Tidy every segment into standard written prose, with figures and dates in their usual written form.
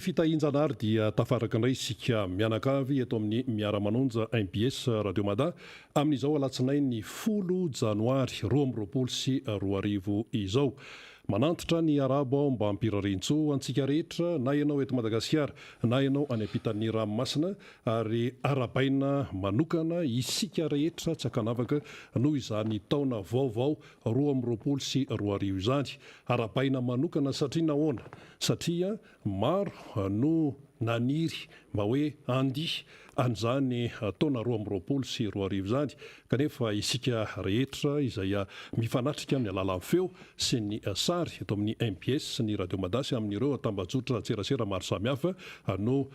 fitahinjanary dia tafaraka indray isika mianakavy eto amin'ny miara-manonja MBS Radio Mada amin'izao alatsinainy ny 10 Janoary 2024 izao. Manantitra ny arabo ao mba ampirarintso antsika rehetra na ianao eto Madagasikara na ianao any ampitan'ny ranomasina ary arabaina manokana isika rehetra tsy akanavaka noho izany taona vaovao 2024 izany. Arabaina manokana satria nahoana? Satria maro no naniry mba hoe andihy an'izany taona 2024 izany, kanefa isika rehetra izay mifanatrika amin'ny alalan'ny feo sy ny sary eto amin'ny MBS sy ny Radio Madasy amin'ireo tambajotra tserasera maro samihafa no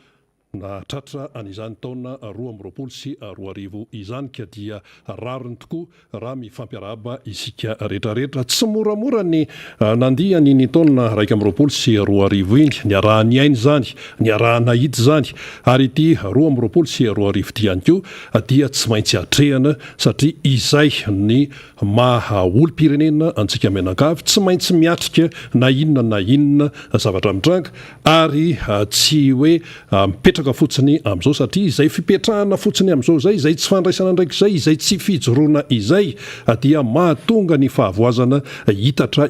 natratra an'izany taona 2024 izany ka dia rariny tokoa raha mifampiarahaba isika rehetrarehetra. Tsy moramora ny nandiha ny taona 2024 iny, ny arahany ainy zany, ny arahana hity zany, ary ity 2024 ity ihany koa dia tsy maintsy atrehana satria izay ny maha olom-pirenena antsika mianakavy tsy maintsy miatrika na inona zavatra mitranga ary tsy hoe mipetraka fotsiny am'izao satria izay fipetrahana fotsiny am'izao izay tsy fandraisana ndraiky izay tsy fijoroana izay dia mahatonga ny fahavoazana hitatra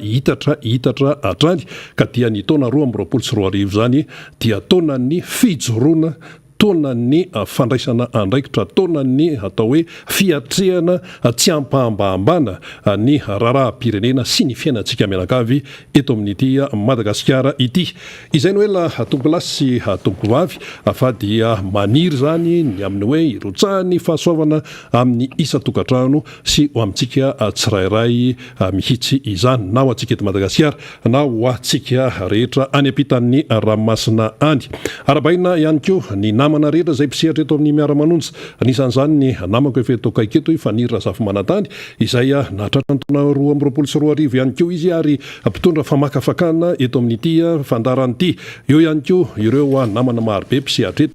hatrany ka dia ny taona 2024 zany dia taona ny fijoroana, taona ny fandraisana andraikitra, taona ny atao hoe fiatrehana tsy ampahambahambana ny raharaham-pirenena sy ny fiainantsika mianakavy eto amin'ity Madagasikara ity. Izay no hoe la tombolasy sy tombovavy fa dia maniry zany ny amin'ny hoe irotsahany fahasoavana amin'ny isa-tokantrano sy ho amintsika tsirairay mihitsy izany, na ho antsika eto Madagasikara na ho antsika rehetra any ampitan'ny ranomasina any. Arabaina ihany koa ny namana rehetra izay mpisehatra eto amin'ny miara-manonja, anisan'izany ny namako efa eto akaiketo Fanira Zafy Manantany izay nahatratra ny taona 2024 ihany koa izy ary mpitondra famakafakana eto amin'ity fandarany ity. Eo ihany koa ireo namana marobe mpisehatra eto.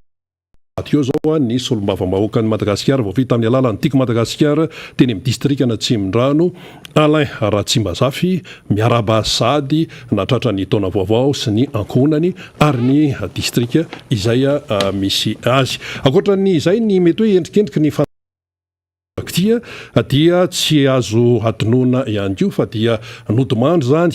Atio zao ny solombavambahoaka ny Madagasikara voavita amin'ny alalan'ny Tiako Madagasikara teny amin'ny distrikana Tsimrindrano, Alain Ratsimbazafy miaraba sady natratra ny taona vaovao sy ny ankonany ary ny distrika izay misy azy. Ankoatran'ny izay ny mety hoe endrikendriky ny dia tsy azo atonona ihany koa fa dia nodimandry zany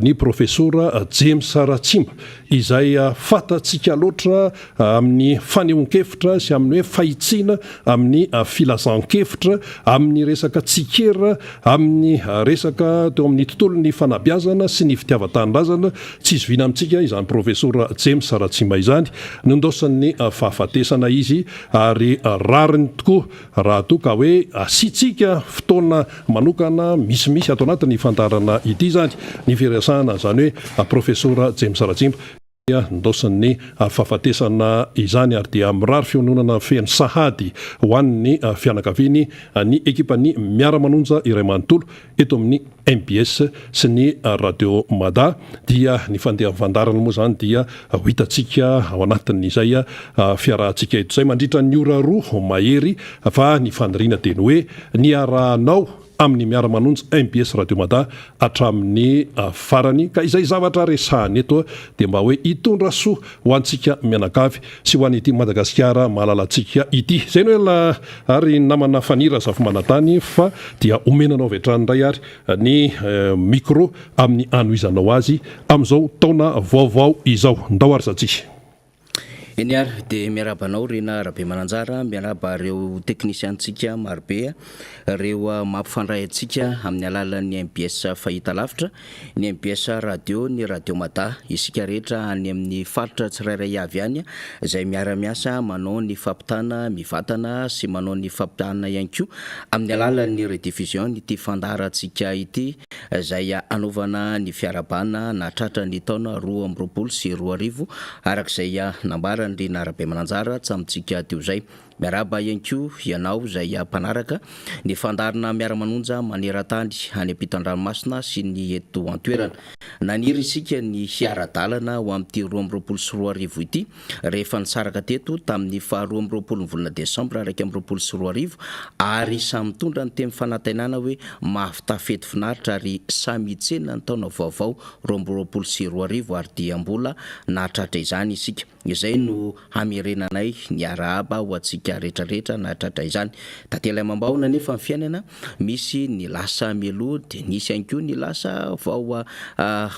ny profesora James Ratsimba izay fatatsika loatra amin'ny fanehoan-kevitra sy amin'ny hoe fahitsiana amin'ny filazan-kevitra amin'ny resaka tsikera, amin'ny resaka teo amin'ny tontolon'ny fanabeazana sy ny fitiavan-tanindrazana. Tsy izoviana amintsika izany profesora James Ratsimba izany nondaosan'ny fahafatesana izy ary rariny tokoa raha toa ka hoe asitsika fotoana manokana misy ato anatin'ny fandarana ity zany ny firesahana zany hoe profesora James Ratsimba ndosan'ny fahafatesana izany ary dia mirary fiononana feno sahady ho an'ny fianakaviany ny ekipany miara-manonja iray manontolo eto amin'ny MBS sy ny Radio Mada. Dia ny fandehanfandarana moa zany dia ho hitantsika ao anatin'izay fiarahantsika eto izay mandritra ny ora roa mahery fa ny faniriana teny hoe ny arahanao amin'ny miara-manonja MBS Radio Mada hatramin'ny farany ka izay zavatra resahany eto dia mba hoe hitondra soa ho antsika mianakavy sy ho an'ity Madagasikara mahalalantsika ity. Zay no hoe ary namana Fanira Zafy Manantany fa dia omenanao vetrany indray ary ny micro amin'ny anoizanao azy amin'izao taona vaovao izao. Ndao ary zatsika. Eny ary dia miarabanao rena Rabe Mananjara, miaraba reo teknisiantsika marobe, reo mampifandray antsika amin'ny alalan'ny MBS fahita lavitra, ny MBS radio, ny Radio Mada, isika rehetra any amin'ny faritra tsirairay avy any izay miara-miasa manao ny fampitana mivatana sy manao ny fampitana ihany koa amin'ny alalan'ny rediffusion ity fandarantsika ity izay anaovana ny fiarabana nahatratra ny taona 2024 arak'izay nambara Rena Rabe Mananjara tsamintsika teo zay. miaraba ihany koa ianao zay mpanaraka ny fandarina miara-manonja maneran-tany any ampitan-dranomasina sy ny eto an-toerana. Naniry isika ny hiara-dalana ho amin'ity 2024 ity rehefa nisaraka teto tamin'ny 20 volana desambra 2024 ary samy mitondra ny teny fanantenana hoe mahavitafety finaritra ary samy hitsena ny taona vaovao 2024 ary dia mbola nahatratra izany isika. Izay no hamerenanay ny arahaba ho antsika rehetrarehetra nahatratra izany. Tantely amam-bahona nefa ny fiainana misy ny lasa mialoha dia nisy ihany koa ny lasa vao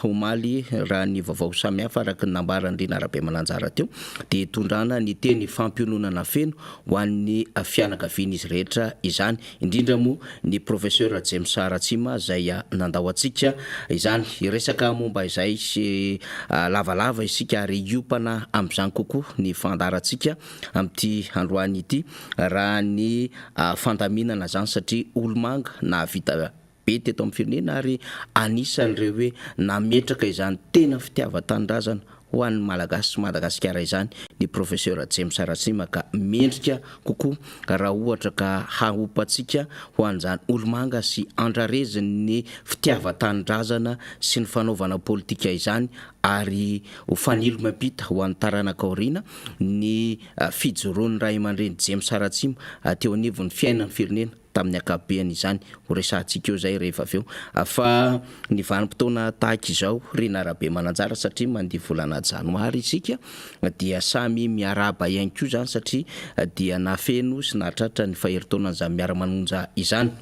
omaly raha ny vaovao samihafa araka ny nambaran'Rina Rabemananjara teo dia tondrana ny teny fampiononana feno ho an'ny fianakaviana izy rehetra izany, indrindra moa ny professeur James Ratsima zay nandao antsika izany. Resaka momba izay sy lavalava isika ary iopana amin'izany kokoa ny fandarantsika amin'ity androany ity raha ny fandaminana zany satria olomanga na vita be teto amin'ny firenena ary anisan'ireo hoe nametraka izany tena fitiavan-tanindrazana ho an'ny malagasy Madagasikara izany ny professeur James Ratsima ka mendrika kokoa raha ohatra ka haopantsika ho an'izany olomanga sy andrareziny ny fitiavan-tanindrazana sy ny fanaovana politika izany ary ho fanilo mampita ho an'ny taranaka-aoriana ny fijoroan'ny ray aman-dreny James Ratsima teo anivon'ny fiainan'ny firenena tamin'ny akabeany izany ho resantsika eo zay rehefa aveo fa ny vanim-potoana tahaka izao Rina Rabemananjara satria mandeha volana janoary isika dia samy miaraba ihany koa zany satria dia nafeno sy nahatratra ny faheritaonan'izany miara-manonja izany.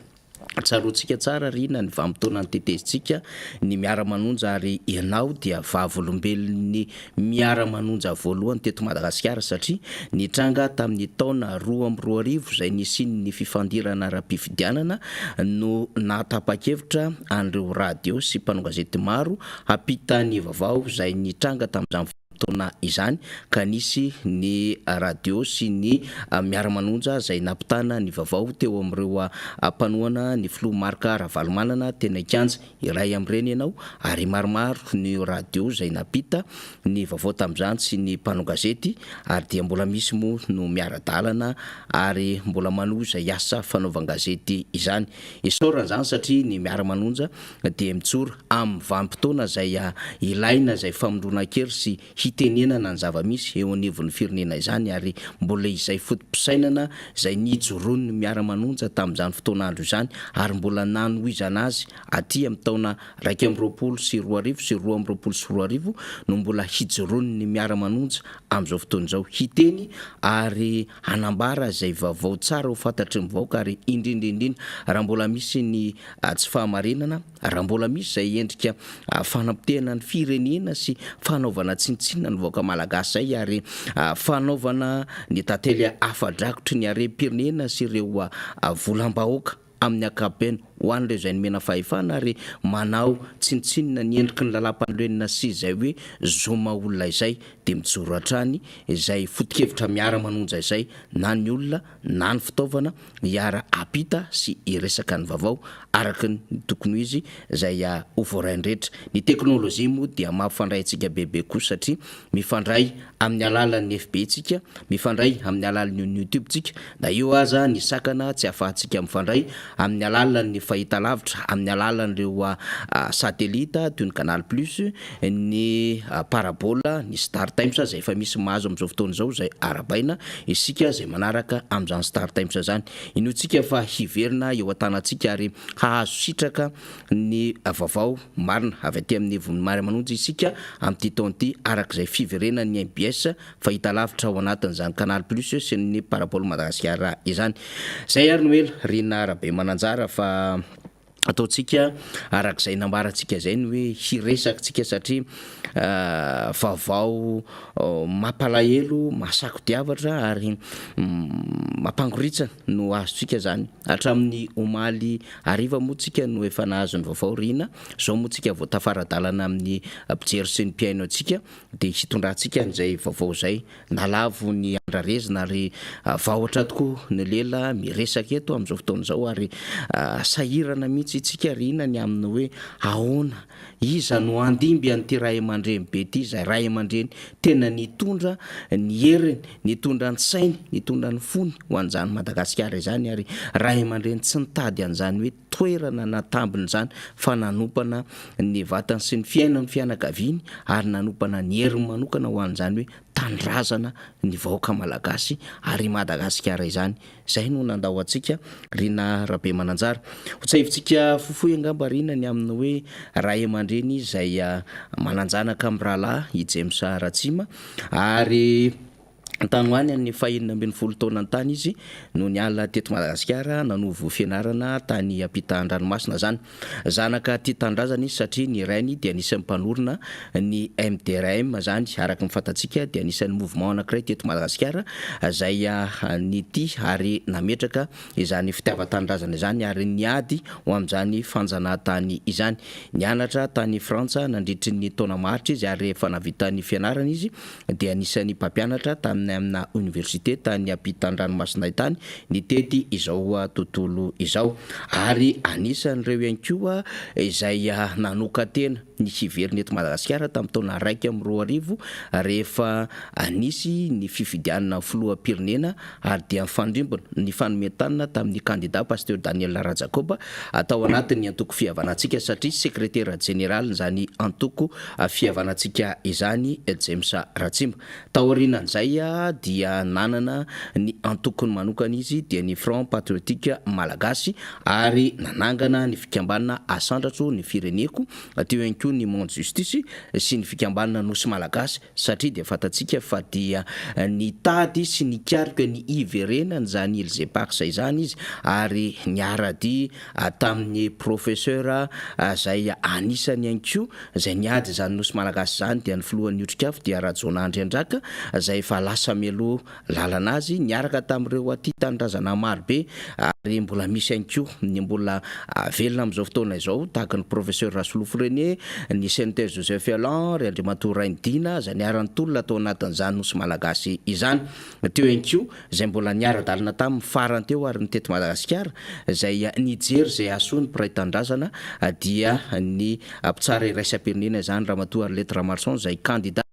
Tsaroantsika tsara Rina ny vanim-potoana ny tetezitsika ny miara-manonja ary ianao dia vavolombelon'ny miara-manonja voalohany teto Madagasikara satria nitranga tamin'ny taona 2022 zay nisiny ny fifandirana ara-pifidianana no natapa-kevitra an'ireo radio sy mpanao gazety maro hampita ny vaovao zay nitranga tamin'izany fotoana izany ka nisy ny radio sy ny miara-manonja zay nampitana ny vaovao teo amin'ireo mpanohana ny filoha Marka Ravalomanana tena Kianja iray amin'ireny ianao ary maromaro ny radio zay napita ny vaovao tamin'izany sy ny mpanao gazety ary dia mbola misy moa no miara-dalana ary mbola manoza asa fanaovan-gazety izany. Isaoran'izany satria ny miara-manonja dia mijoro amin'ny vanim-potoana zay ilaina zay famondrona kely sy hitenenana ny zava-misy eo anivon'ny firenena izany ary mbola izay fotom-pisainana zay nijoroan'ny miara-manonja tamin'izany fotoana andro izany ary mbola nanohizana azy aty amin'ny taona 2020 sy 2024 no mbola hijoroan'ny miara-manonja amin'izao fotoana izao hiteny ary hanambara zay vaovao tsara ho fantatry mivaoka ary indrindrindrindra raha mbola misy ny tsy fahamarinana, raha mbola misy zay endrika fanampitehana ny firenena sy fanaovana tsinontsinona ny vahoaka malagasy zay ary fanaovana ny tantely afa-drakotry ny harem-pirenena sy ireo volam-bahoaka amin'ny ankapobeny ho an'ireo zay nomena fahefana ary manao tsinontsinona ny endriky ny lalam-panorenana sy izay hoe zoma olona izay dia mijoro hatrany izay foto-kevitra miara-manonja izay na ny olona na ny fitaovana hiara apita sy iresaka ny vaovao araka ny tokony ho izy izay ho voaraindrehetra. Ny teknôlôjia moa dia mampifandray antsika bebe kosa satria mifandray amin'ny alalan'ny FB tsika, mifandray amin'ny alalan'ny YouTube tsika, na io aza ny sakana tsy ahafahantsika mifandray amin'ny alalan'ny fahita lavitra, amin'ny alalan'ireo satelita toy ny Canal Plus, ny parabola, ny Star Times zay efa misy mahazo amin'izao fotoana izao zay arabaina isika zay manaraka amin'izany Star Times zany. Inotsika fa hiverina eo an-tanantsika ary hahazo sitraka ny vaovao marina avy aty amin'ny von'ny miara-manonja isika amin'ity taon'ity arak'izay fiverenan'ny MBS fahita lavitra ao anatin'izany Canal Plus sy ny parabola Madagasikara izany. Zay ary no ela Rina Rabemananjara fa ataontsika arak'izay nambarantsika zay ny hoe hiresakitsika satria vaovao mampalahelo, mahasako-diavatra ary mampangoritsana no azontsika zany hatramin'ny omaly hariva moa tsika no efa nahazo ny vaovao Rina. Zao moa tsika vao tafaradalana amin'ny mpijery sy ny mpiaino antsika dia hitondrantsika n'izay vaovao zay nalavo ny andrarezina ary vahoatra tokoa ny lela miresaka eto amin'izao fotoana izao ary sahirana mihitsy tsintsitsika rina ny aminy hoe ahoana iza no andimby an'ity ray aman-dreny be ty zay ray aman-dreny tena nitondra ny heriny, nitondra ny sainy, nitondra ny fony ho an'izany Madagasikara izany, ary ray aman-dreny tsy nitady an'izany hoe toerana natambiny zany fa nanompanana ny vatany sy ny fiainany fianakaviany ary nanompanana ny heriny manokana ho an'izany hoe tandrazana ny vahoaka malagasy ary Madagasikara izany. Zay no nandao antsika Rina Rabe Mananjara. Ho tsaivitsika fofoy angamba Rina ny aminy hoe ray aman-dreny izay mananjanaka amin'ny rahalahy i James Ratsima, ary tanoany ny fahinina ambin'ny folo taona tany izy no niala teto Madagasikara nanovo fianarana tany ampita-dranomasina zany. Zanaka ty tandrazana izy satria ny rainy dia anisan'ny mpanorona ny MDRM zany, araka ny fantatsika dia anisan'ny mouvement anankiray teto Madagasikara zay nity ary nametraka izany fitiava-tandrazana izany ary niady ho amin'izany fanjanahantany izany. Nianatra tany Frantsa nandritry ny taona maritra izy ary rehefa navita ny fianarana izy dia anisan'ny mpampianatra tamin'ny amina université tany ampita-dranomasina tany nitety izao tontolo izao, ary anisan'ireo ihany koa izay nanoka tena ny hiveriny eto Madagasikara tamin'ny taona 2021 rehefa anisy ny fifidianana filoham-pirenena ary dia mifandrimbona ny fanometanana tamin'ny candidat pasteur Daniel Rajakoba atao anatin'ny antoko fihavanantsika satria secrétaire général zany antoko fihavanantsika izany James Ratsima. Taorinan'izay dia nanana ny antokony manokana izy dia ny Front Patriotique Malagasy ary nanangana ny fikambanana asandratro ny fireneko teo ihany koa ny Monde Justice sy ny fikambanana nosy Malagasy satria dia fantatsika fa dia ny tady sy ny karika ny iverenany zany Ilzepax izany izy, ary niarady tamin'ny professeur zay anisany ihany koa zay niady zany nosy Malagasy zany dia ny filohan'ny otrikafo dia Rajonandry Andraka zay fa lasa melo lalanazy niaraka tamin'ireo aty tandrazana marobe, ary mbola misy ihany koa ny mbola velona amin'izao fotoana izao tahaka ny professeur Rasolofo René, ny sénateur Joseph Elan, ry Andriamatoa Raindina zay niarany tolona atao anatin'izany nosy Malagasy izany. Teo ihany koa zay mbola niara-dalina tamin'ny farany teo ary ny teto Madagasikara zay nijery zay asony mpiray tandrazana dia ny mpitsara iraisam-pirenena zany Ramatoa Arlette Ramarson zay candidat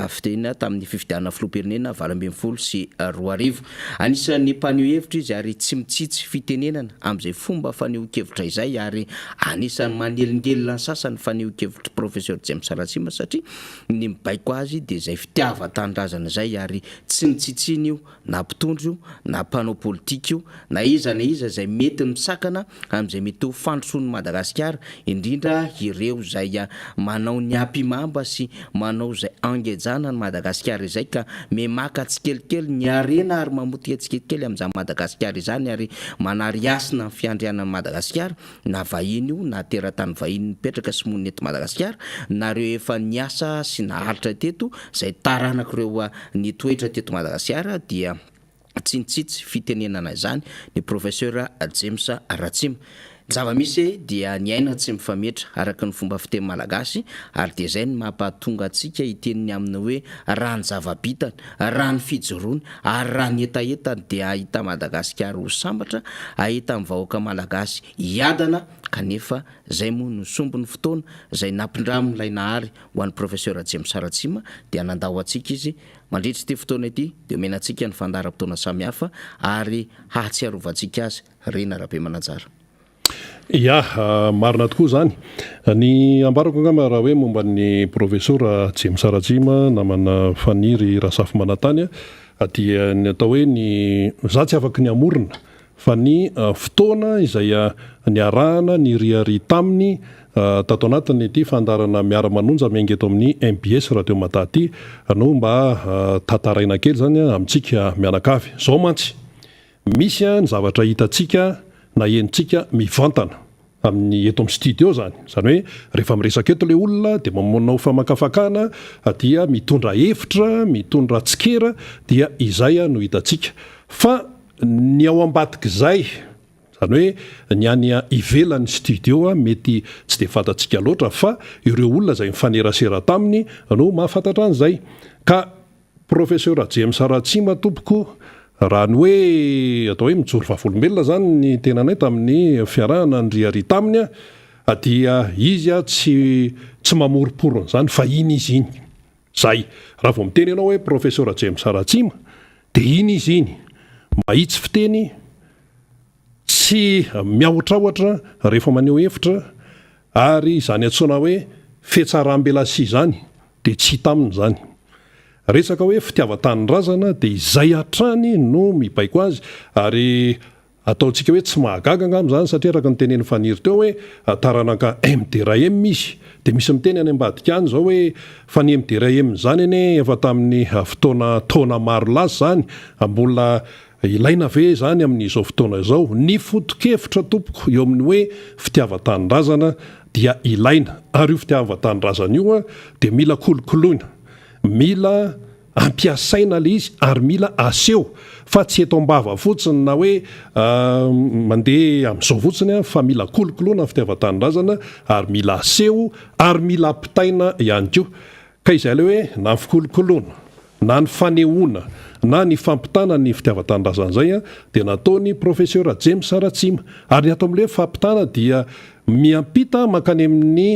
fitenina tamin'ny fifidianana filoham-pirenena 2012 sy 2020. Anisan'ny mpaneho hevitra izy ary tsy mitsitsy fitenenana amin'izay fomba faneho-kevitra izay, ary anisan'ny manelingelina ny sasany faneho-kevitra professeur James Ratsima satria ny mibaiko azy dia izay fitiava-tandrazana izay ary tsy mitsitsiny io na mpitondro io na mpanao politika io na iza izay mety misakana amin'izay mety ho fandrosoan'ny Madagasikara, indrindra ireo zay manao ny ampimamba sy manao zay angejana ny Madagasikara izay ka memaka tsikelikely ny arena ary mamotika tsikelikely amin'izany Madagasikara izany, ary manariasina ny fiandrianan'ny Madagasikara na vahiny io na teratany vahiny mipetraka sy monina eto Madagasikara na reo efa niasa sy naharitra teto zay taranak'ireo ny toetra teto Madagasikara dia tsy nitsitsy fitenenana izany ny professeur James Ratsima. Zava-misy dia ny aina tsy mifametra araka ny fomba fiteny malagasy, ary dia izay ny mampahatonga antsika hiteniny amin'ny hoe raha ny zava-bitana, raha ny fijoroana ary raha ny etaetany dia ahita Madagasikara ho sambatra, ahita amin'ny vahoaka malagasy hiadana, kanefa zay moa no sombiny fotoana zay nampindraminy nahary ho an'ny professeur James Ratsima dia nandao antsika izy mandritra ity fotoana ity dia omenantsika ny fandaharam-potoana samihafa ary hahatsiarovantsika azy. Rina Rabe Mananjara. Ya, marina tokoa zany ny ambarako angamba raha hoe momba ny professeur James Ratsima namana faniry Rasafy Manantany dia ny atao hoe ny za tsy afaka ny amorona fa ny fotoana izay niarahana ny riary taminy tato anatiny ity fandarana miara-manonja miainga eto amin'ny MBS Radio Mataty no mba tataraina kely zany amintsika mianakavy zao mantsy misy ny zavatra hitantsika na enitsika mivantana amin'ny eto amin'ny studio zany hoe rehefa miresaka eto le olona dia mamonao famakafakana dia mitondra hevitra, mitondra tsikera, dia izay no hitantsika fa ny ao ambadika izay zany hoe ny any ivelan'ny studio mety tsy dia fantatsika loatra fa ireo olona izay mifanerasera taminy no mahafantatra an'izay. Ka professeur James Ratsima tompoko raha ny hoe atao hoe mijoro vavolombelona zany ny tenanay tamin'ny fiarahana ndriary taminy dia izy tsy mamoroporona zany fa iny izy iny zay raha vao miteny ianao hoe professeur James Ratsima dia iny izy iny mahitsy fiteny tsy miaotraoatra rehefa maneho hevitra ary izany antsoina hoe fetsarambelasi zany dia tsy hita aminy zany resaka hoe fitiavan-tanyrazana dia izay hatrany no mibaiko azy ary ataontsika hoe tsy mahagaga angamy zany satria araka ny teneny faniry teo hoe taranaka MDRM izy dia misy miteny any ambadika any zao hoe fa ny MDRM zany ane efa tamin'ny fotoana taona maro lasa zany mbola ilaina ve zany amin'izao fotoana izao ny foto-kevitra tompoko eo amin'ny hoe fitiavan-tanyrazana dia ilaina ary io fitiavan-tanyrazana io dia mila kolokoloina mila ampiasaina le izy ary mila aseho fa tsy eto ambava fotsiny na hoe mandeha amin'izao fotsiny fa mila kolokoloina ny fitiavan-tanyrazana ary mila aseho ary mila ampitaina ihany koa ka izay le hoe na ny fikolokoloana na ny fanehoana na ny fampitana ny fitiavan-tanyrazana zay dia nataony professeur James Ratsima ary ny atao amin'ilay fampitana dia miampita makany amin'ny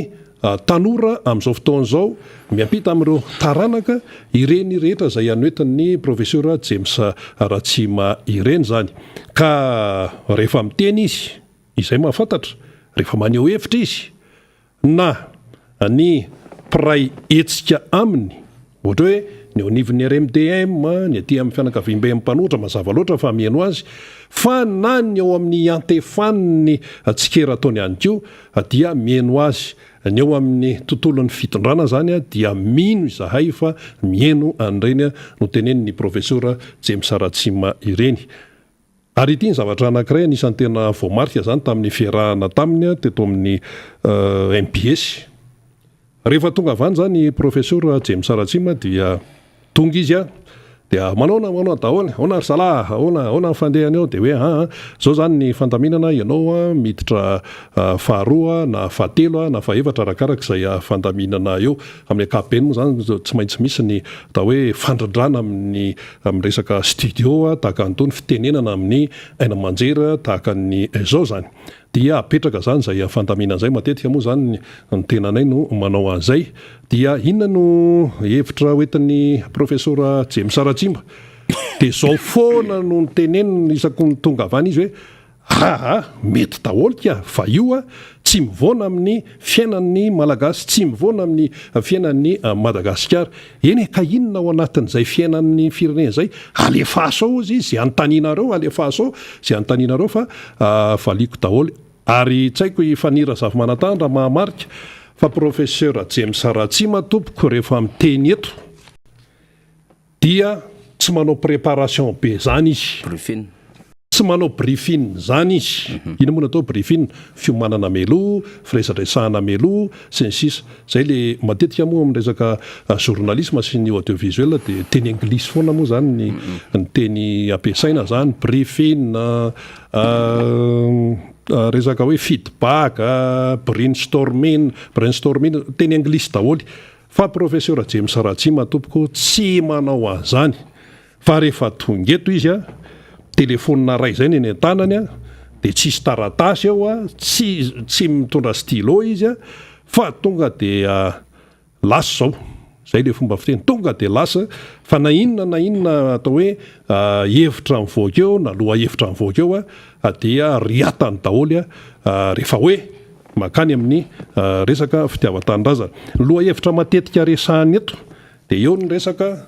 tanora amin'izao fotoana izao miampita amin'ireo taranaka ireny rehetra izay anoetin'ny professeur James Ratsima ireny zany ka rehefa miteny izy izay mahafantatra rehefa maneho hevitra izy na ny piray hetsika aminy ohatra hoe ny onivon'ny RMDM ny aty amin'ny fianakaviam-be amin'ny mpanotra mazava loatra fa mihaino azy fa na ny eo amin'ny antefaniny tsikera ataony ihany koa dia mihaino azy ny eo amin'ny tontolon'ny fitondrana zany dia mino izahay fa mihaino an'ireny no teneniny professeur James Ratsima ireny ary ity ny zavatra anankiray anisan'ny tena voamarika zany tamin'ny fiarahana taminy teto amin'ny MPS rehefa tonga avany zany professeur James Ratsima dia tonga izy dia manao daholo ona ry salaha ona ny fandehany eo dia hoe zao zany ny fandaminana ianao miditra faharoa na fahatelo na fahaefatra arakaraka izay fandaminana eo amin'ny ankapobeny moa zany tsy maintsy misy ny atao hoe fandrandrana amin'ny resaka studio tahaka an'itony fitenenana amin'ny aina aman-jery tahaka ny zao zany dia apetraka zany izay fandaminana izay matetika moa zany ny tenanay no manao an'izay dia inona no hevitra hoentin'ny professeur James Ratsima dia zao foana no nitenenina isako ny tonga avany izy hoe mety daholo ka fa io tsy mivoana amin'ny fiainan'ny malagasy tsy mivoana amin'ny fiainan'ny Madagasikara eny ka inona ao anatin'izay fiainan'ny firenena izay alefasao izy izay anontanianareo alefasao izay anontanianareo fa valiko daholo ary tsy haiko ifanira zava-manantandra mahamarika fa professeur James Ratsima tompoko rehefa miteny eto dia tsy manao préparation be zany izy tsy manao briefing zany izy ino moa natao briefing fiomanana melo firesadresahana melo sy ny sisa zay le matetika moa amin'ny resaka journalisme sy ny audiovisuel dia teny anglisy foana moa zany ny teny ampiasaina zany briefing resaka hoe feedback brainstorming teny anglisy daholo fa professeur James Ratsima tompoko tsy manao an'izany fa rehefa tonga eto izy telefonina ray zay ny an-tanany dia tsisy taratasy eo tsy mitondra stylo izy fa tonga dia lasa zao zay le fomba fiteny tonga dia lasa fa na inona atao hoe hevitra mivoaka eo na loha hevitra mivoaka eo dia riatany daholo rehefa hoe makany amin'ny resaka fitiavan-tanyrazana loha hevitra matetika resahany eto dia eo ny resaka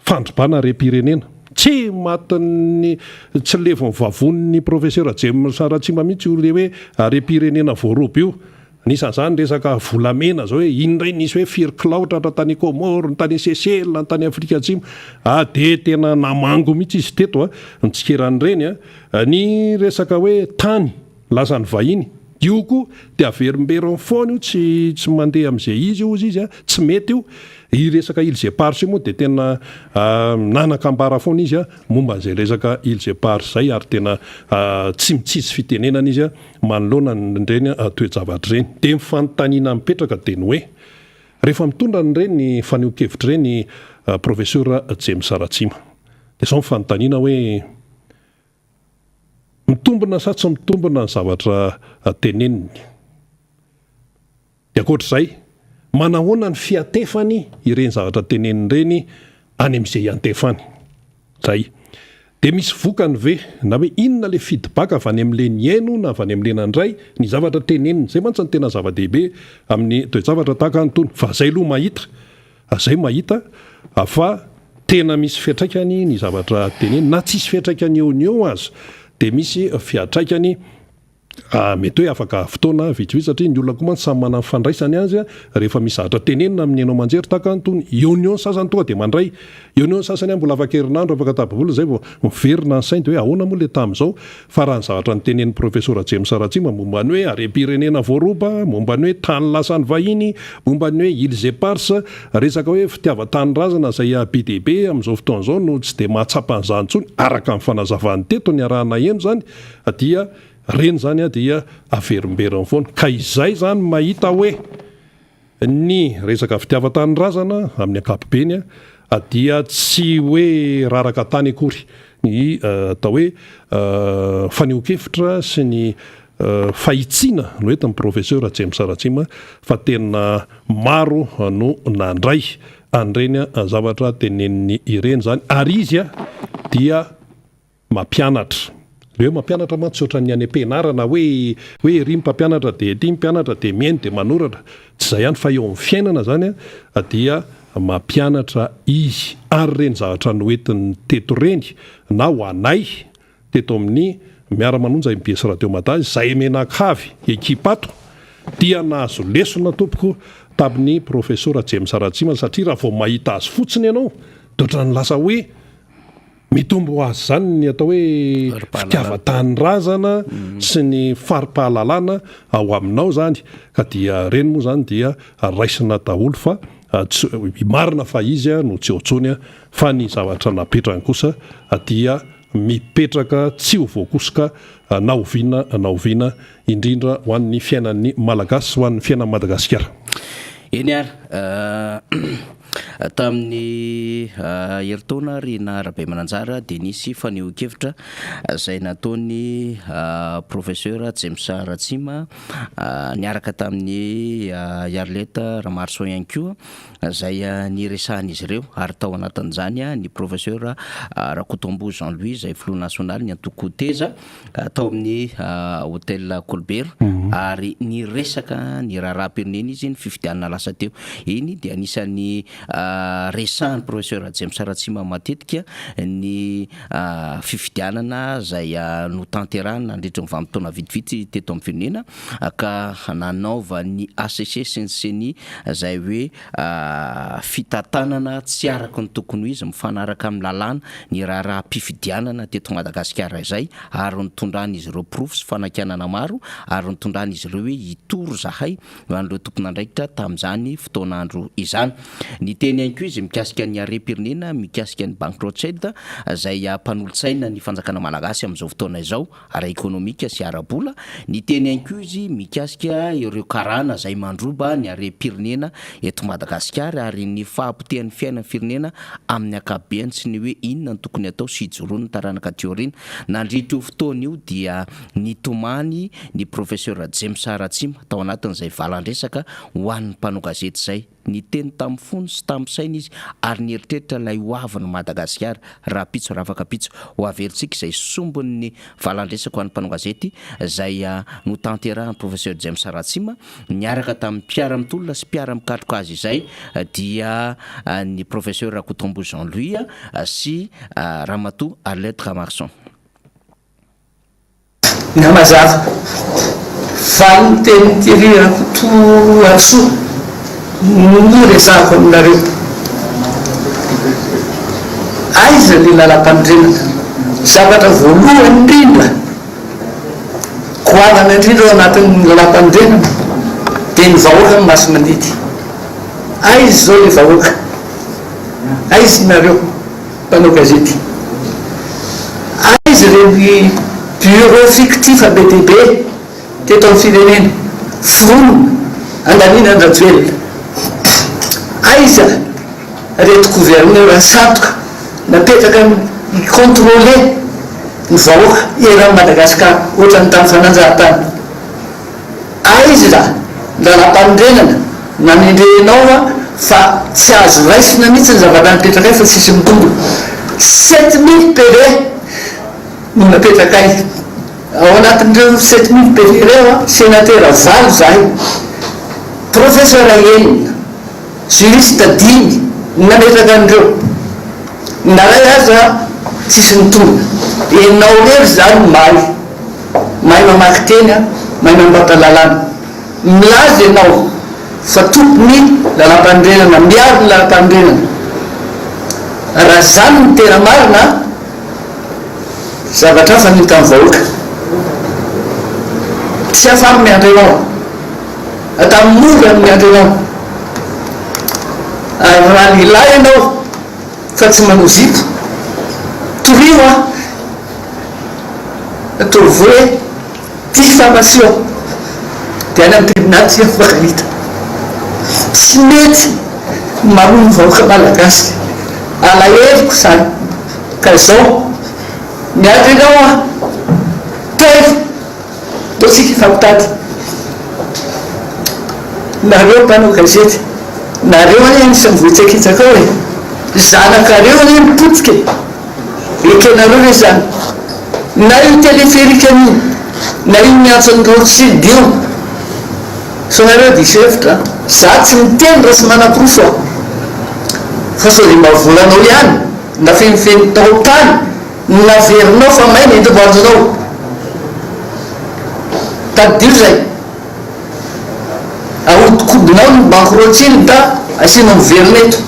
fandrobana rem-pirenena tsy matiny tsy levon'ny vavon'ny professeur James Ratsima mihitsy io le hoe rem-pirenena voaroba io nisan'izany resaka volamena zao hoe indray nisy hoe firy-kilaotra tany Komoro ny tany Seychelles ny tany Afrika Atsimo dia tena namango mihitsy izy teto nitsikeran'ireny ny resaka hoe tany lasa ny vahiny io koa dia averimberiny foana io tsy mandeha amin'izay izy io izy tsy mety io resaka Îles Éparses moa dia tena nanakambara foana izy momba an'izay resaka Îles Éparses zay ary tena tsy mitsitsy fitenenana izy manoloana nireny toe-javatra ireny dia mifanontaniana mipetraka dia ny hoe rehefa mitondra nireny ny faneho-kevitra ireny professeur James Ratsima dia zao mifanontaniana hoe mitombona sa tsy mitombona ny zavatra teneniny. Dia ankoatr'izay, manahoana ny fiatefany ireny zavatra teneniny ireny any amin'izay antefany. Zay. Dia misy vokany ve na hoe inona le feedback avy any amin'le niaino na avy any amin'le nandray ny zavatra teneniny. Zay mantsy ny tena zava-dehibe amin'ny toe-javatra tahaka anytony. Fa zay aloha mahita, zay mahita fa tena misy fiatraikany ny zavatra teneniny na tsisy fiatraikany eo ny eo azy dia misy fiatraikany mety hoe afaka fotoana vitsivitsy satria ny olona koa mantsy samy manana fandraisany azy rehefa misy zavatra tenenina amin'ny anao manjery tahaka anytony. Eo ny sasany tonga dia mandray, eo ny sasany mbola afaka herinandro afaka tapavolana zay vao miverina ny sainy dia hoe ahoana moa le tamin'izao. Fa raha ny zavatra ny tenenin'ny profesora James Ratsima momba ny hoe harem-pirenena voaroba, momba ny hoe tany lasany vahiny, momba ny hoe îles éparses, resaka hoe fitiavan-tany razana izay be dia be amin'izao fotoan'izao no tsy dia mahatsapa an'izany intsony araka ny fanazavany teto ny arahana eno zany dia reny zany dia averimberiny foana. Ka izay zany mahita hoe ny resaka fitiavan-tany razana amin'ny ankapobeny dia tsy hoe raraka tany akory ny atao hoe faneho-kevitra sy ny fahitsiana no entin'ny profeseur James Ratsima fa tena maro no nandray an'ireny zavatra teneniny ireny zany ary izy dia mampianatra. Le hoe mampianatra mantsy oatra ny any am-pianarana hoe ry mpampianatra dia ety mpianatra dia miaino dia manoratra. Tsy izay ihany fa eo amin'ny fiainana zany dia mampianatra izy ary reny zavatra noentiny teto reny na ho anay teto amin'ny miara-manonja MBS Radio Mada izay menakavy ekipato dia nahazo lesona tompoko tamin'ny profesora James Ratsima satria raha vao mahita azy fotsiny ianao dia ohatrany lasa hoe mitombo azy zany ny atao hoe fitiavan-tany razana sy ny fari-pahalalana ao aminao zany. Ka dia reny moa zany dia raisina daholo fa marina fa izy no tsy otsony fa ny zavatra napetrany kosa dia mipetraka tsy ho voakosoka na oviana indrindra ho an'ny fiainan'ny malagasy ho an'ny fiainan'ny Madagasikara. Eny ary tamin'ny heritaona rena Rabe Mananjara dia nisy faneho-kevitra izay nataony profeseur James Ratsima niaraka tamin'ny Arlette Ramarson ihany koa izay niresahan'izy ireo ary tao anatin'izany ny profeseur Rakotombo Jean-Louis izay filoha nasionaly ny antoko teza tao amin'ny hôtel Colbert ary niresaka ny raharaha-pirenena izy ny fifidianana lasa teo. Iny dia anisan'ny resahan'ny profeseur James Ratsima matetika ny fifidianana izay notanterahana nandritra ny vanim-potoana vitivity teto amin'ny firenena ka nanaova ny ACC CNCNI izay hoe fitantanana tsy araka ny tokony izy mifanaraka amin'ny lalàna ny raha-pifidianana teto Madagasikara izay ary nitondran'izy ireo profo sy fanakianana maro ary nitondran'izy ireo hoe hitoro zahay an'ireo tompon'andraikitra tamin'izany fotoan'andro izany. Ny teny ihany koa izy mikasika ny harem-pirenena, mikasika ny Bank Rothschild izay mpanolotsaina ny fanjakana malagasy amin'izao fotoana izao ara ekonomika sy ara-bola. Ny teny ihany koa izy mikasika ireo karana izay mandroba ny harem-pirenena eto Madagasikara ary ny fahapotehan'ny fiainan'ny firenena amin'ny ankapobeny sy ny hoe inona ny tokony atao sy hijoroana taranaka teoriana. Nandritra io fotoana io dia nitomany ny profeseur James Ratsima tao anatin'izay valan-dresaka ho an'ny mpanao gazety izay. Ny teny tamin'ny fony sy tamin'ny saina izy ary nieritreritra ilay hoavin'ny Madagasikara raha pitso raha afaka pitso ho averintsika izay sombon'ny valan-dresaka ho an'ny mpanao gazety izay notanterahan'ny profeseur James Ratsima niaraka tamin'ny mpiara-mitolona sy mpiara-mikatroka azy izay dia ny profeseur Rakotombo Jean-Louis sy ramatoa Arlette Ramarson. Namazava fa ny teny Thierry Rakoto Arso no resahako aminareo aiza le lalam-pandrenana zavatra voalohany indrindra koavana indrindra ao anatin'ny lalam-pandrenana dia ny vahoaka ny maso mandidy. Aiza zao le vahoaka, aiza inareo mpanao gazety, aiza reny bureau fictif be dia be teto amin'ny firenena foronina andaniana andrajoelona, aiza reto gouverneur satroka napetraka icontrôler ny vahoaka eran'ny Madagasikara ohatrany tamin'ny fananjahan-tany. Aizy raha lalam-panondrenana nanendrenao fa tsy azo raisina mihitsy ny zavatra napetraka fa tsisy mitombo. 7000 pere no napetraka ay. Ao anatin'ireo 7000 pere ireo sénateur valo zahay, professeur enina, juriste 10 nametraka an'ireo. Naray aza tsisy mitombona. Enao rery zany mahay mamaky teny, mahay mambata lalàna. Milaza ianao fa tompony lalam-pandrenana, miaro ny lalam-pandrenana. Raha zany ny tena marina, zavatra fa nita amin'ny vahoaka. Tsy afamy miandry anao, atamin'ny mora no miandry anao. Ary raha lehilahy ianao fa tsy manao zipo, torio atao hoe diffamation dia any amin'ny tribunal tsy afaka hita. Tsy mety mamono vahoaka malagasy, alahelo zany. Ka izao miandry ianao telo mbo tsika ifampitady. Nareo mpanao gazety, nareo any anisan'ny vohitsakitsaka ao e, zanakareo any mipotika ekenareo re zany. Na io téléphérique an'iny, na io miantson'ny Rothschild io, so nareo diso hevitra, za tsy miteny raha tsy mana-porofo aho. Fa sao dia mahavolanao ihany, na fenifeny tao tany, naverinao fa maina entomboandronao. Tadiro zay, ahodikodinao ny banque Rothschild asianao miverina eto.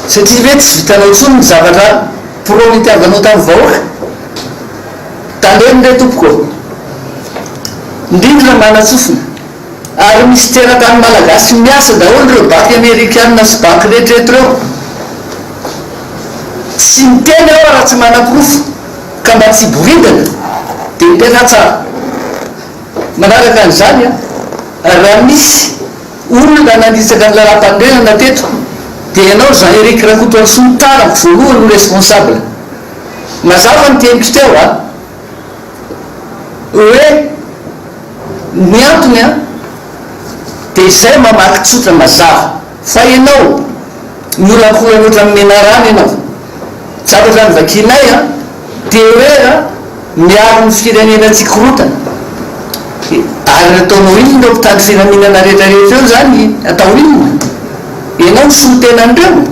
Satria hoe tsy vitanao intsony ny zavatra prometiavanao tamin'ny vahoaka. Tandreny re tompoko, indrindra manatsofina. Ary misy teratany malagasy miasa daholo ireo banky amerikanina sy banky rehetrarehetra reo. Tsy miteny ao raha tsy mana-porofo ka mba tsy boridana dia mitena tsara. Manaraka an'izany raha misy olona nanditsaka ny lalam-pandrenana teto dia ianao Jean-Éric Rakotoary Sonitara voalohany no responsable. Mazava ny teniko teo hoe ny antony dia izay mamaky tsotra mazava fa ianao miolankolana oatra menarany ianao. Zavatra ny vakinay dia hoe miaro ny firenenantsika rotana. Ary nataonao inona eo mpitady filaminana rehetrarehetra eo zany atao inona? Ianao misotenan'ireo,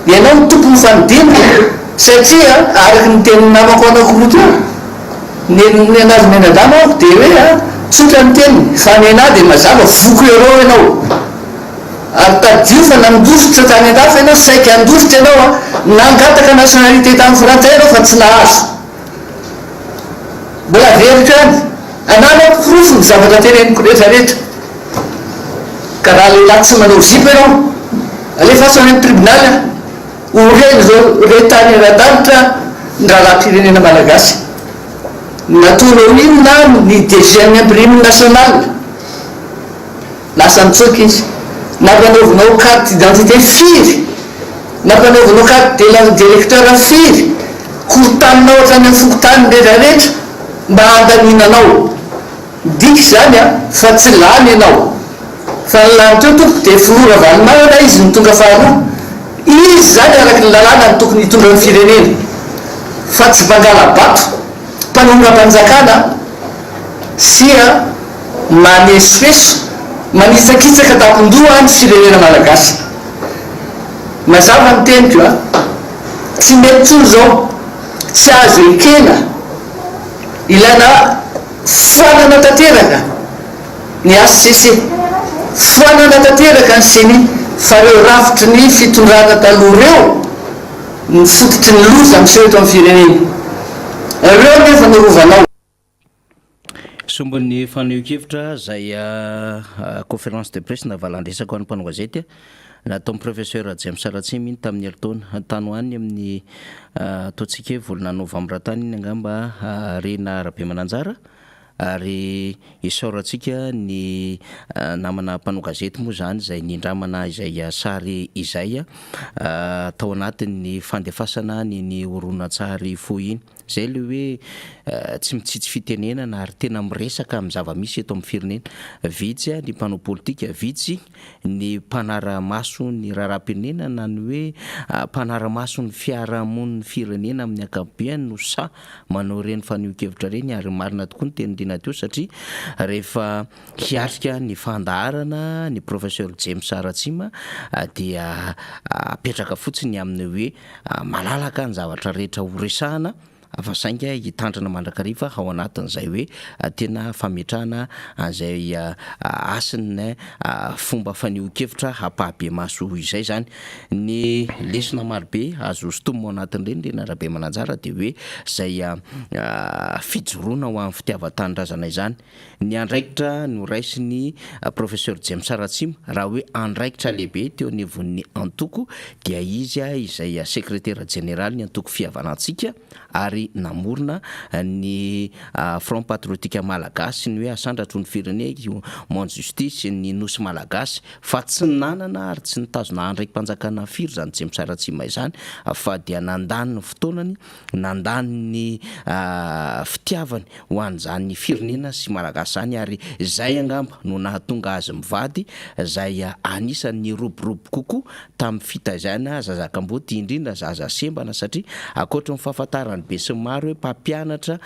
ianao ny tompo ny fanodinana, satria araky ny tenin'ny namako anakoroto eo ny anazy menadama aho dia hoe tsotra ny teniny fa nena dia mazava voko euro ianao. Ary tadio fa nandositra tany an-dafa ianao, saika andositra ianao nangataka nationalité tamin'ny frantsay ianao fa tsy nahazo. Mbola veritra any ananao porofo ny zavatra teneniko rehetrarehetra. Ka raha lehilahy tsy manao zipo ianao, alefaso any amin'ny tribunal oreny zao retany ara-danitra ny raharaha-pirenena malagasy. Nataonao inona ny DG-ny imprime national, lasa mitsoky izy. Nampanaovanao carte d'identité firy, nampanaovanao carte d'électeur firy, korotaninao ohatrany amin'ny fokotany rehetrarehetra mba handaninanao. Diky zany fa tsy lany ianao, fa ny lanitra eo tompo dia forora valimana izy ny tonga faharoa. Izy zany araky ny lalàna ny tokony hitondra ny firenena fa tsy vangala-bato, mpanongram-panjakana sy manesoeso manitsakitsaka tampon-doha ny firenena malagasy. Mazava ny teniko tsy mety tsony zao, tsy azo ekena. Ilaina foanana tanteraka ny HCC, foanana tanteraka ny CENI, fa reo rafitry ny fitondrana taloha reo ny fototry ny loza miseho eto amin'ny firenena. Reo nefa norovanao. Sombon'ny faneho-kevitra zay conférence de presse navalan-dresaka ho an'ny mpanao gazety nataon'ny professeur James Ratsimy tamin'ny heritaona tany hoany amin'ny ataontsika volana novambra tany iny angamba Rena Rabemananjara ary isaorantsika ny namana mpanogazety moa zany zay nindramana izay sary izay tao anatin'ny fandefasana ny oronan-tsary fo iny zay le hoe tsy mitsitsy fitenenana ary tena miresaka amin'ny zava-misy eto amin'ny firenena. Vitsy ny mpanao politika, vitsy ny mpanara-maso ny raharaham-pirenena na ny hoe mpanara-maso ny fiarahamoniny firenena amin'ny ankapobeny no sa manao reny faniohakevitra reny ary marina tokoa ny tenindina teo satria rehefa hiatrika ny fandaharana ny professeur James Saratsima dia apetraka fotsiny amin'ny hoe malalaka ny zavatra rehetra horesahana fa sainga hitandrana mandrakariva ao anatin'izay hoe tena fametrahana an'izay asiny fomba faniohakevitra hapahabe maso izay zany. Ny lesona marobe azo sotomo ao anatin'ireny Rena Rabemananjara dia hoe zay fijoroana ho amin'ny fitiavan-tanindrazana izany. Ny andraikitra no raisiny professeur James Saratsima raha hoe andraikitra lehibe teo anivon'ny antoko dia izy izay secrétaire général ny antoko fihavanantsika ary namorona ny Front Patriotique Malagasy ny hoe asandratro ny firenena Monde Justice ny nosy Malagasy fa tsy nanana ary tsy nitazona andraiki-panjakana firy zany James Saratsima izany fa dia nandany ny fotoanany, nandany ny fitiavany ho an'izany firenena sy Malagasy zany ary zay angamba no nahatonga azy mivady zay anisan'ny roborobo kokoa tamin'ny fitaizana zazak'amboty indrindra zaza sembana satria akoatra ny fahafantarany be sy maro hoe mpampianatra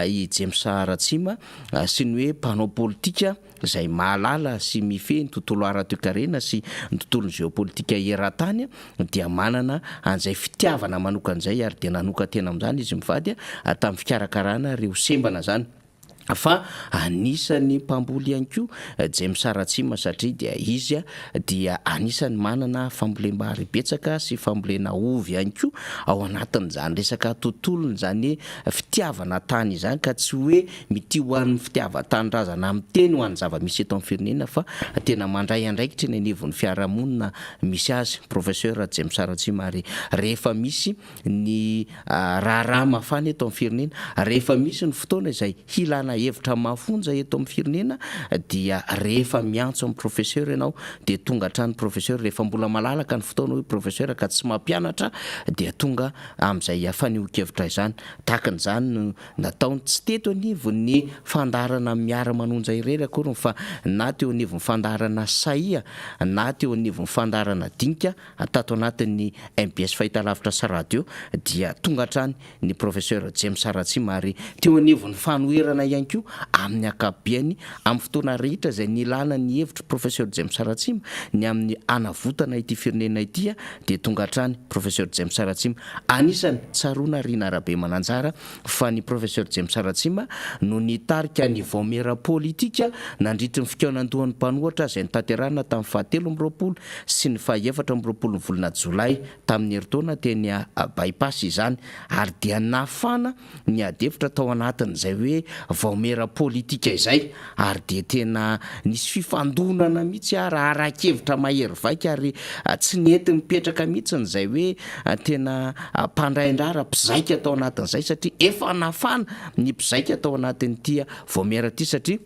i James Saratsima sy ny hoe mpanao politika zay mahalala sy mifehy ny tontolo ara-toe-karena sy ny tontolo geopolitika eran-tany dia manana an'izay fitiavana manokan'izay ary dia nanoka tena amin'izany izy mivady tamin'ny fikarakarana reo sembana zany. Fa anisany mpamboly ihany koa James Saratsima satria dia izy dia anisany manana fambolem-bary betsaka sy fambolena ovy ihany koa ao anatin'izany resaka tontolony zany fitiavana tany izany ka tsy hoe mity ho an'ny fitiavan-tanindrazana amin'ny teny ho an'ny zava-misy eto amin'ny firenena fa tena mandray andraikitra ny anivon'ny fiarahamonina misy azy professeur James Saratsima ary rehefa misy ny raharaha mafana eto amin'ny firenena rehefa misy ny fotoana izay hilana hevitra mafonja eto amin'ny firenena dia rehefa miantso amin'ny professeur ianao dia tonga hatrany professeur rehefa mbola malalaka ny fotoana hoe professeur ka tsy mampianatra dia tonga amin'izay faniohakevitra izany takan'izany no nataony tsy teto anivon'ny fandarana miara-manonja irery akory fa na teo anivon'ny fandarana saia na teo anivon'ny fandarana dinika tato anatin'ny MBS Fahitalavitra sy radio dia tonga hatrany ny professeur James Saratsima ary teo anivon'ny fanoherana ihany koa amin'ny akabiany amin'ny fotoana rehetra izay nilana ny hevitra professeur James Saratsima ny amin'ny anavotana ity firenena ity dia tonga hatrany professeur James Saratsima anisany tsaroana Rena Rabemananjara fa ny professeur James Saratsima no nitarika ny vaomera politika nandritry ny fikaonan-dohan'ny mpanohatra izay nitanterahana tamin'ny 17 sy ny 14 ny volana Jolay tamin'ny herintaona teny bypass izany ary dia nafana ny adevitra tao anatin'izay hoe vaomera politika izay ary dia tena nisy fifandonana mihitsy ary arakevitra mahery vaika ary tsy nety mipetraka mihitsy n'izay hoe tena mpandraindrara mpizaika tao anatin'izay satria efa nafana ny mpizaika tao anatin'ity vaomera ity satria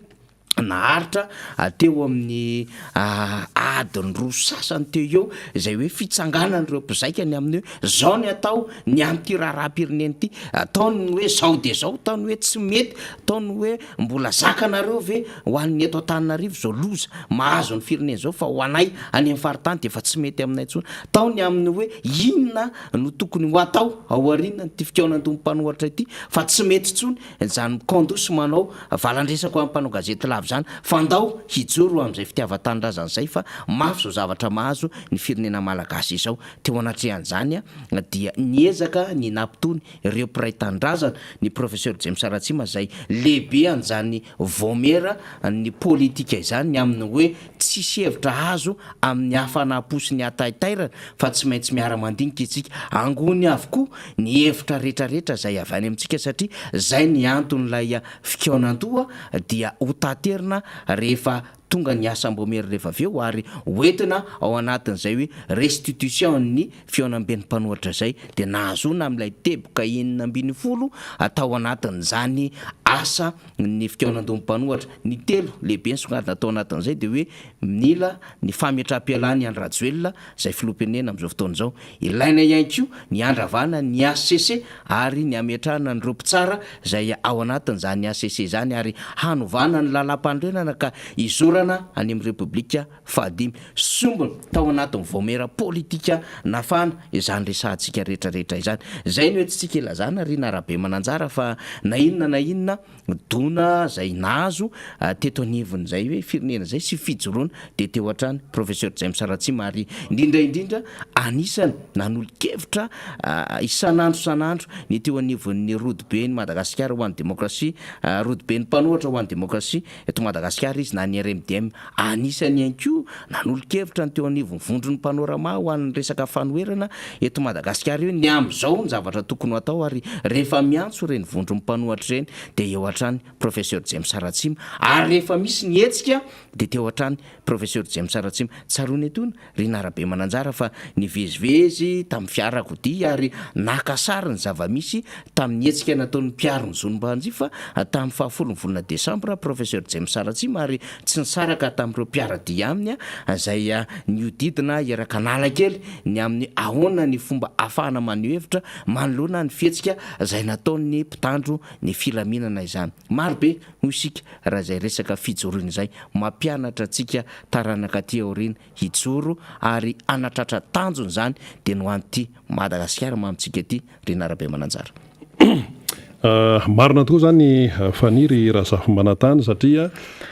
naharitra teo amin'ny adiny roa sasany teo eo izay hoe fitsanganan'ireo mpizaika ny amin'ny hoe zao ny atao ny amin'ity raharaha-pirenena ity ataony hoe zao dia zao ataony hoe tsy mety ataony hoe mbola zakanareo ve ho an'ny eto Antananarivo zao loza mahazo ny firenena zao fa ho anay any amin'ny faritany dia efa tsy mety aminay intsony ataony amin'ny hoe inona no tokony ho atao ao aoriana nyity fikaonan-dohan'ny mpanohatra ity fa tsy mety intsony izany kondosy manao valandresako amin'ny mpanao gazety lava zany fandao hijoro amin'izay fitiavan-tanindrazana izay fa mafy zao zavatra mahazo ny firenena malagasy izao teo anatrehan'izany dia niezaka ny nampitony ireo mpiray tanindrazana ny professeur James Saratsima izay lehibe an'izany vaomera ny politika izany ny amin'ny hoe tsisy hevitra azo amin'ny hafanampo sy ny ataitairana fa tsy maintsy miara-mandinika itsika angony avokoa ny hevitra rehetrarehetra izay avy any amintsika satria zay ny anton'ilay fikaonan-doha dia ho taterina rehefa tonga ny asa mbomery rehefa aveo ary hoentina ao anatin'izay hoe restitution ny fionamben'ny mpanohatra zay de nahazona amin'ilay teboka 910 atao anatin'izany asa ny fikaonandomy mpanohatra ny telo lehibe ny songadina atao anatin'izay de hoe mila ny fametram-pialany andro rajoelona zay filoam-pirenena am'izao fotoana zao ilaina ihany ko ny andravana ny ACC ary ny ametrahana ny rompitsara zay ao anatin'izany ACC zany ary hanovana ny lalam-pandrenana ka izorana any amin'ny repoblika fahadimy sombona tao anatin'ny voamera politika nafana izany resantsika rehetrarehetra izany zay ny hoe tsitsika ilazana ry narabe mananjara fa na inona dona zay nazo teto anivony zay hoe firenena zay sy fijoroana de teo atrany professeur James Ratsima ary indrindra anisany nanolo-kevitra isanandro ny teo anivon'ny rodibe ny Madagasikara ho an'ny demokrasia rodibe ny mpanohatra ho an'ny demokrasia eto Madagasikara izy na ny RMDM anisany ihany koa nanolo-kevitra ny teo anivon'ny vondron'ny panorama ho an'ny resaka fanoherana eto Madagasikara io ny am'izao ny zavatra tokony atao ary rehefa miantso reny vondron'ny mpanohatra reny de eo atrany professeur James Ratsima ary rehefa misy ny hetsika de teo atrany professeur James Ratsima tsarony etona ry narabe mananjara fa nivezivezy tamin'ny fiarakodia ary nakasary ny zava-misy tamin'ny hetsika nataon'ny mpiaro ny zonim-bahanjifa tamin'ny 10 volana Desambra professeur James Ratsima ary tsy nisaraka tamin'ireo mpiaradia aminy zay niodidina eraka analakely ny amin'ny ahoana ny fomba afahana manehohevitra manoloana ny fihetsika zay nataon'ny mpitandro ny filaminana izany marobe ho isika raha zay resaka fijoroana izay mampianatra antsika taranaka ty aoriana hijoro ary anatratra tanjony zany de no an'ity Madagasikara mamitsika ty ry narabe mananjara marina tokoa zany faniry raha zafy manatany satria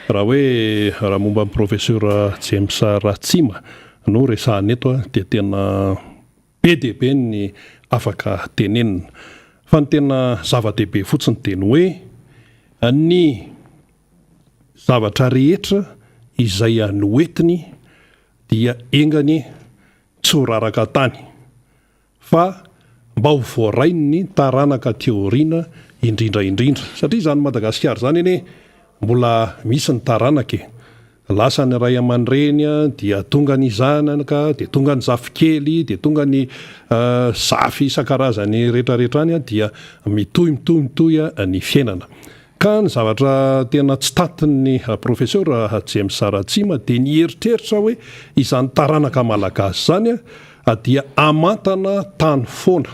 raha momba amin'ny professeur James Ratsima no resahany eto de tena be dehibe ny afaka tenenina fa ny tena zava-dehibe fotsiny de ny hoe ny zavatra rehetra izay anoetiny dia engany tsy ho raraka tany fa mba ho voarainy ny taranaka teoriana indrindra satria zany Madagasikara zany eny mbola misy ny taranaka lasa ny ray aman-dreny dia tonga ny zanaka de tonga ny zafikely de tonga ny zafy isan-karazany rehetrarehetra any dia mitoy ny fiainana ka ny zavatra tena tsy tatin'ny professeur James Ratsima de ny eritreritra hoe izany taranaka malagasy zany dia amantana tany foana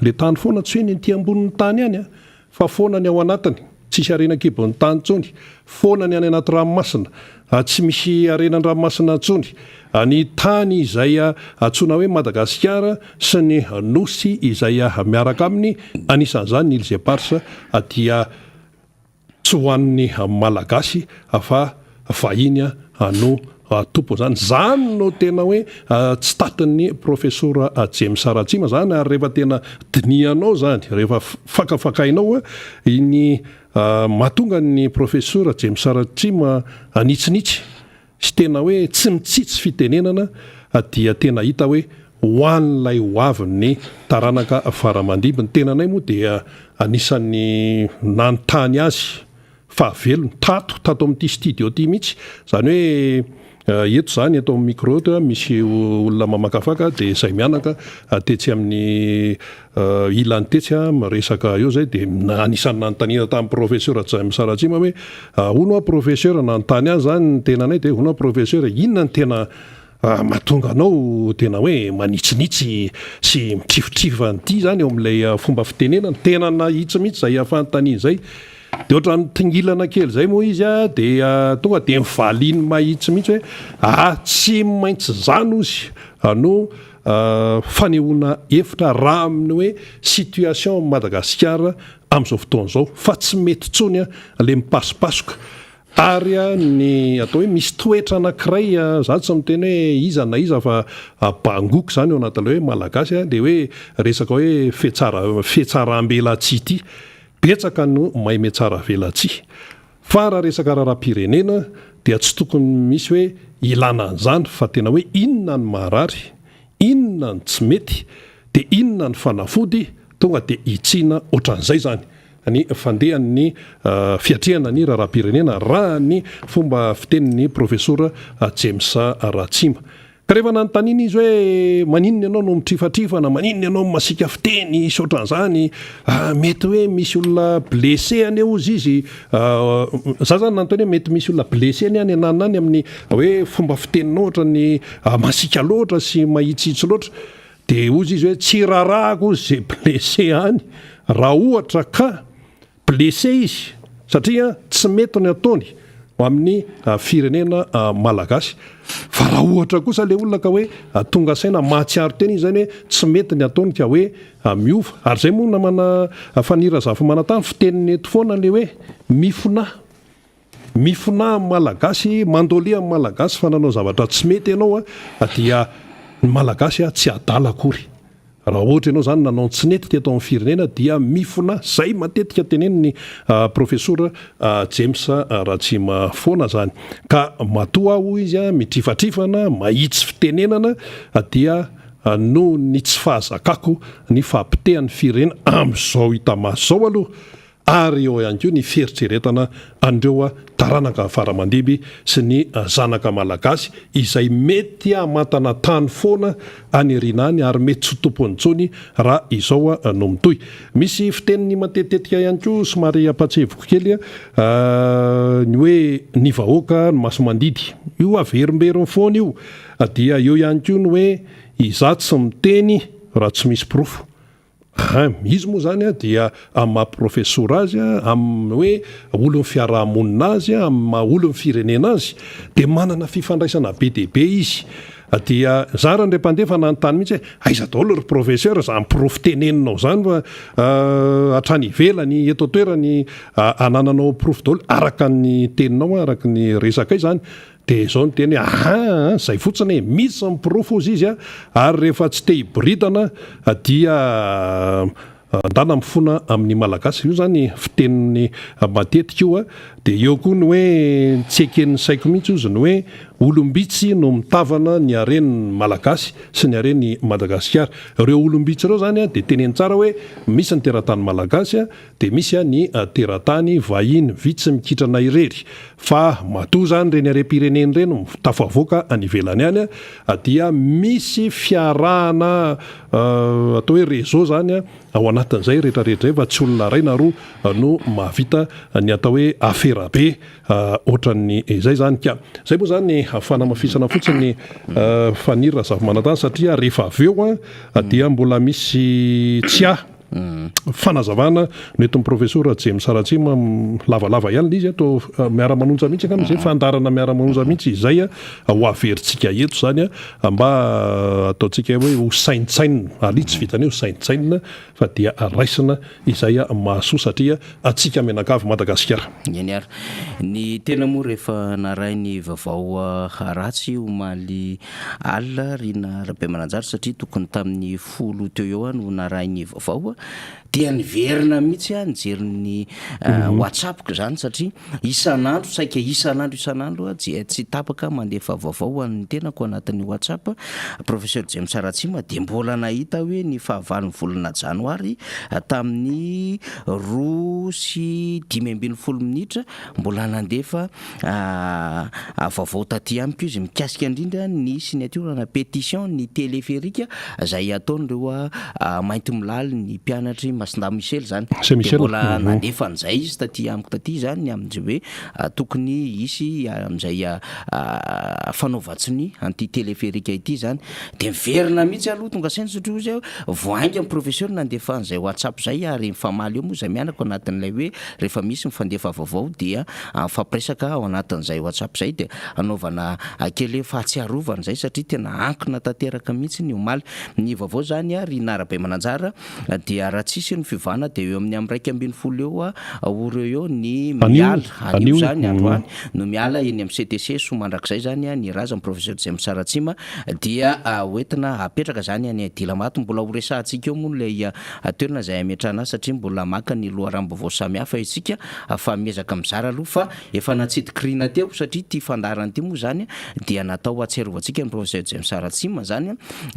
le tany foana tsy hoe ny ety ambonin'ny tany any fa foana ny ao anatiny tsisy arena-kibon'ny tany tsony foana ny any anaty ranomasina tsy misy arenan-dranomasina tsony ny tany izay atsona hoe Madagasikara sy ny nosy izay miaraka aminy anisan'izany ny Îles Éparses dia tsy hoan'ny malagasy fa vahiny no tompo zany no tena hoe tsy tatin'ny professeur James Ratsima zany ary rehefa tena dinianao zany rehefa fakafakainao ny mahatonga ny professeur James Ratsima anitsinitsy sy tena hoe tsy mitsitsy fitenenana dia tena hita hoe hoan'ilay hoavin'ny taranaka faramandibiny tenanay moa dia anisan'ny nanontany azy fahavelony tato amin'ity studio ty mihitsy zany hoe eto zany eto amin'ny micro eto misy olona mamakafaka de zay mianaka tetsy amin'ny ilany tetsy resaka eo zay de anisan'ny nanontaniana tamin'ny professeur James Ratsima hoe hono professeur nanontany azy zany ny tenanay de hono professeur inona ny tena mahatonga anao tena hoe manitsinitsy sy mitrifotrifa an'ity zany eo amin'ilay fomba fitenenana tena nahitsy mihitsy zay afantany zay de ohatra mitingilana kely zay moa izy de tonga de mivaliny mahitsy mihitsy hoe tsy maintsy zany ozy no fanehoana hevitra raha amin'ny hoe situation Madagasikara amin'izao fotoana zao fa tsy mety tsony le mipasipasoka ary ny atao hoe misy toetra anankiray za tsy miteny hoe iza na iza fa bangoko zany eo anatin'ilay hoe malagasy de hoe resaka hoe fetsarambelatsy ity betsaka no mahay metsara velatsy fa raha resaka raharam-pirenena dia tsy tokony misy hoe ilana an'izany fa tena hoe inona ny maharary inona ny tsy mety de inona ny fanafody tonga de hitsina ohatran'izay zany ny fandehan'ny fiatrehana ny raharam-pirenena raha ny fomba fitenin'ny professeur James Ratsima. Ka rehefa nanontaniana izy hoe maninona ianao no mitrifatrifana, maninona ianao masika fiteny saotran'izany, mety hoe misy olona blessé any ozy izy, za zany nanontany hoe mety misy olona blessé any anana any amin'ny hoe fomba fiteninao ohatra ny masika loatra sy mahitsitsy loatra, dia ozy izy hoe tsy rarahako ozy zay blessé any raha ohatra ka blessé izy satria tsy mety ny ataony amin'ny firenena malagasy. Fa raha ohatra kosa le olona ka hoe tonga saina mahatsiaro teny izy zany hoe tsy mety ny ataony ka hoe miova, ary zay moa namana fanira zafy manantany fiteniny eto foana le hoe mifona malagasy, mandolia malagasy fa nanao zavatra tsy mety ianao dia ny malagasy tsy adala akory. Raha ohatra ianao zany nanao tsy nety teto amin'ny firenena dia mifona, zay matetika teneniny professeur James Ratsima foana zany. Ka matoa ho izy mitrifatrifana, mahitsy fitenenana dia no ny tsy fahazakako ny fampitehan'ny firenena amin'izao hita maso zao aloha, ary eo ihany koa ny fieritreretana andreo taranaka faramandimby sy ny zanaka malagasy izay mety hamatana tany foana any rinany ary mety tsy tompony intsony raha izao no mitohy. Misy fiteniny matetetika ihany koa somary apatsevoko kely ny hoe ny vahoaka ny masomandidy, io averimberiny foana io, dia eo ihany koa ny hoe iza tsy miteny raha tsy misy profo. Izy moa zany dia amin'ny maha-professeur azy, amin'ny hoe olon'ny fiarahamonina azy, amin'ny olon'ny firenena azy, dia manana fifandraisana be dia be izy. Dia za raha indray mpandefa nanontany mihitsy hoe aiza daholo ry professeur, za miprofo teneninao zany fa hatrany ivelany eto toerany anananao profo daholo araka ny teninao, araka ny resaka izany. Dia izao no teny hoe zay fotsiny misy miprofo ozy izy ary rehefa tsy te hibridana dia ndana mifona amin'ny malagasy. Io zany fiteniny matetika io dia eo koa ny hoe tsy eken'ny saiko mihitsy izy ny hoe olombitsy no mitavana ny haren'ny malagasy sy ny haren'ny Madagasikara. Ireo olombitsy ireo zany dia teneny tsara hoe misy ny teratany malagasy dia misy ny teratany vahiny vitsy mikitrana irery, fa matoa zany reny harem-pireneny reny tafavoaka any ivelany any dia misy fiarahana atao hoe réseau zany ao anatin'izay rehetrarehetra fa tsy olona ray na roa no mahavita ny atao hoe afera be ohatran'ny izay zany. Ka zay moa zany fanamafisana fotsiny fanira zava-manantany satria rehefa avy eo dia mbola misy fanazavana noentin'ny professeur James Ratsima lavalava ihany izy atao miara-manonja mihitsy amin'izay fandarana miara-manonja mihitsy izay ho averintsika eto zany mba ataontsika hoe ho saintsaina, ali tsy vitany hoe ho saintsaina fa dia raisina izay mahasoa satria atsika menakavy Madagasikara. Eny ary ny tena moa rehefa naray ny vaovao ratsy omaly alina rina Rabemananjara satria tokony tamin'ny 10 teo eo no naray ny vaovao dia niverina mihitsy nijeriny WhatsApp zany satria isan'andro saika isan'andro tsy tapaka mandefa vaovao ny tenako anatin'ny WhatsApp professeur James Ratsima dia mbola nahita hoe ny fahavalon'ny volana janoary tamin'ny 2:10 minitra mbola nandefa vaovao taty amiko izy mikasika indrindra ny signature pétition ny téléphérique izay ataon'ireo mainty milaly ny mpianatry Masinda Michel zany. Dia mbola nandefa an'izay izy taty amiko taty zany amin'izay hoe tokony isy amin'izay fanaovatsiny anty téléphérique ity zany. Dia miverina mihitsy aloha tonga saina satria izy voainga amin'ny professeur nandefa an'izay WhatsApp zay ary mifamaly eo moa izay mianako anatin'ilay hoe rehefa misy mifandefa vaovao dia fampiresaka ao anatin'izay WhatsApp zay dia anaovana kely fahatsiarovana zay satria tena ankina tanteraka mihitsy ny omaly ny vaovao zany ary Rabemananjara dia raha tsisy ny fivana dia eo amin'ny 1:12 eo oreo eo ny miala anio zany androany no miala eny amin'ny CTC somandrakizay zany ny razan'ny professeur James Ratsima dia hoentina apetraka zany any Dilamato. Mbola horesahantsika eo moa ilay toerana izay ametrahana satria mbola maka ny loharam-baovao samihafa isika fa miezaka mizara aloha fa efa natsidikirina teo satria ty fandarany ty moa zany dia natao atsiarovantsika ny professeur James Ratsima zany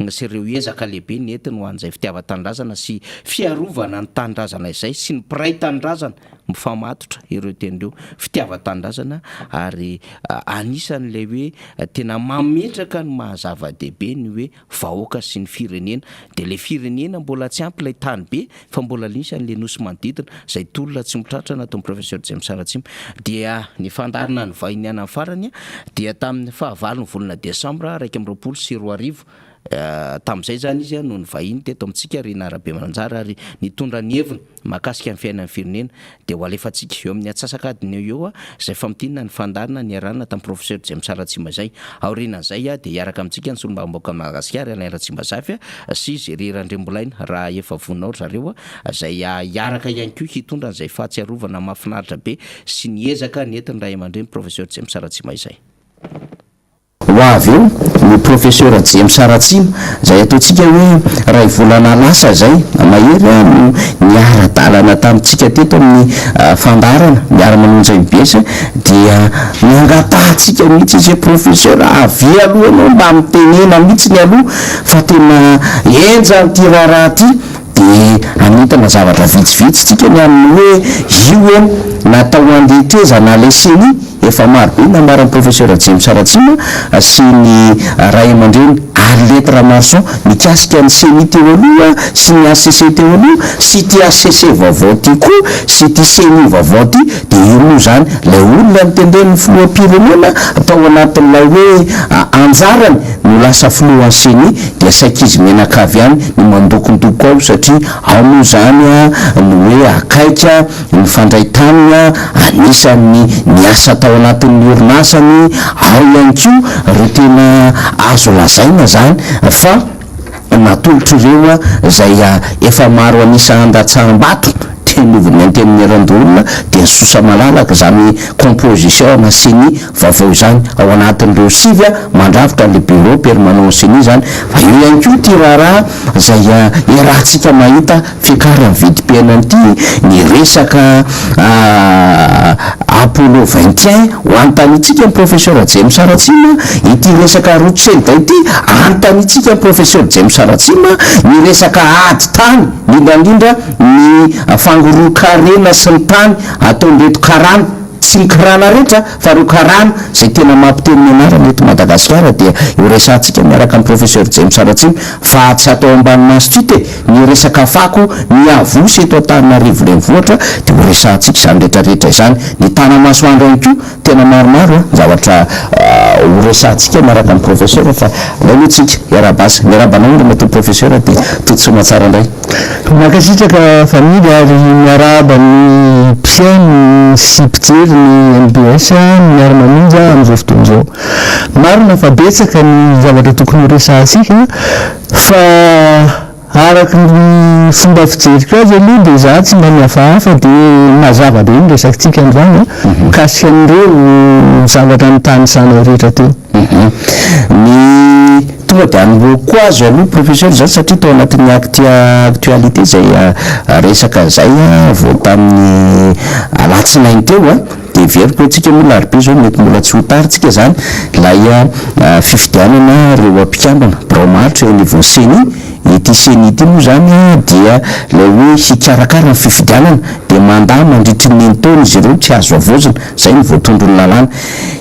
sy ireo ezaka lehibe nentina ho an'izay fitiavan-tanindrazana sy fiarovana ny tanindrazana izay sy ny piray tanindrazana mifamatotra ireo tenireo fitiava-tanindrazana ary anisan'lay hoe tena mametraka ny mahazava-dehibe ny hoe vahoaka sy ny firenena dia le firenena mbola tsy ampy ilay tany be fa mbola lisan'le nosy manodidina izay tolona tsy mitratra nataon'ny professeur James Saratsima dia ny fandarina ny vahiny any amin'ny farany dia tamin'ny 9 volana desambra 2024 tamin'izay zany izy noho ny vahiny teto amintsika Rina Rabemananjara ary nitondra ny heviny mahakasika ny fiainan'ny firenena dia ho alefantsika eo amin'ny atsasakadiny eo izay famtinina ny fandarina ny arana tamin'ny professeur James Saratsima izay aorianan'izay dia hiaraka amintsika ny solombavambaoaka Madagasikara Alain Ratsimbazafa sy Géry Randriambolaina raha efa vonao zareo izay hiaraka ihany koa hitondra an'izay fahatsiarovana mahafinaritra be sy ny ezaka nentin'ny ray aman-dreny professeur James Saratsima izay. Ho avy eo ny professeur James Saratsima izay ataontsika hoe ray volana lasa zay mahery niara-dalana tamintsika teto amin'ny fandarana miara-manonja MBS dia niangatahantsika mihitsy izy professeur avy alohanao mba mitenena mihitsy ny aloha fa tena enja n'ity raharaha ty dia anentana zavatra vitsivitsy tsika ny amin'ny hoe io natao andetezana leseny efa maro be namaran'ny professeur James Saratsima sy ny ray aman-dreny ary letra marson mikasika ny seni teo aloha sy ny ACC teo aloha sy ty ACC vaovao ty koa sy ty seni vaovao ty dia io moa zany lay olona nitenden'ny filoham-pirenena atao anatin'ilay hoe anjarany no lasa filohan'ny seni dia saikizy menakavy ihany ny mandokondoko ao satria ao moa zany ny hoe akaika ny fandray tanina anisan'ny ny asa tao anatin'ny orinasany ao ihany koa reo tena azo lazaina zany fa natolotro ireo izay efa maro anisa andatsaham-bato tenoviny anteniny eran-dolona dia sosa malalaka zany composition na seni vaovao zany ao anatin'ireo sivy mandravitra le bureau permanent seni zany fa io ihany koa ty raharaha izay iarahantsika mahita fiakary amin'ny vidim-piainan'ity ny resaka Apollo 21 ho antanitsika ny professeur James Saratsima ity resaka rotseda ity antanitsika ny professeur James Saratsima ny resaka ady tany indrindra ny fangoroan-karena sy ny tany ataon'reto karana tsy mikarana rehetra fa reo karana zay tena mampiteny ny anarana eto Madagasikara dia io resantsika miaraka amin'ny professeur James Saratsima fa tsy atao ambanimaso ty ny resaka fako ny avosy eto Antananarivo renivohitra dia ho resantsika izany rehetrarehetra izany ny tanamasoandro ihany koa tena maromaro zavatra ho resantsika miaraka amin'ny professeur fa lainitsika iarabasa miarabanao ry mato professeur dia totosoa matsara indray makasitraka family ary miaraba ny mpiainy sy mpijery ny MBS miara-manonja amin'izao fotoana izao marina fa betsaka ny zavatra tokony ho resansika fa araka ny fomba fijeriko azy aloha dia za tsy mba mihafahafa dia mazava be ny resakintsika an'izany mikasika an'ireo zavatra ny tany sana rehetra teo ny tonga dia anoloko azo aloha professeur zany satria tao anatin'ny actualité zay resaka zay vao tamin'ny alatsinainy teo dia veriko antsika moa larobe zao mety mbola tsy ho taritsika zany lay fifidianana reo ampikambana braomaritra niveau seni ity seni ity moa zany dia lay hoe hikarakara ny fifidianana dia mandahy mandritry ny taona izy ireo tsy azo avozana zay ny voatondro ny lalàna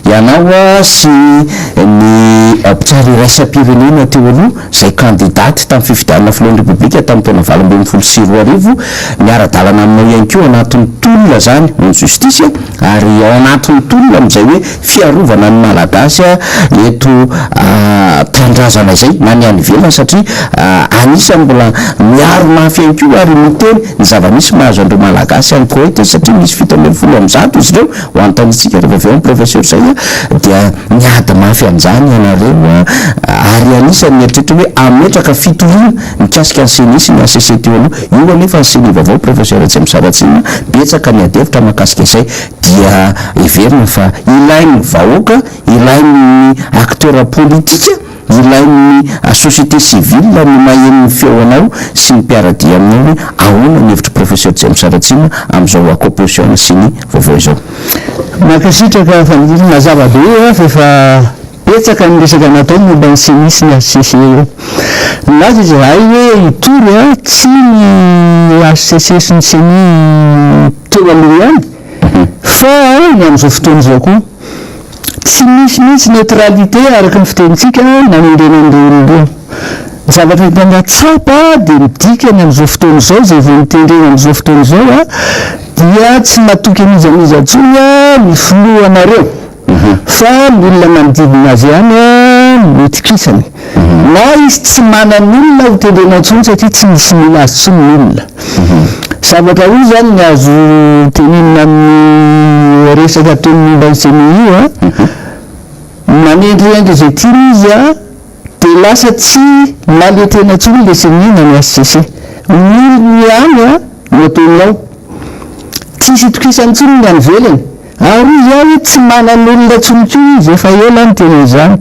ianao sy ny mpitsary raisam-pirenena teo aloha zay kandidaty tamin'ny fifidianana filohan'ny repoblika tamin'ny taona 2024 miara-dalana aminao ihany koa anatin'ny tolona zany ny justice ary ao anatin'ny tolona amin'izay hoe fiarovana ny malagasy eto tandrazana izay na ny any ivelany satria anisany mbola miaro mafy ihany koa ary miteny ny zava-misy mahazo andreo malagasy any koa satria misy 710 izy ireo ho antanitsika rehefa avy ao ny professeur zay dia miady mafy amin'izany ianareo ary anisany mieritreritra hoe ametraka fitoriana mikasika ny senisy ny ACC teo aloha io anefa ny seni vaovao professeur James Saratsima betsaka ny adevitra mahakasika izay dia everina fa ilain'ny vahoaka ilain'ny acteur politika ilain'ny société civile ny mahen'ny feonao sy ny mpiaradia aminao hoe ahoana ny hevitra professeur James Saratsima amin'izao composition sy ny vaovao izao makasitraka fanirina mazava be fa efa betsaka ny resaka natao momba ny senisy ny ACC eo laza izy rahay hoe itory a tsy ny HCC sy ny CENI teo aloha ihany fa ny amin'izao fotoana izao koa tsy misy mihitsy neutralité araka ny fitenitsika nanendrenan'ireo zavatra hitanga tsapa dia midikany amin'izao fotoana izao zay vao mitendrena amin'izao fotoana izao a dia tsy matoky an'izaniza ntsony a ny filohanareo fa ny olona manodidina azy ihany a mitikisany na izy tsy manan'olona ho tendrena ntsony satria tsy misy mila azy tsony ny olona zavatra io zany ny azo tenenina amin'ny resaka ataon'ny mba CENI io a manendriendry zay tiany izy a dia lasa tsy maletena ntsony le CENI na ny HCC ny olony ihany a no ataony ao tsisy itokisany ntsony ny any velany ary izy a tsy manan'olona ntsony ko izy efa ela ny tena izany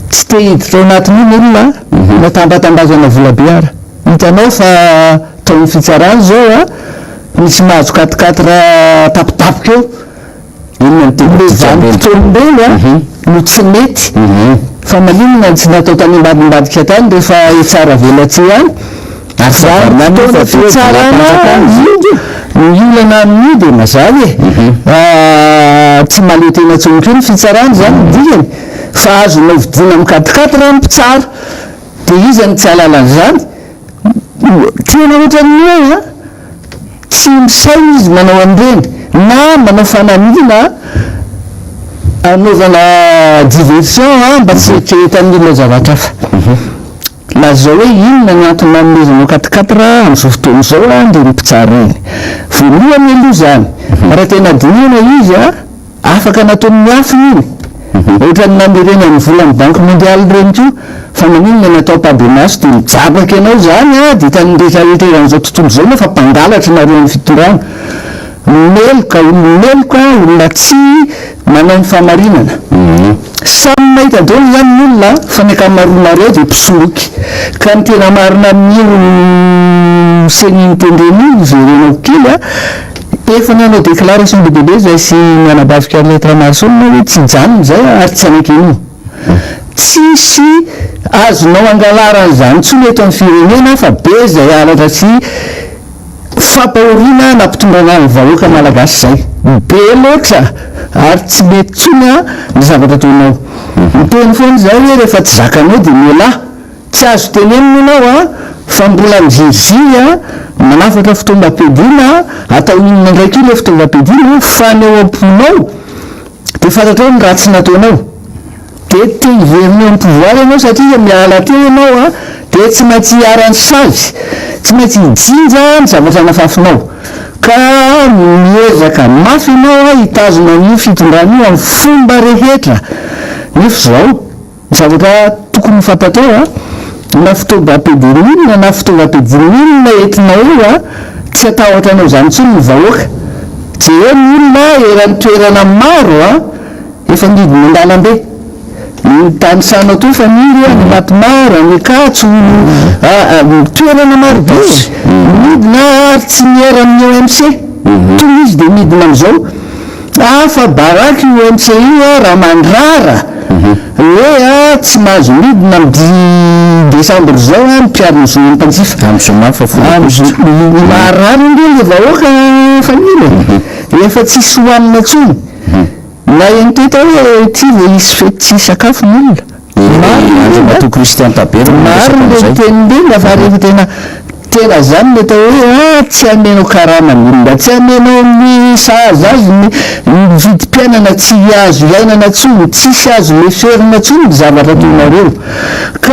tsy te hiditra ao anatin'iny olona natambatambazana volabe ara hitanao fa taon'ny fitsarany zao a misy mahazo 4 tapitapoka eo inona nytenyvanim-potoalombelo a no tsy mety fa malinona tsy natao tany ambadimbadika tany rehefa itsara velatsy ihany ary zany fitsarana ny olana amin'io dia mazava tsy maletena tsoniko ny fitsarany zany dikany fa azonao vidiana amin'ny 4 raha mpitsara dia izany tsy alalan'izany tena ohatran'ny hoe tsy misaina izy manao an'ireny na manao fanamina anaovana diversion mba tsy eritreretan'ny olona zavatra hafa lazao hoe inona ny antony manomezanao 4 amin'izao fotoana izao a dia mpitsara eny voalohany aloha zany raha tena dinina izy a afaka nataon'ny afiny iny ohatrany namerena ny volan'ny banque mondiale reny ko fa maninona natao pabenaso dia mijabaka ianao zany a dia hitany rehetrarehetra'izao tontolo izao na fa mpangalatra nareo amin'ny fitorana meloka olona tsy manao ny famarinana samy mahita daholo zany ny olona fa ny akamaroanareo dia mpisoloky ka ny tena marina amin'io CENI mitendreny io verenao kely a efa nanao déclaration de bebe zay sy mianabavika letra marsona hoe tsy janony zay ary tsy anakenio tsisy azonao angalaran'izany tsony eto amin'ny firenena fa be zay alatra sy fampahoriana nampitondrana ny vahoaka malagasy zay be loatra ary tsy mety tsony a ny zavatra ataonao miteny foana zay hoe rehefa tsy zakanao dia mialahy tsy azo tenenina ianao a fa mbola miziry a manafatra fitaovam-piadiana atao inona ndraiky io le fitaovam-piadiana fa ny eo am-ponao dia fantatrao ny raha tsy nataonao dia te hiverinao amin'ny pouvoir ianao satria miala teo ianao a dia tsy maintsy hiarany sazy tsy maintsy hijinja ny zavatra nafafinao ka miezaka mafy ianao a hitazona an'io fitondrana io amin'ny fomba rehetra nefa zao ny zavatra tokony fantatrao a na fitaovam-piadiana inona na fitaovam-piadiana inona entinao io a tsy atahotra anao zany ntsony ny vahoaka dia eo ny olona eran'ny toerana maro a efa nidiny an-dalambe ny tanisanao to fa niry a ny matomara ny katso toerana maro be midina ary tsy miera amin'ny OMC toy izy dia midina amin'izao fa baraky OMC io a raha mandrara hoe a tsy mahazo midina amin'ny décembre zao a mipiariny zony mpanjifa marary indreo le vahoaka fanina efa tsisy hohanina ntsony na eny toeta hoe ty ve hisy fety tsy sakafo ny olona maro le tenindrena fa rehefa tena zany mety hoe tsy amenao karama ny olona tsy amenao ny sahaza azy ny vidim-piainana tsy azo iainana ntsony tsisy azo leferina ntsony ny zavatra toinareo ka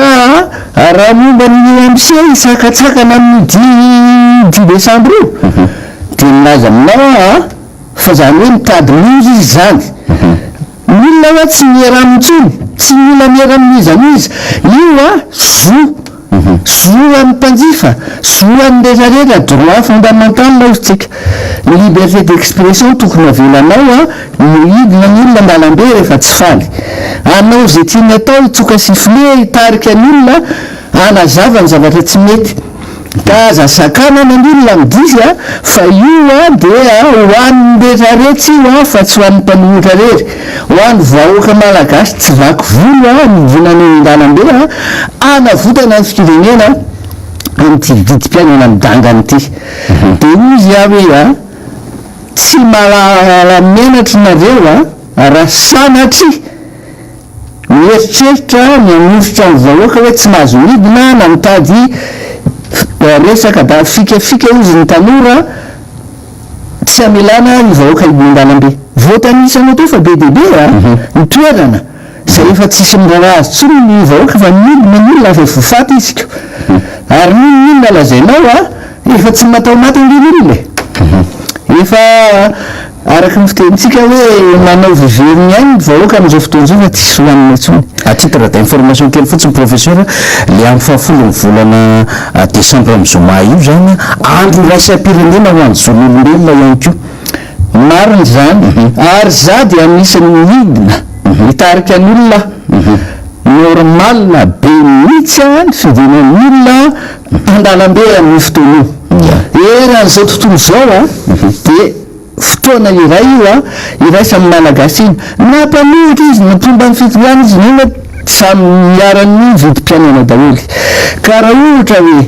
raha momba ny OMC isakatsakana amin'ny 10 décembre io dia milaza aminao fa zany hoe mitady mizy izy zany ny olona hoa tsy miera amin'ntsony tsy mila miera amin'izany izy io zoan'ny mpanjifa zoan'ny rehetrarehetra droit fondamental laotsika ny liberté d'expression tokony avelanao midina ny olona andalambe rehefa tsy faly anao zay tiany atao hitsoka sifle hitarika ny olona anazava ny zavatra tsy mety kaza sakana n'olona midisy fa io dia hoan'ny rehetrarehetra io fa tsy hoan'ny mpanohitra rery, hoan'ny vahoaka malagasy tsy vaky volo nivonany an-dalambe anavotana ny firenena am'ty vidim-piainana midangana ity. De izy hoe tsy malala menatry nareo raha sanatry mieritreritra miamositra ny vahoaka hoe tsy mahazo midina na mitady resaka da fikafika izy ny tanora tsy amelana ny vahoaka an-dalambe. Voatanisana to fa be deaibe ny toerana zay efa tsisy mirara azy tsony ny vahoaka fa midina ny olona fa vofaty isika ary nina lazainao efa tsy matao maty an'ilolona efa araky ny fitenitsika hoe manao veveriny any vahoaka am'izao fotoan'izao fa tsisy hoanina intsony. Atitre d'information kely fotsiny professeur, le amin'ny fahafolon'ny volana desambra am'zoma io zany andro raisam-pirenena ho an'ny zon'olombelona ihany koa. Mariny zany ary za dia anisan'ny midina mitarika an'olona normal be mihitsy ny fidinan'ny olona an-dalambe amin'ny fotoana io eran'izao tontolo zao de fotoana iray io iraisa amin'ny malagasy iny na mpanohitra izy natomba ny fitondrana izy nena samy miaran'ny vidim-piainana daholy ka raha ohatra hoe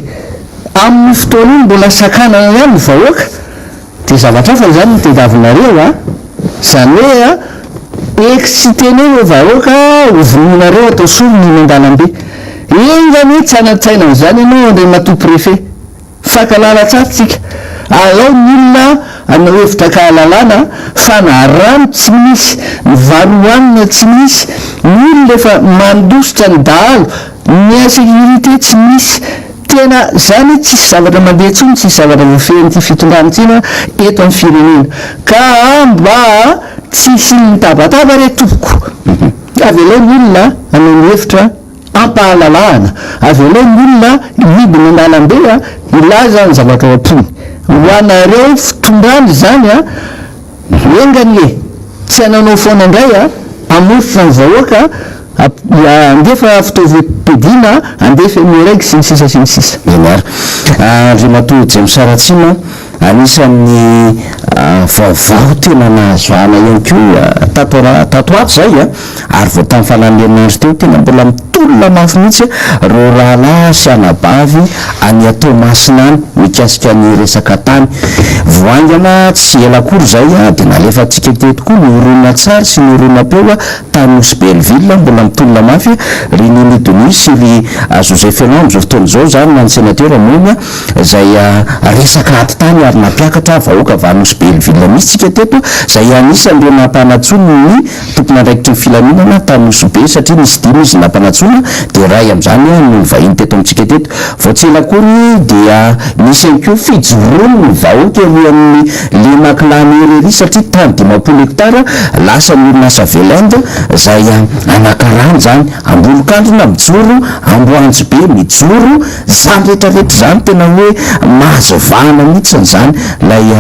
amin'ny fotoana iny mbola sakanana ihany ny vahoaka de zavatra fa zany nitedavinareo zany hoe excitene hoe vahoaka ovoninareo atao solony iny an-dalambe iny zany hoe tsy anatsaina zany ianao andre mato préfet fakalala tsara tsika alao ny olona anao hevitra kahalalana fa na rano tsy misy ny varoanina tsy misy ny olona efa mandositra ny dahalo ny insécurité tsy misy tena zany tsisy zavatra mandeha tsony tsisy zavatra voafehan'ity fitondrana tsina eto amin'ny firenena ka mba tsisy mitabataba re tompoko avy aleo ny olona anao ny hevitra ampahalalahana avy aleo ny olona midina an-dalambe ilaza ny zavatra ao ampony hoanareo fitondrany zany engany tsy ananao foana indray amositra ny vahoaka andefa fitaovam-piadiana andefa miraiky sy ny sisa sy ny sisa. Menary Andriamatoa James Saratsima, anisan'ny vaovao tena nahazoana ihany koa tato ato zay ary vao tamin'ny fahalalehanazy teo tena mbola mitolona mafy mihitsy ro rahalahy sy anabavy any Toamasina any mikasika ny resaka tany voaingana tsy ela akory zay de nalefa tsika te tokoa ny orona tsara sy ny orona peo tany Osy Belleville mbola mitolona mafy ry Nini Denis sy ry Joseph Fernand zao fotoana zao zany na ny sénateur Monia zay resaka aty tany ary nampiakatra vahoaka avy any Osy Belleville misy tsika teto zay anisan'ireo nampanatsony ny tompona andraikitry ny filaminana tany Osy be satria nisy dimy izy nampanatsona de ray am'izany no vahiny teto amitsika teto vao tsy ela akory dia misy ihany koa fijoroany ny vahoaka aloha amin'ny le makilany erery satria tany 50 hektara lasa ny orinasa Velende zay anakarany zany ambolokandrona mijoro amboanjo be mijoro zany rehetrarehetra zany tena hoe mahazovahana mihitsiny zany lay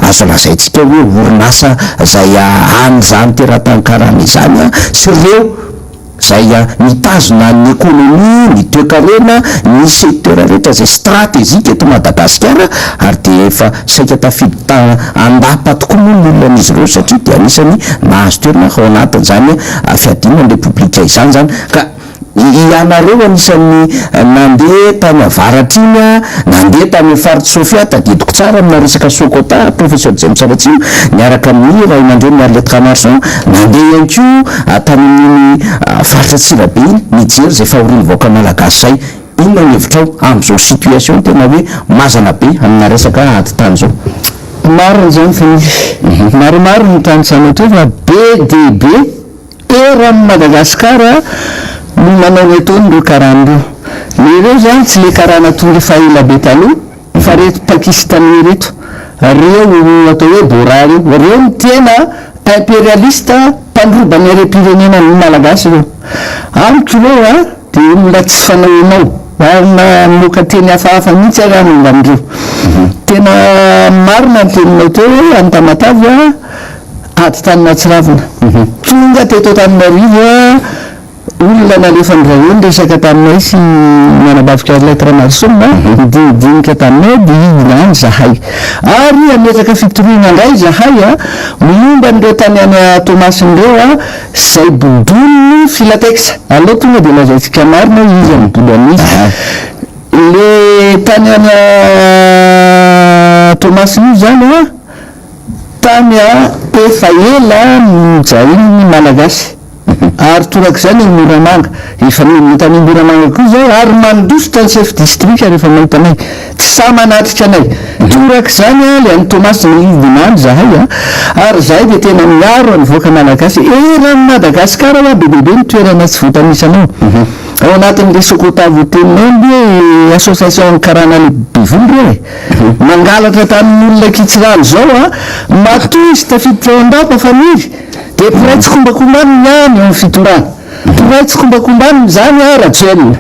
azo lazaitsika hoe orinasa zay any zany teratankarana izany sy ireo zay mitazona ny économie ny toe-karena ny secteur rehetra zay stratégique eto Madagasikara ary de efa saika tafidy andapa tokoa moa ny olona an'izy ireo satria de anisany nahazo toerana ao anatin'izany fiadinany republika izany zany ka ianareo anisan'ny nandeha tany avaratra iny nandeha tany faritra Sofia tadidiko tsara amina resaka Sokota professeur James Saratsima niaraka amin'ny ray aman-dreny ny Arlette Camarson nandeha ihany koa tany amin'ny faritra Tsirabe mijery zay fahoriany vahoaka malagasy zay inona ny hevitrao am'izao situation tena hoe mazana be amina resaka aty tany zao. Mariny zany fa maromaro ny tany sanatry fa be de be eran'ny Madagasikara no manao ny ataony reo karan'ireo lereo zany tsy le karana tonga efa ela be taloha fa reto Pakistania reto reo atao hoe borary reo ny tena impérialiste mpandroba ny ere-pirenena ny malagasy reo amiko reo de olona tsy fanaonao arina moka teny hafahafa mihitsy raha momban'ireo tena marina ny teninao teo hoe Antamatavy ady tany Natsiravina tonga teto Antananarivo olona nalefa ndraony resaka taminay sy manabavika lettre marsona didinika taminay diidina any zahay ary ametraka fitoroana ndray zahay momba nireo tany any Tomasindreo zay bodolony filatexa aloha tonga de lazaitsika marina izy amin'ny bolo anisy le tany any Tomasiny zany tany efa ela mijainy malagasy ary toraka zany Moramanga efa tany Moramanga koa zao ary mandroso tany chef district rehefa mahita anay tsy sa manatrika anay toraka zany le any Tomas Nilidimany zahay ary zahay de tena miaro anivoaka malagasy eran'ny Madagasikara bebebe ny toerana tsy voatanisanao ao anatin'le Sokotavo teninao association karana le bivondre mangalatra tamin'olona kitsirano zao matoy izy tafiditra ao an-dapa famiry de piray tsy kombakombaniny any amin'ny fitorana piray tsy kombakombaniny zany rajoelina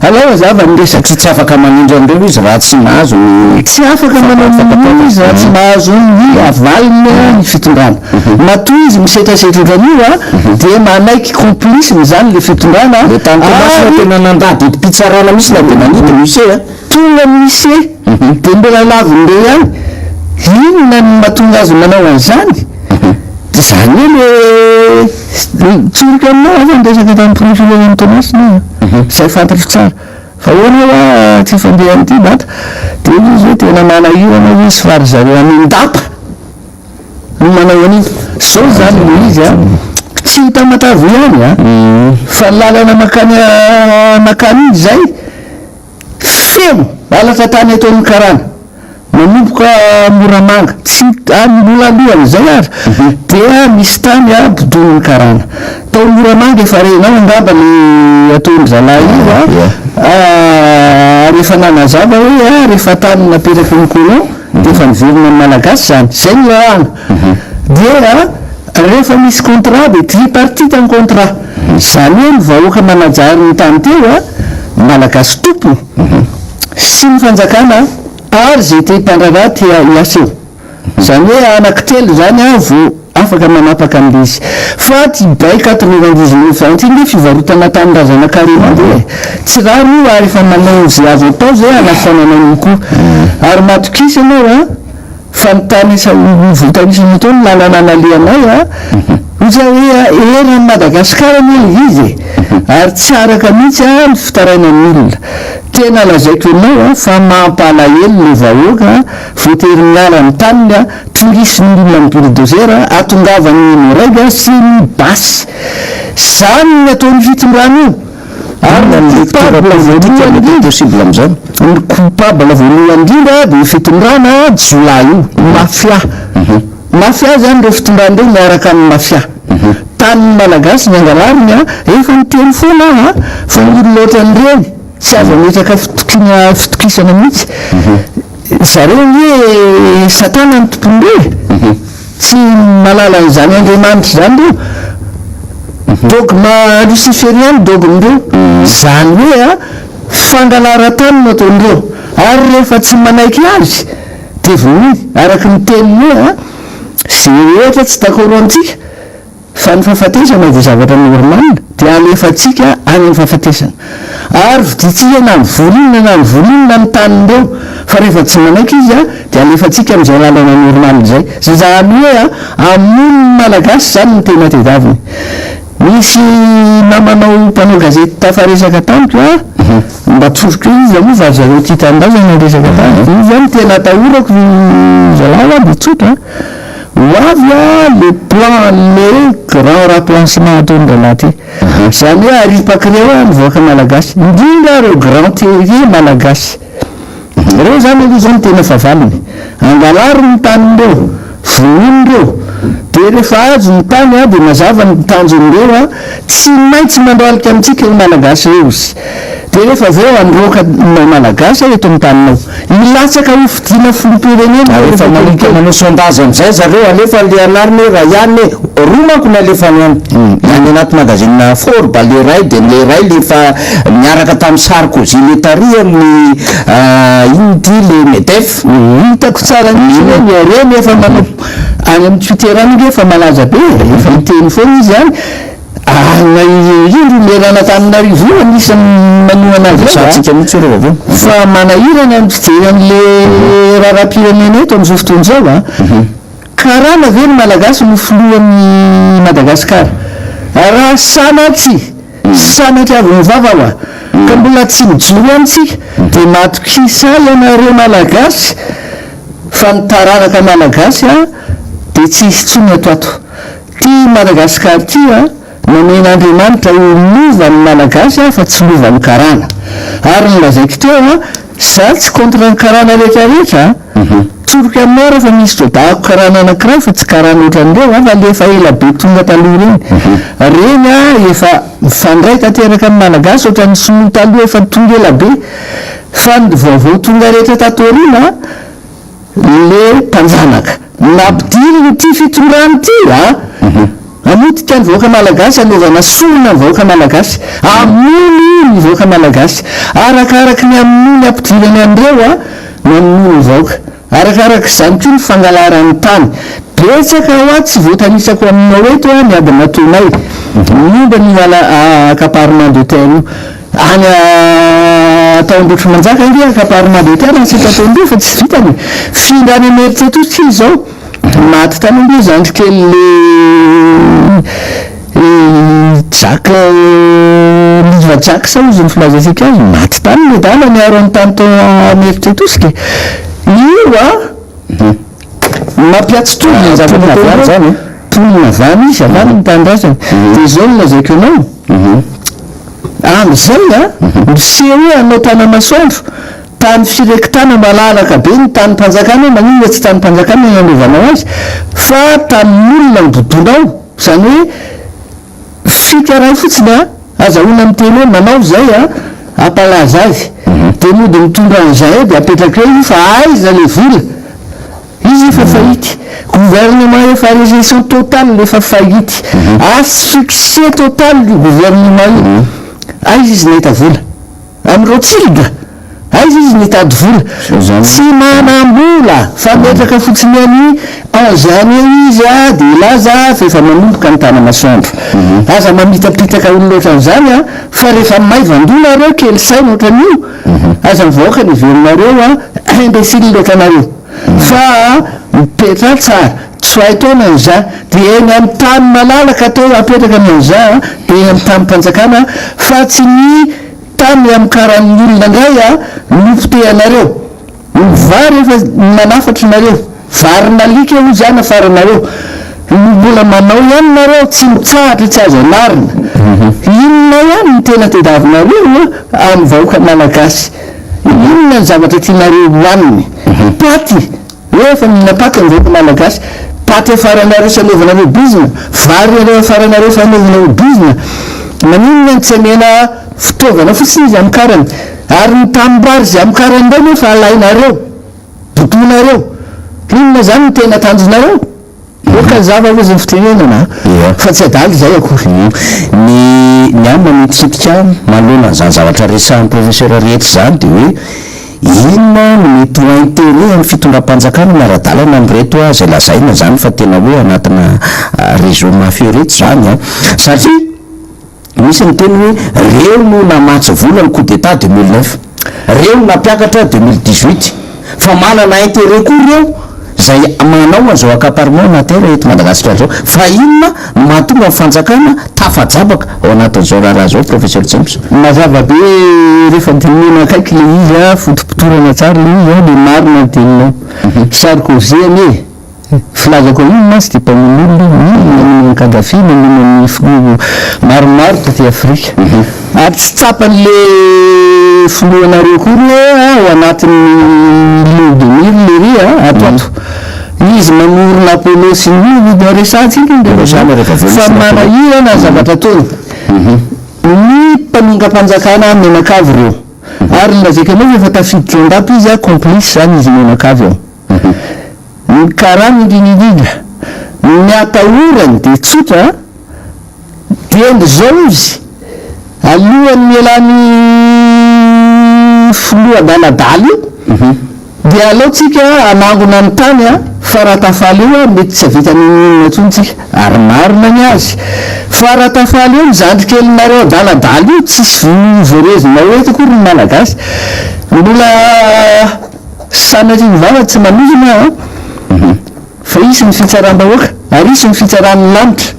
alao zava miresaka tsy afaka manindro andreo izy raha tsy mahazo tsy afaka manao izy raha tsy mahazo ny avaliny ny fitondrana matoy izy misetrasetraran'io de manaiky complice zany le fitondrana le tany Tomasina tena nandady pitsarana misy na de nanity misy tonga misy de mbola lavon'le ihany inona ny mahatonga azy manao an'izany zany le tsorika aminao afa ndresaka tamin'ny profileny Tomasina zay fantatro tsara fa hoana tsy fandeha am'ty bata de izy hoe tena manahirana izy fary zareo amindapa no manao an'iny zao zany le izy tsy hita matavo ihany fa lalana makany izy zay feo alatra tany eto amin'ny karana manomboka Moramanga tsy mbola alohany zay ary dia misy tany bodon'ny karana tao Moramanga efa renao angamba le ataon'ny zalahy io rehefa nanazava hoe rehefa tany napetraky ny colon de efa miverina amin'ny malagasy zany zay ny lalàna dia rehefa misy contrat de tripartite ny contrat zany hoe ny vahoaka manajary ny tany teo malagasy tompony sy ny fanjakana ary zay te mpandrarah te hiaseo zany hoe anankitelo zany vo afaka manapaka am'le izy fa ty bay 99 ty le fivarotana tany-drazana karemandeha tsy raro ary efa manao zay azo atao zay anafananao koa ary matokisy anao fa votanisana atao ny lalana naleanay oza hoe eran'ny Madagasikara ny izy ary tsy araka mihitsy ny fitaraina n'olona tena lazaiko ianao fa mampalahelo le vahoaka voatery miala ny taniny torisy milona amin'ny bulldozer atongavany miraiga sy ny basy zany ny ataon'ny fitondrana io ary possible am'zany ny coupable voalohany indrindra de fitondrana Jolay io mafia zany reo fitondran'ireo miaraka amin'ny mafia tany malagasy ny angalariny efa miteny foana fa olo loatra an'ireny tsy azo ametraka fitokisana mihitsy zareo hoe satana ny tompondre tsy malala n'izany Andriamanitra zany reo dogma luciferiany dogmandreo zany hoe fangalara-tany no ataon'ireo ary rehefa tsy manaiky azy de vonoiny araky ny teniny hoe zay ohatra tsy dakoro antsika fa ny fahafatesana de zavatra normalina de alefatsika any amin'ny fahafatesana ary viditsika na mivolinona ny tanindreo fa rehefa tsy manaiky izy de alefatsika am'izay lalana normaly zay zany hoe amon'ny malagasy zany ny tena tedaviny misy namanao mpanao gazety tafaresaka tamiko mba tsoroka izy moa fa zareo ty tanindrazana resaka tamiko izy zany tena atahorako zalahy de tsotra hoavy le plan le grand remplacement ataon'ny lalahy ty zany hoe aripakireo mivoaka malagasy indrindra reo grand terrier malagasy reo zany aloha zany tena favaliny angalary ny tanindreo vononindreo de rehefa azo ny tany de mazava ny tanjon'ireo tsy maintsy mandroalika amintsika ny malagasy reo izy de rehefa aveo androaka nao malagasy eto amin'ny taninao ilatsaka ho fidina filopirenena rehefa manao sondage am'izay zareo alefa le anariny hoe raha ihany hoe roa manko ny alefany any anaty magazine Forbes le ray de le ray lefa miaraka tamin'ny Sarkozy le tary amin'ny ino ty le MEDEF hitako tsara nisy hoe miareny efa manao any amin'ny Twitter any efa malaza be efa miteny foana izy any lerana taminarivo anisany manoana azytsika mihitsy reo avao fa manahirana mifijery an'le raharam-pirenena eto am'izao fotoan'izao a karana ve ny malagasy no filohan'ny madagasikara raha sanatry avy mivava oa ka mbola tsy mijoro antsika dia matokisa ianareo malagasy fa nitaranaka malagasy a dia tsy hisy tsony ato ato ty madagasikara ty a nomen'andriamanitra lova ny malagasy a fa tsy lova ny karana ary nylazaiko teo a za tsy contre ny karana rehetrarehetra tsoroka aminao rehefa misy todahako karana anankiray fa tsy karana ohatran'ireo a fa lefa ela be tonga taloha reny a efa mifandray tanteraka amin'ny malagasy ohatran'ny sinoa taloha efa tonga ela be fa ny vaovao tonga rehetra tatorina le mpanjanaka nampidiriny ty fitondrany ty a amoty tiany vahoaka malagasy anaovana solona ny vahoaka malagasy amono ny vahoaka malagasy arakaraky ny amono ampidirany am'ireo a no amono ny vahoaka arakaraka izany ty ny fangalarany tany betsaka ho a tsy voatanisako aminao eto a ny adina tonay momba ny accaparement de terre any ataondrotry manjaka nge accaparement de terre ansika ataondreo fa tsy vitany findrany ameritsy eto tsy zao maty tany ambe zandry kely jaka livajaka sa ozy ny filazasika azy maty tany le dala miaro any tany to ameritsy etosika io a mampiatsy tolona zavatra zany tolona vany izy avany ny tanindrazany dia zao no lazaiko anao am'izay a miseho anao tany masoandro tany firekitana malalaka be ny tany mpanjakana maninona tsy tany mpanjakana nanaovanao azy fa tanyn'olona nybodonao zany hoe fikaray fotsiny a azahoana miteny hoe manao zay a ampalaza azy dia mody mitondra an'izay dia apetraka eo fa aiza le vola izy efa fahity gouvernement efa régestion totale lefa fahity asphyxie totale du gouvernement io aiza izy nahita vola am'ireo tsiliga aiza izy nitady vola tsy manam-bola fa metraka fotsiny any anzany eo izy a dia ilaza fa efa manomboka ny tana masoandro aza mamitapitaka olona ohatran'izany a fa rehefa maivandona reo kely saina ohatran'io aza mivahoaka ny verinaareo a imbécile loatranareo fa mipetra tsara tsy haitaona an'iza dia eny amin'ny tany malalaka atao apetraka amin'za dia eny amin'ny tany mpanjakana fa tsy ny tany amin'ny karan'ny olona indray a nofitehanareo vary efa manafatra nareo varinalika io zany afaranareo mbola manao ihany nareo tsy mitsahatra tsy azo anarina inona ihany ny tena tedavinareo amin'ny vahoaka malagasy inona ny zavatra tianareo hoaniny paty efa mihina-paty amin'ny vahoaka malagasy paty afaranareo sy anaovanareo bizina vary areo afaranareo fa anaovanareo bizina maninona ny tsy amena fitaovana fotsiny izy amin'ny karany ary ny tamboary zay amin'ny karany indray moa fa alainareo botonareo inona zany ny tena tanjonareo oka zava ozy ny fitenenana fa tsy adaly zay akory ny any mamitikitika manoloana zany zavatra resahan'ny professeur rehetra zany dia hoe inona no mety ho intérêt amin'ny fitondram-panjakana miara-dalana am'reto a zay lazaina zany fa tena hoe anatina réseau mafia reto zany a satria misy ny teny hoe reo no namatsy vola ny coup d'état 2009 reo no nampiakatra 2018 fa manana intérêt koa reo zay manao an'izao accaparement natera eto madagasikara zao fa inona mahatonga fanjakana tafajabaka ao anatin'izao raharaha zao professeur James mazava be rehefa dinina akaiky le izy a fotopitorana tsara le izy a le marina teninao Sarkozy ane filazako io masy dia mpamin'olona Kadhafi nanomany filoha maromaro taty Afrika ary tsy tsapan'le filohanareo kory ao anatin'ny Leo de Mire le ry atoato izy manorona Apollo sy ny resantsika fa manahirana zavatra tony ny mpanonga-mpanjakana menakavy reo ary lazaka anao efa tafiditra andapy izy a complice zany izy menakavy ao ny karany indrinindrindra ny atahorany dia tsotra dia endry zao izy alohan'ny mialany filoha adaladala io dia aleotsika anangona ny tany a fa raha tafaly io a mety tsy avitany atsontsika ary marina ny azy fa raha tafaly io mizandry kelinareo adaladala io tsisy vorezina oety kory ny malagasy mbola sanatry vava tsy manozona fa isy ny fitsaram-bahoaka ary isy ny fitsaran'ny lanitra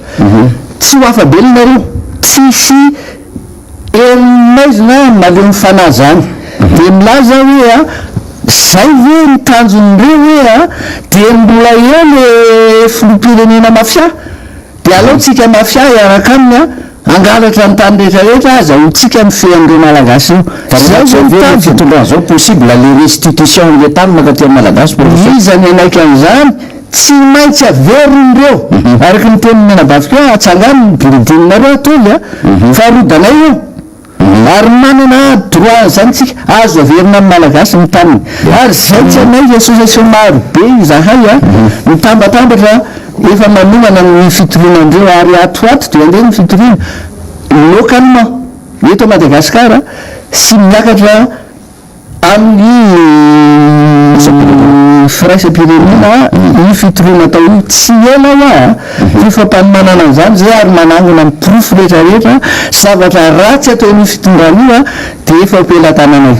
tsy ho afabelinareo tsisy erinmaizina maleo ny fanahy zany dia milaza hoe a zay hoe mitanjon'ireo hoe a dia mbola eo le filopirenena mafia dia aleotsika mafia iaraka aminy a angalatra ny tany rehetrarehetra aza ho tsika mifehan'ireo malagasy io fitondran'izao possible le restitution le tany makaty malagasy izany anaiky an'izany tsy maintsy averin'ireo araky ny teniny anabavika hoe atsangany biridinareo atoly a faharodanay io ary manana droit zany tsika azo averina amin'ny malagasy ny taniny ary zay tsy anay association maro be zahay a mitambatambatra efa manomana ny fitorinandreo ary atoato dia andeha ny fitorina localement eto Madagasikara sy miakatra amin'ny firaisam-pirenena io fitorina atao io tsy ela oa fifampanomanana an'izany zay ary manangona amin'ny profo rehetrarehetra zavatra ratsy atao io fitondrana io a dia efa ampelantananay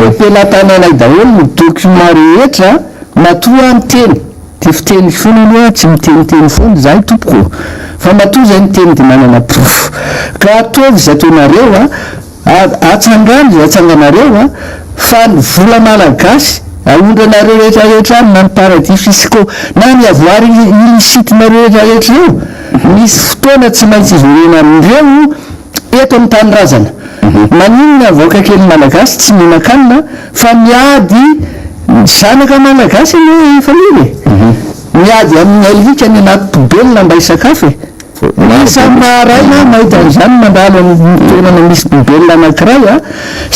ampelantananay daholo ny document rehetra matoa ny teny dia fiteny fona aloha tsy miteniteny fony zahay tompoko fa matoa zay ny teny dia manana profo ka ataovy zay ataonareo a atsangany zay atsanganareo a fa ny vola malagasy aondranareo rehetrarehetra any na ny paradis fiscaux na ny avoary illicitinareo rehetrarehetra io misy fotoana tsy maintsy izorena amin'ireo eto amin'ny tany razana maninona avoaka kely malagasy tsy mihinan-kanina fa miady zanaka malagasy ny family miady amin'ny alika ny anaty tobelona mba hisakafo isamaaraina mahita an'izany mandalo amin'ny toerana misy tobelona anankiray a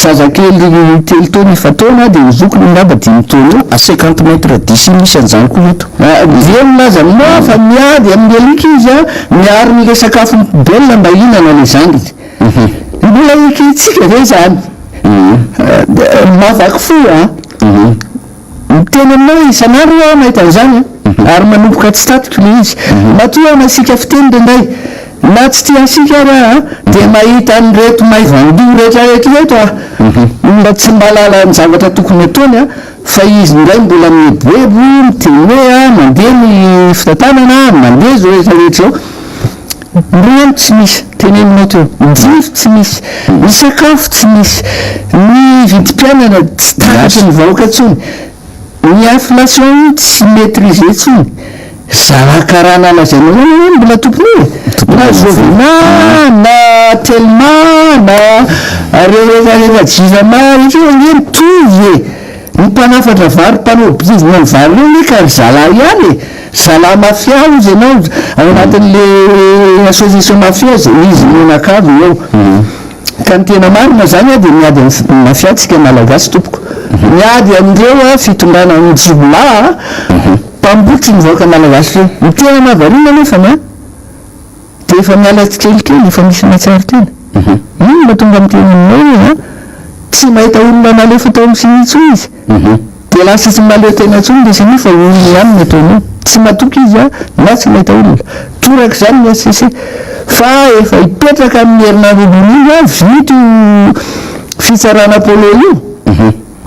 zazakely telo taona efa taona dia hozokony ngamba 5 taona à 50 mètres d'ici misy an'izany koa eto dia milaza moa fa miady amin'ny alika izy a miaro n'ile sakafo ny tobelona mba hinana le zanginy mbola ikitsika ve zany mavaky fo a miteny aminao isan'andro a mahita an'izany ary manomboka tsy tatiko le izy matoa masika fiteny ndray na tsy tia asika raha dia mahita nyreto maivandio rehetrarehetra reto a mba tsy mbalala ny zavatra tokony ataony a fa izy ndray mbola mieboebo miteny hoe a mandeha ny fitantanana mandeha zao rehetrarehetra zao rano tsy misy teneninao teo jiro tsy misy ny sakafo tsy misy ny vidim-piainana tsy takatry ny vahoaka ntsony ny inflation tsy maîtrisé ntsony zarakaraha nalazainao zany mbola tompony na zovina na telma na rehetrarehetra jirama rehetra hoe mitovy ny mpanafatra vary mpanobizina ny vary io ny ka ry zala ihany zala mafia izy ianao ao anatin'le association mafia zay izy menakavy eo ka ny tena marina zany a dia miady amin'ny mafiatsika malagasy tompoko miady amin'ireo a fitondrana ny jiola mpambotry ny vahoaka malagasy reo ny tena mahavariana nefany a dia efa miala tsikelikely efa misy matsary tena ino mba tonga amin'ny tena aminao a tsy mahita olona nalefa tao amin'ny sinitsony izy dia lasa tsy maleo tena ntsony dia sini fa olona ihany ny ataonao tsy matoky izy a na tsy mahita olona toraka zany ny ACC fa efa hipetraka amin'ny herinarobon'io a vito fitsarana polo io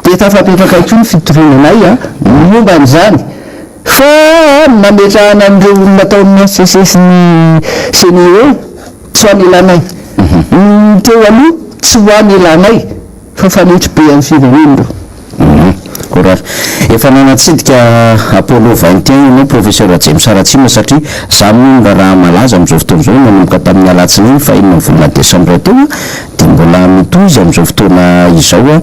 dia tafapetraka iko ny fitorinanay a momba an'izany fa nametrahana an'ireo olona atao amin'ny ACC sy ny CNIO tsy ho any ilanay teo aloha tsy ho any ilanay fa fanitry be amin'ny firenena korary efa nanatsidika Apollo 21 ianao professeur James Saratsima satria za monga raha malaza amin'izao fotoana izao manomboka tamin'ny alatsinainy fa enina volana desambra teo dia mbola mitozy amin'izao fotoana izao a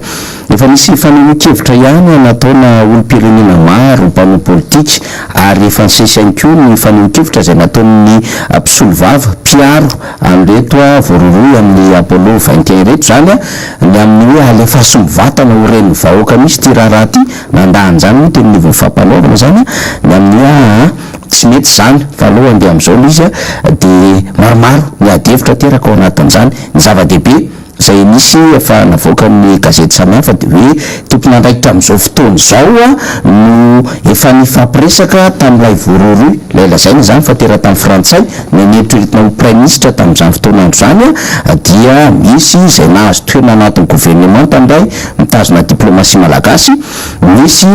efa misy fanehoan-kevitra ihany nataona olom-pirenena maro mpanao politika ary efa nisesy ihany koa ny fanehoan-kevitra izay nataon'ny mpisolo vava mpiaro amin'reto a voaroroy amin'ny Apollo 21 reto zany a ny amin'ny hoe alefa somivatana ho ren'ny vahoaka misy ty raharaha ty nandahany zany moa teny nivon'ny fampanaovana zany a ny amin'ny tsy mety zany fa aloha andeha amin'izao izy a dia maromaro miady hevitra teraka ao anatin'izany ny zava-dehibe zay nisy efa navoaka amin'ny gazety samihafa de hoe tokony andraikitra amin'izao fotoana zao no efa nifampiresaka tamin'ilay vororoy lay lazaina zany fa tera tamin'ny frantsay neneritreritina ho prime ministre tamin'izany fotoana andro zany dia misy zay nahazo toerana anatin'ny gouvernement tamin'ilay mitazona diplomatie malagasy, misy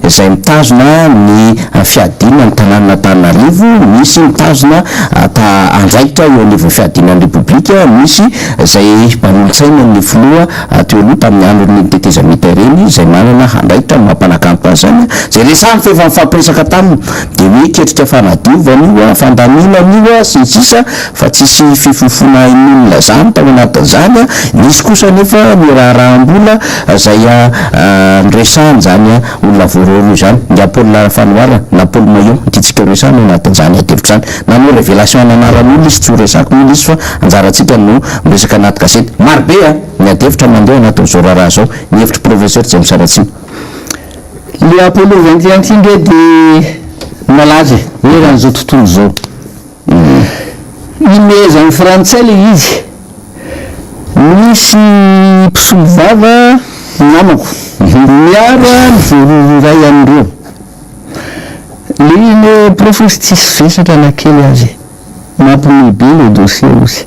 zay mitazona ny fiadina ny tanàna Antananarivo, misy mitazona andraikitra eo anivon'ny fiadinan'ny repoblika, misy zay manolo-tsaina ny filoha teo aloha tamin'ny andron'ny tetezamita ireny zay manana handraikitra mampanakampo an'izany zay resany fa efa mifampiresaka taminy de hoe ketrika fanadiovan'io fandaminan'io sy ny sisa fa tsisy fifofona in'olona zany tao anatin'izany. Nisy kosa nefa ny raharaham-bola zay nresany zany olona voaroa zany ny Paul Fanoara na Paul Maillon titsika resany anatin'izany atevitra zany nanao révélation anaran'olona izy tsy ho resako olo izy fa anjaratsika no miresaka anaty gazety marobe ny atevitra mandeha anatin'izao raharaha zao ny hevitry professeur James Saratsiny. Le Apollo 21 ty ndre de malaza hoe raha zao tontolo zao imezan'ny frantsay le izy misy mpisolo vava namako miara ny vororo iray amindreo le iny professy tsisy vesatra nakely azy mampimibe le dossier ozy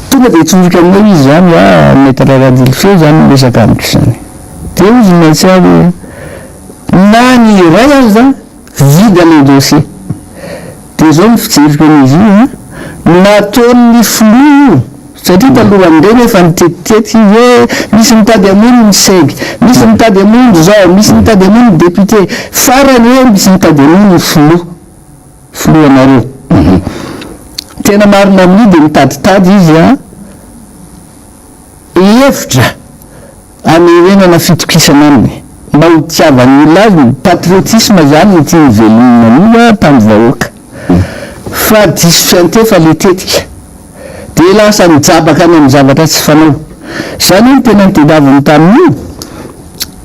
tonga de tsoroka aminao izy zany mety raradily feo zany resaka amiko zany de izy mahatsiary hoe na ny ray azy zany vida le dossier de zao mifijeriko an'izy io nataon'ny flou satria taloha amindreny efa nitetitety hoe misy mitady amono ny segy, misy mitady amono zao, misy mitady amono député farany hoe misy mitady amono ny flou anareo tena marina amin'io de mitaditady izy hevitra amerenana fitokisana aminy mba ho tiavany olona azy patriotisme zany ty velonina tamin'ny vahoaka fa diso fiantefa le tetika de lasa mijabaka any amin'ny zavatra tsy fanao zany hoe tena nitedaviny tamin'io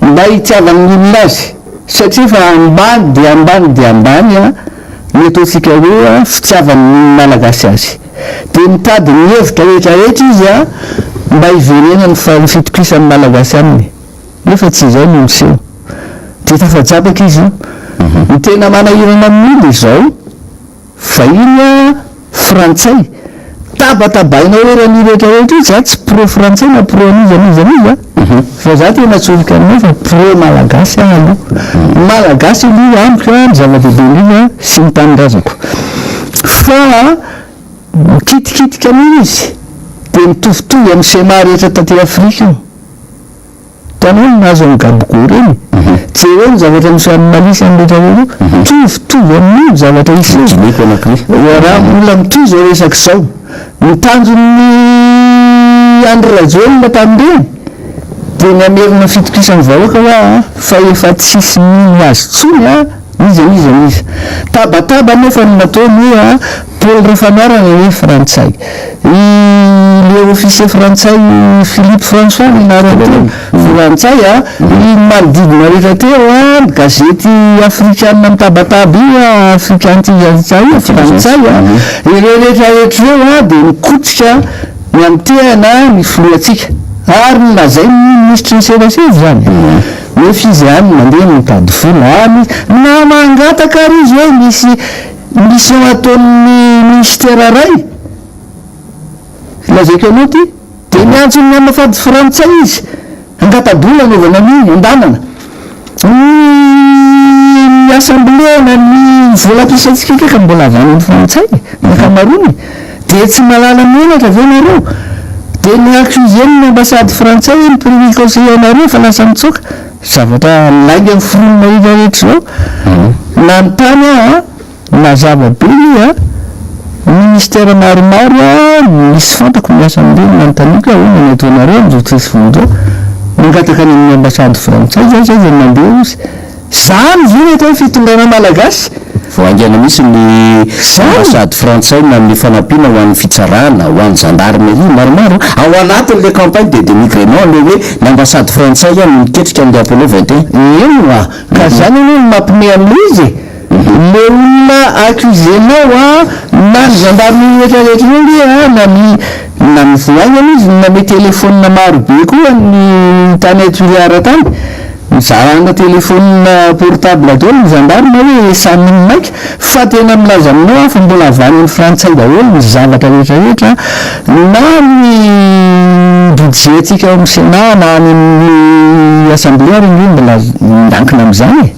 mba hitiavany olona azy satria fa ambany de ambany de ambany ny ataontsika hoe fitiavany malagasy azy de mitady ny hevitra rehetrarehetra izy mba hiverenany fa fitokisan'ny malagasy aminy nefa tsy izay no miseho de tafajabaka izy ny tena manahirana amin'olo zao fa iny frantsay tabatabainao hoe raha ny rehetrarehetra izy tsy pro frantsay na pro anizy fa za tena tsoroka aminao fa pro malagasy aloha malagasy aloha amiko ny zava-dehibe indrindra sy ny tanindrazako fa mikitikitika amin'io izy de mitovitovy amin'ny sema rehetra taty Afrika io tanao nazo amin'ny gaboko reny tsy hoe ny zavatra misy amin'ny malisy amin'ny rehetrarehetra tovitovy amin'io zavatra isy raha olona mitoy zao resaka zao mitanjon'ny Andry Rajoelina tamindreny de ny amerina fitokisan'ny vahoaka hoa fa efa tsisy mino azy tsony izy tabataba nefa ny nataony hoe Paul Rafamiarana hoe frantsay le officier frantsay Philippe François nareo frantsay i manodidina rehetra teo gazety afrikanina mitabataba io afrikanity frantsay ireo rehetrarehetra reo de mikotrika ny amtehana ny filoatsika ary nylazay ministre ny serasera zany hoe fizy any mandeha mitady vola na mangataka ary izy hoe misy ataon'ny ministera ray lazaiko anao ty de miantsony ny amafady frantsay izy angatabola anaovana an'iny andanana ny assemblena ny volam-pisatsika keka mbola avan'ny frantsay nakamarony de tsy malala menatra avy anareo de ny accuseny ny ambassady frantsay ny premier conseiller anareo fa lasa mitsoka zavatra lainga amin'ny fironina rehetrarehetra zao na ny tany mazava be io ministère maromaro misy fantako miasa amin'ireny manontaniaka hoe maneto anareo am'izao tsisy vonjao mangataka any amin'ny ambassady frantsay zay mandeha izy zany zany atao fitondrana malagasy voangana misy ny ambassady frantsay na amin'ny fanampiana ho an'ny fitsarana ho an'ny gendarmerie maromaro ao anatin'le campagne de dénigrement le hoe ny ambassady frantsay miketrika amin'ny Apollo 21 io ka zany hoe mampime amin'izy le olona accusenao na ny gendarmerie rehetrarehetra io na na mivoagnana izy name telefônina marobe koa ny tany atoliara tany mizarana telefônina portable daholo ny gendarme hoe samy maiky fa tena milaza aminao fa mbola avany amin'ny frantsay daholo ny zavatra rehetrarehetra na ny budget atsika amin'ny sénat na any amin'ny assemblée regny mbola miankina amin'izany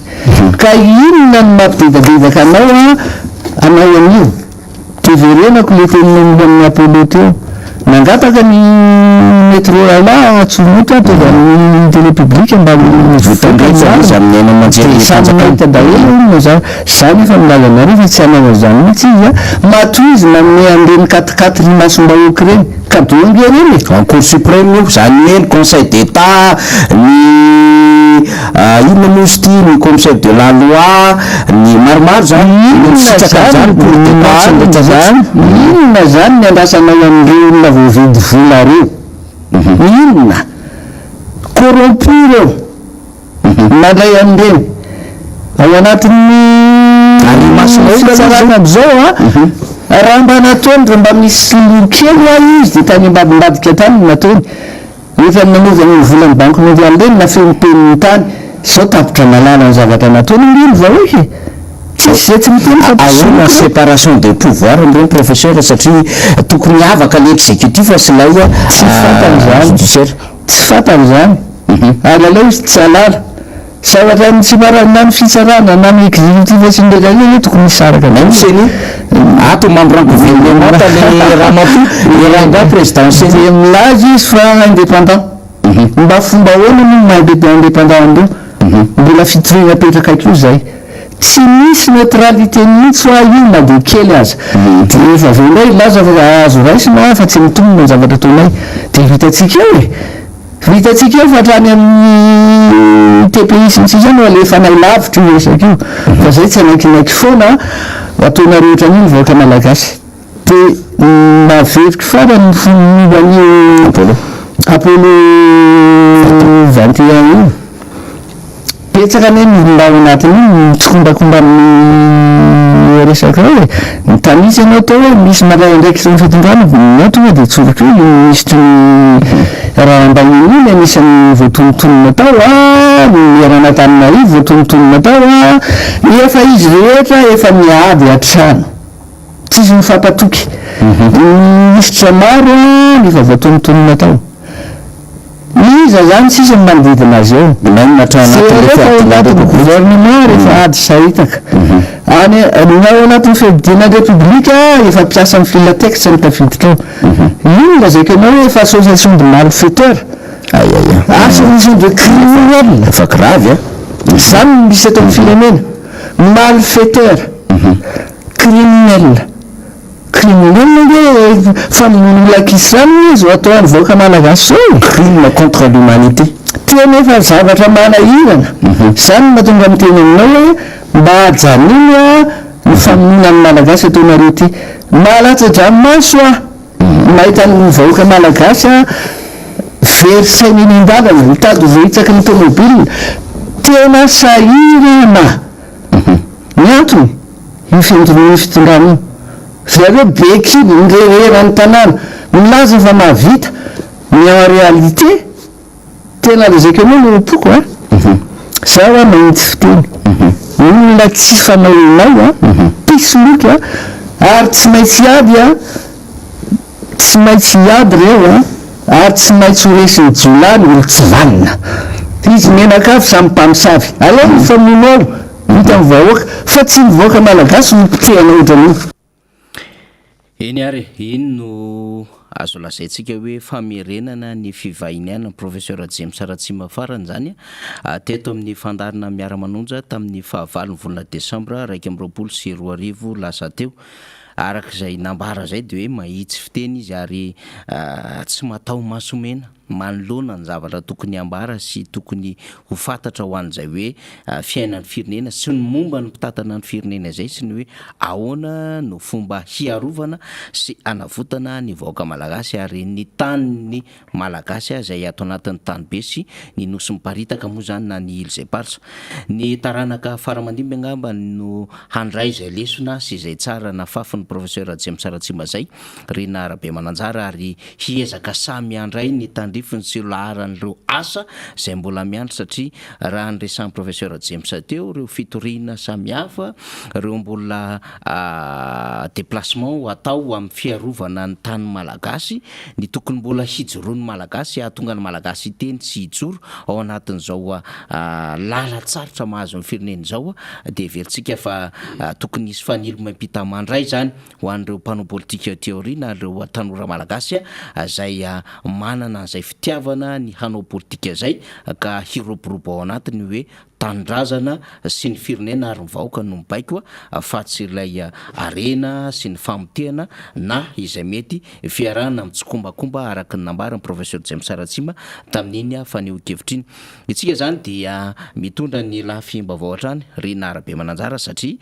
ka inona no mampidedadedaka anao anao an'io teverenako le teninao amin'ny apollo teo nangataka ny métro ala tsomotra tonga amin'ny télépublique mba votangaizamihita daholo zany efa milaza nareo fa tsy hanao zany mihitsy izy matoy izy manome andreny 4 rimasombahoky reny ka dongue reny en cour suprême io zany hoe ny conseil d'état ny inona mozy ty ny commissaire de la loi ny maromaro zany inona zany ny andrasanao amin'ireo olona voavidy vola reo inona corrompu reo nandray amin'ireny ao anatin'ny fitsarana am'izao raha mba nataony raha mba misy lokely izy de tany ambadimbadika tany nataony rehefa nanovany ny volany banque mondiale reny nafempeniny tany sao tapitra nalala ny zavatra nataony nginy vahoeky tsy miteny ahona séparation des pouvoirs am'ireny professeur satria tokony avaka l'exécutif sy lay tsy fantan'izany tsy fantan'izany alalao izy tsy alala zavatra ny tsy marana ny fitsarana na ny exécutif sy ndraiky hoe tokony misaraka seny ato membre gouvernement le ramatu le présidentiel de milazy izy fa indépendant mba fomba hoana no maha indépendant andreo mbola fitorina petraka akio zay tsy misy neutralité mihitsy fa io na de kely aza de rehefa avy ndray laza fa azo raisina fa tsy mitombona ny zavatra ataonay de vitatsika eo vitatsika eo fa hatrany amin'ny TPI sintsika no alefa nay lavitra io resaky io fa zay tsy anaikinaiky foana ataona rehetra an'iny vahoaka malagasy de naveriko farany fonovan'io apollo 21 io petsaka ne milao anatiny mitsokombakomba amin'ny resaka hoe nytanisy anao tao hoe misy malay ndraiky sy ny fitondrana nao tonga de tsoroka io misitry ny raha ambaniny iny anisan'ny voatonontonona tao miarana taninarivo voatonontonona tao efa izy rehetra efa miady atrano tsisy mifampatoky misitra maro nefa voatonontonona tao iza zany sisy manodidina azy eo anatin'ny gouvernement rehefa ady saritaka any nao anatin'ny fididiana république efa mpiasa amin'ny filatexe ny tafiditra ao ino lazaka anao hoe efa association de malfaiteur association de criminel efa grave zany misy eto amin'ny firenena malfaiteur criminel hoe famonolakisy zany izy atao any vahoaka malagasy zao crime contre l'humanité tena efa zavatra manahirana zany mahatonga amin'ny teny aminao hoe mba hajaniny ny famonina amin'ny malagasy ataonareo ty malatsa-dranomaso mahita ny vahoaka malagasy versainy eny an-dalana mitady ho veitsaky ny tomobile tena sahirana ny antony io fiandron'ny fitondrana io zareo bekiby nirererany tanàna milaza fa mahavita ny en réalité tena lazaka anao no poko zao mahitsy fiteny olona tsy fanaonao pisoloky ary tsy maintsy ady tsy maintsy iady reo ary tsy maintsy ho resiny jolany olo tsy valina izy menakavy samy mpamosavy aleo ny famonao hita ny vahoaka fa tsy mivoaka malagasy no pitehana ohatran'io eny ary iny no azo lazaintsika hoe famerenana ny fivahiniana professeur James Ratsima farany zany teto amin'ny fandarina miara-manonja tamin'ny 9 volana desambra 2022 lasa teo arak'izay nambara zay de hoe mahitsy fiteny izy ary tsy matao masomena manoloana ny zavatra tokony ambara sy tokony ho fantatra ho an'izay hoe fiainan'ny firenena sy ny momba ny mpitatana ny firenena izay sy ny hoe ahoana no fomba hiarovana sy anavotana ny vahoaka malagasy ary ny tanyny malagasy izay ato anatin'ny tanybe sy ny nosy miparitaka moa zany na ny ily zay paritra. Ny taranaka faramandimby angamba no handray izay lesona sy izay tsara na fafin'ny professeur James Ratsima zay Rina Rabe Mananjara ary hiezaka samy andray ny tandrifiny sy laharan'ireo asa izay mbola miandry satria raha nyresan'ny professeur James teo reo fitoriana samihafa reo mbola déplacement atao amin'ny fiarovana ny tany malagasy ny tokony mbola hijoroany malagasy ahatonga ny malagasy teny sy hijoro ao anatin'izao lalatsarotra mahazo ny firenena izao dia veritsika fa tokony isy fanilo mampita mandray zany ho an'ireo mpanao politika teoria reo tanora malagasy zay manana an'izay fitiavana ny hanao politika zay ka hiroborobo ao anatiny hoe tanindrazana sy ny firenena ary mivahoaka no mibaiko fa tsy ilay arena sy ny famotehana na izay mety fiarahana mitsokombakomba araka ny nambaran'ny professeur James Ratsima tamin'iny faneho-kevitra iny. Itsika zany dia mitondra ny lafim-baovao hatrany Rina Rabe Mananjara satria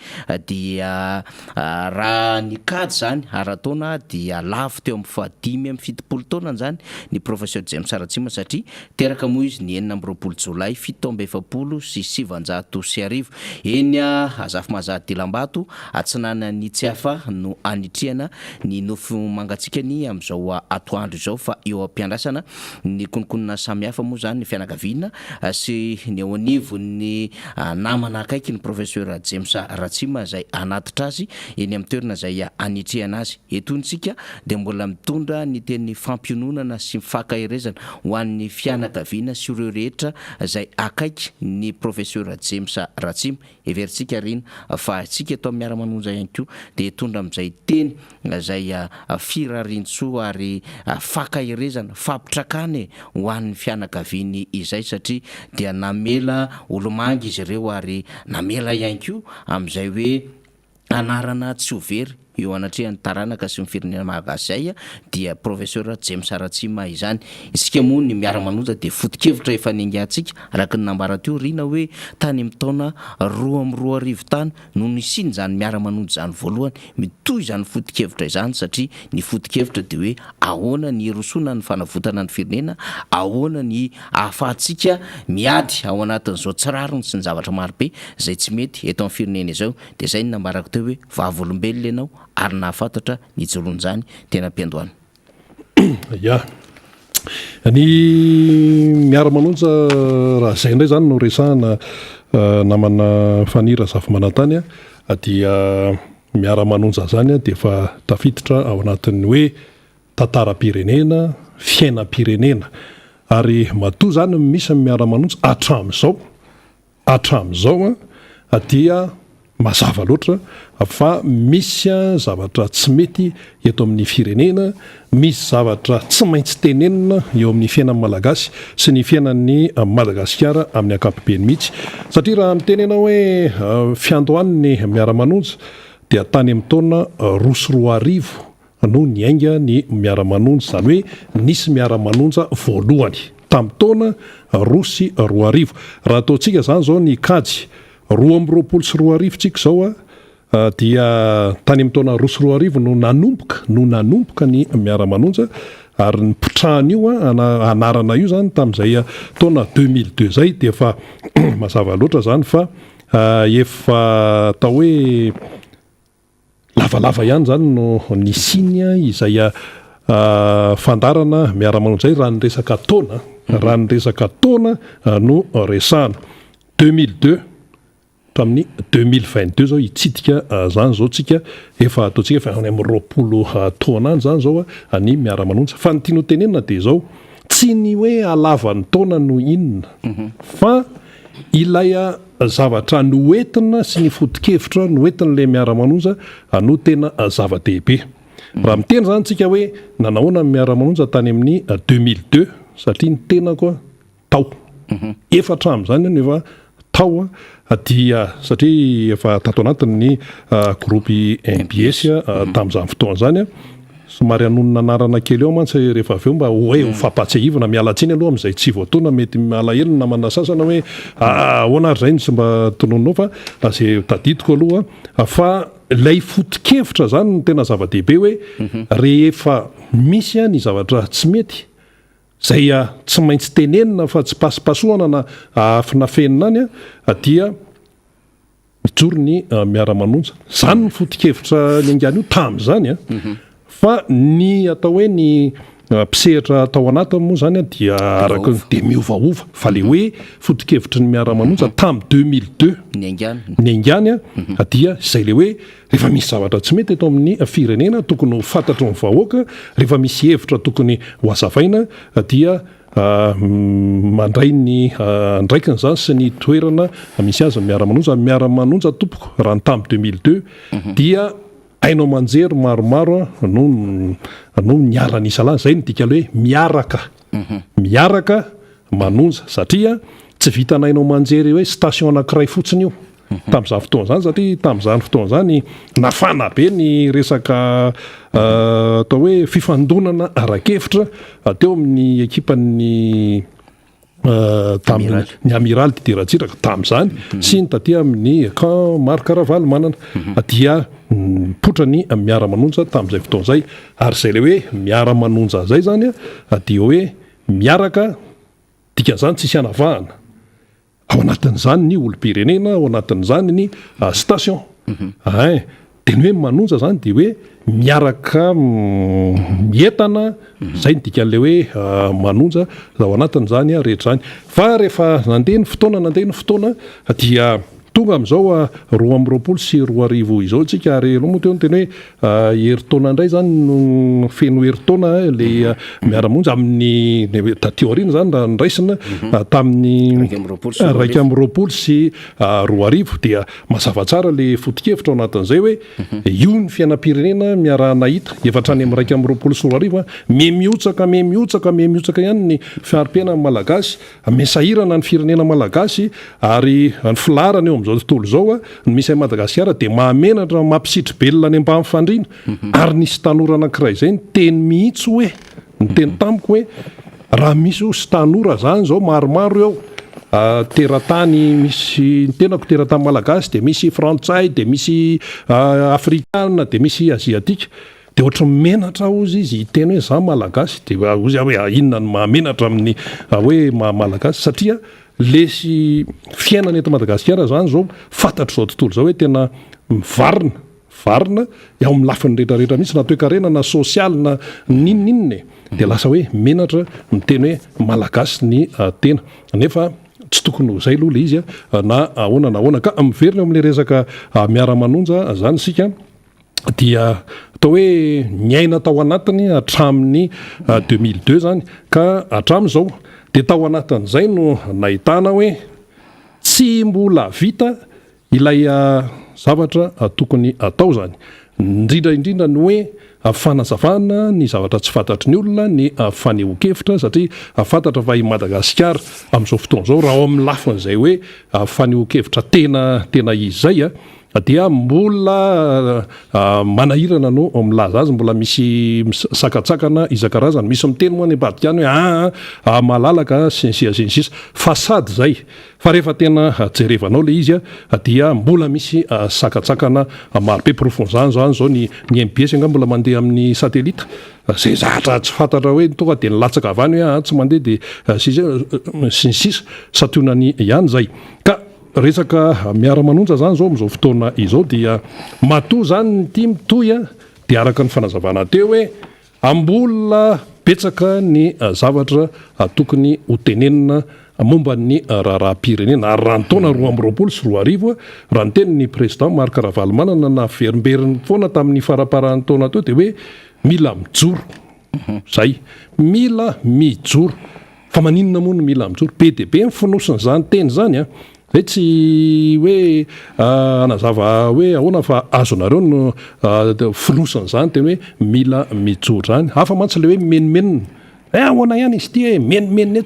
dia raha ny kady zany ara-taona dia lafo teo amin'ny fahadimy amin'ny fitopolo taona zany ny professeur James Ratsima satria teraka moa izy ny 4 Jolay 780 sy 750 eny azafy mahazady Dilambato atsinana ny tsy hafa no anitriana ny nofo mangatsikany amin'izao atoandro izao fa eo am-piandrasana ny konokonona samihafa moa zany ny fianakaviana sy ny eo anivo ny namana akaiky ny professeur James Ratsima izay anatitra azy eny amin'ny toerana izay anitriana azy. Etontsika dia mbola mitondra ny teny fampiononana sy mifankaherezana ho an'ny fianakaviana sy ireo rehetra izay akaiky ny professeur James Ratsima. Everitsika rina fa tsika eto amin'ny miara-manonja ihany koa dia tondra amin'izay teny izay firarintso ary fankahirezana fampitrakany ho an'ny fianakaviany izay satria dia namela olomangy izy ireo ary namela ihany koa amin'izay hoe anarana tsy ho very eo anatrehan'ny taranaka sy ny firenena malagasy zay dia professeur James Ratsima izany. Isika moa ny miara-manonja dia foto-kevitra efa ningatsika araka ny nambara teo Rina hoe tany amin'ny taona 2022 tany no nisiny zany miara-manonja zany voalohany mitoy izany foto-kevitra izany satria ny foto-kevitra dia hoe ahoana ny rosona ny fanavotana ny firenena, ahoana ny ahafahantsika miady ao anatin'izao tsirarony sy ny zavatra marobe izay tsy mety eto amin'ny firenena izao. Dia izay ny nambarako teo hoe vavolombelona ianao ary nahafantatra ny jolony zany tena mpiandohana. Ya ny miara-manonja raha zay indray zany no resahana namana fanira zafy manantany dia miara-manonja zany dia efa tafiditra ao anatin'ny hoe tantaram-pirenena, fiainam-pirenena ary matoa zany misy miara-manonja hatramin'izao dia mazava loatra fa misy zavatra tsy mety eto amin'ny firenena, misy zavatra tsy maintsy tenenina eo amin'ny fiainan'ny malagasy sy ny fiainan'ny Madagasikara amin'ny ankapobeny mihitsy satria raha mitenena hoe fiandohan'ny miara-manonja dia tany amin'ny taona 2021 no niainga ny miara-manonja zany hoe nisy miara-manonja voalohany tamin'ny taona 2021. Raha ataontsika zany zao ny kajy 2022 tsika zao dia tany amin'ny taona 2021 no nanomboka ny miara-manonja ary ny pitrahana io anarana io zany tamin'izay taona 2002 zay dia efa mazava loatra zany fa efa atao hoe lavalava ihany zany no nisiny izay fandarana miara-manonja zay raha ny resaka taona no resahana 2002 tamin'ny 2022 zao itsidika zany zao tsika efa ataontsika fa any amin'ny 20 taona any zany zao ny miara-manonja fa ny tiano tenenina dia zao tsy ny hoe alavan'ny taona no inona fa ilay zavatra noentina sy ny foto-kevitra noentin'ilay miara-manonja no tena zava-dehibe. Raha miteny zany tsika hoe nanahoana ny miara-manonja tany amin'ny 2002 satria ny tena koa tao efatra amin'izany no efa tao dia satria efa tato anatin'ny groupe MBS tamin'izany fotoana zany somary anonona anarana kely eo mantsy rehefa avy eo mba hoe ho fampatsiahivana miala tsiny aloha amin'izay tsy voatona mety malahelo namana sasana hoe ahoana ary zay ny tsy mba tononao fa zay tadidiko aloha fa ilay foto-kevitra zany no tena zava-dehibe hoe rehefa misy ny zavatra tsy mety zay tsy maintsy tenenina fa tsy pasipasohana na afina fenina any dia mijoro ny miara-manonja zany ny foto-kevitra ny angany io tamin'izany fa ny atao hoe ny mpisehatra atao anatiny moa zany dia araka dia miovaova fa le hoe foto-kevitry ny miara-manonja tamin'ny 2002 ny angany dia izay le hoe rehefa misy zavatra tsy mety eto amin'ny firenena tokony ho fantatro ny vahoaka rehefa misy hevitra tokony ho azavaina dia mandray ny ndraikiny zany sy ny toerana misy azy miara-manonja tompoko raha ny tamin'ny 2002 dia ainao manjery maromaro no niarana isa lahy zay ny dika hoe miaraka manonja satria tsy vitanainao manjery hoe station anankiray fotsiny io tamin'izany fotoana zany satria tamin'izany fotoana zany nafana be ny resaka atao hoe fifandonana arakevitra teo amin'ny ekipan'ny ny amiral dideratsiraka tamin'izany sy ny taty amin'ny camp Marc Ravaly manana dia potra ny miara-manonja tamin'izay fotoana zay ary zay le hoe miara-manonja zay zany dia hoe miaraka dikan'izany tsisy anavahana ao anatin'izany ny olo-pirenena ao anatin'izany ny station dia ny hoe manonja zany dia hoe miaraka mientana zay ny dikan'le hoe manonja ao anatin'izany rehetra zany fa rehefa nandeha ny fotoana dia tonga amin'izao 2020 sy 2021 izao tsika ary aloha moa teo ny tena hoe herintaona indray zany no feno herintaona le miara-monja amin'ny tatiorina zany raha niraisina tamin'ny 2020 sy 2021 dia mazava tsara le foto-kevitra ao anatin'izay hoe io ny fiainam-pirenena miara-nahita efatra any amin'ny 2020 sy 2021 mihotsaka ihany ny fiarim-piaina malagasy mesahirana ny firenena malagasy ary ny filarana eo zao tontolo zao misy ay Madagasikara dia mahamenatra mampisitry belona any ambany fandriana ary nisy tanora anankiray zay ny teny mihitsy hoe ny teny tamiko hoe raha misy sy tanora zany zao maromaro eo teratany misy ny tenako teratany malagasy dia misy frantsay dia misy afrikana dia misy aziatika dia ohatra menatra ozy izy hiteny hoe za malagasy dia ozy hoe inona ny mahamenatra amin'ny hoe malagasy satria lesy fiainana eto Madagasikara zany zao fantatro zao tontolo zao hoe tena mivarina ao amin'ny lafiny rehetrarehetra mihitsy na toe-karena na sosialy na ninninne dia lasa hoe menatra miteny hoe malagasy ny tena nefa tsy tokony ho zay aloha le izy na ahoana ka miverina amin'le resaka miara-manonja zany sika dia atao hoe niaina tao anatiny hatramin'ny 2002 zany ka hatramin'izao dia tao anatin'izay no nahitana hoe tsy mbola vita ilay zavatra tokony atao zany indrindra ny hoe fanazavana ny zavatra tsy fantatry ny olona ny faneho-kevitra satria fantatra fa i Madagasikara amin'izao fotoana zao raha ao amin'ny lafin'izay hoe faneho-kevitra tena izy zay dia mbola manahirana no milaza azy mbola misy sakatsakana isan-karazany misy miteny moa ny ambadika any hoe malalaka sensisa fasady zay fa rehefa tena jerevanao le izy dia mbola misy sakatsakana marobe profond zany zao ny MBS anga mbola mandeha amin'ny satellite zay zatra tsy fantatra hoe tonga dia nilatsaka avy any hoe tsy mandeha dia sensisa satonany ihany zay ka resaka miara-manonja zany zao amin'izao fotoana izao dia matoa zany ny tia mitoy dia araka ny fanazavana teo hoe ambola betsaka ny zavatra tokony ho tenenina momba ny raharaha-pirenena ary raha ny taona 2020 sy 2021 raha ny teny ny président Marc Ravaly manana na verimberiny foana tamin'ny faraparan'ny taona teo dia hoe mila mijoro zay mila mijoro fa maninona moa no mila mijoro be dia be ny fonosiny zany teny zany zay tsy hoe anazava hoe ahoana fa azonareo no finosany zany teny hoe mila mijoro zany hafa mantsy le hoe menimenina ahoana ihany izy ty hoe menimenina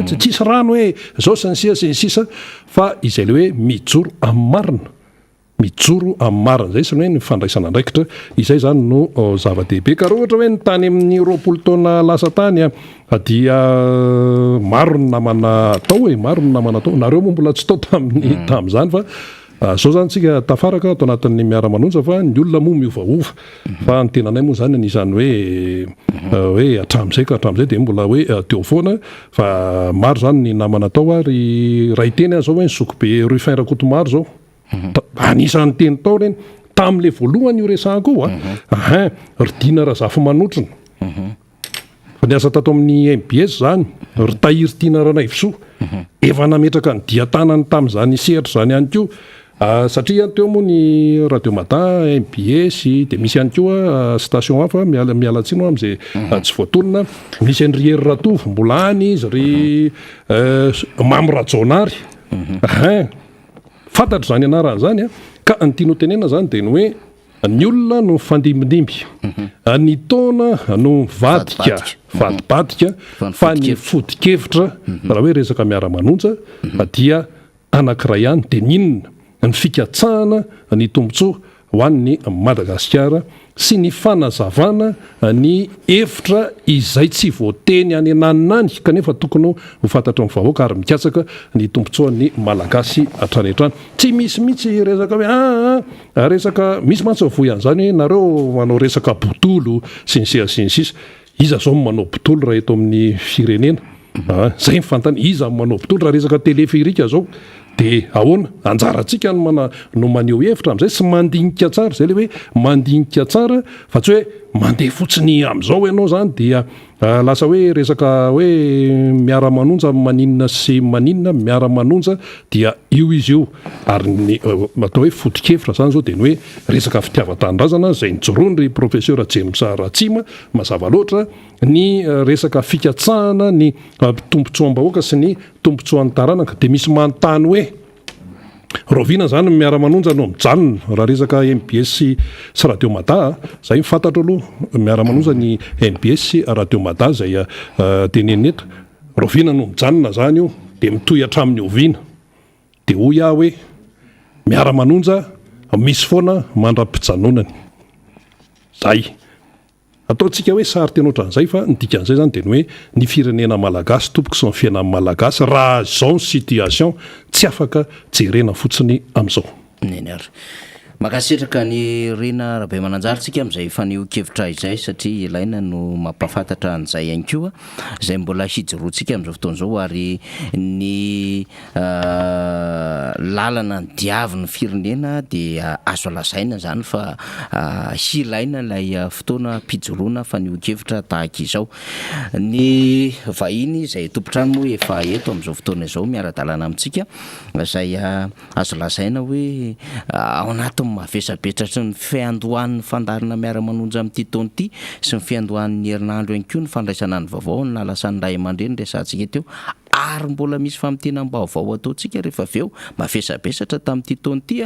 etsy tsisy rano hoe zao sy ny sisa fa izay le hoe mijoro amin'ny marina mijoro amin'ny marin'izay sy ny hoe ny fandraisana ndraikitra izay zany no zava-dehibe ka raha ohatra hoe ny tany amin'ny 20 taona lasa tany dia maro ny namana atao maro ny namana atao nareo moa mbola tsy tao tamin'izany fa zao zany tsika tafaraka atao anatin'ny miara-manonja fa ny olona moa miovaova fa ny tenanay moa zany anisan'ny hoe atram'izay dia mbola hoe teo foana fa maro zany ny namana atao ary raha iteny zao hoe ny Sokobe Rufin Rakotomaro zao anisan'ny teny tao reny tamin'le voalohany io resahako ridina Razafy Manotrona fa niasa tato amin'ny MBS zany ritahiry tiana Ranaivosoa efa nametraka ny diatanany tamin'izany sehatra zany ihany koa satria teo moa ny Radio Matin MBS dia misy ihany koa station hafa mialatsino amin'izay tsy voatonona misy ny Riery Ratovo mbola any izy ry Mamy Rajonary fantatra zany anaran'izany ka ny tiano tenena zany dia ny hoe ny olona no fandimindimby ny taona no vadika fa ny fodi-kevitra raha hoe resaka miara-manonja dia anankiray ihany dia ninona ny fikatsahana ny tombontsoa ho an'ny Madagasikara sy ny fanazavana ny efitra izay tsy voateny any ananiny kanefa tokony ho fantatra ny vahoaka ary mikatsaka ny tombontsoan'ny malagasy hatrany hatrany tsy misy mihitsy resaka hoe resaka misy mantsy voy an'izany hoe nareo manao resaka botolo sy ny sisa iza zao manao botolo raha eto amin'ny firenena zay mifantany iza manao botolo raha resaka telefirika zao dia ahoana anjarantsika no maneho hevitra amin'izay sy mandinika tsara zay le hoe mandinika tsara fa tsy hoe mandeha fotsiny amin'izao ianao zany dia lasa hoe resaka hoe miara-manonja maninona sy maninona miara-manonja dia io izy io ary ny atao hoe fodi-kevitra zany zao dia ny hoe resaka fitiavan-tanindrazana zay nijoroany ry professeur James Ratsima mazava loatra ny resaka fikatsahana ny tombontsoam-bahoaka sy ny tombontsoan'ny taranaka dia misy manontany hoe Rovina zany miara-manonja no mijanona raha resaka MBS sy Radio Mada zay mifantatra aloha miara-manonja ny MBS sy Radio Mada zay tenenina eto Rovina no mijanona zany io dia mitohy hatramin'ny oviana dia hoy aho hoe miara-manonja misy foana mandram-pijanonany zay ataontsika hoe sary teny ohatran'izay fa ny dikan'izay zany dia ny hoe ny firenena malagasy tompoko sy ny fiainan'ny malagasy raha zao ny situation tsy afaka jerena fotsiny amin'izao neny ary makasitraka ny Rena Rabemananjarantsika amin'izay faneho-kevitra izay satria ilaina no mampafantatra an'izay ihany koa izay mbola hijoroantsika amin'izao fotoan'izao ary ny lalana ny diavy ny firenena dia azo lazaina zany fa ilaina ilay fotoana mpijoroana faneho-kevitra tahaka izao ny vahiny izay tompontrano moa efa eto amin'izao fotoana izao miara-dalàna amintsika izay azo lazaina hoe ao anaty mavesabetratry ny fiandohan'ny fandarina miara-manonja amin'ity taona ity sy ny fiandohan'ny herinandro ihany koa ny fandraisana ny vaovao ny lalasan'ny ray aman-dreny resantsika teo ary mbola misy famitenam-baovao ataontsika rehefa avy eo mavesabesatra tamin'ity taona ity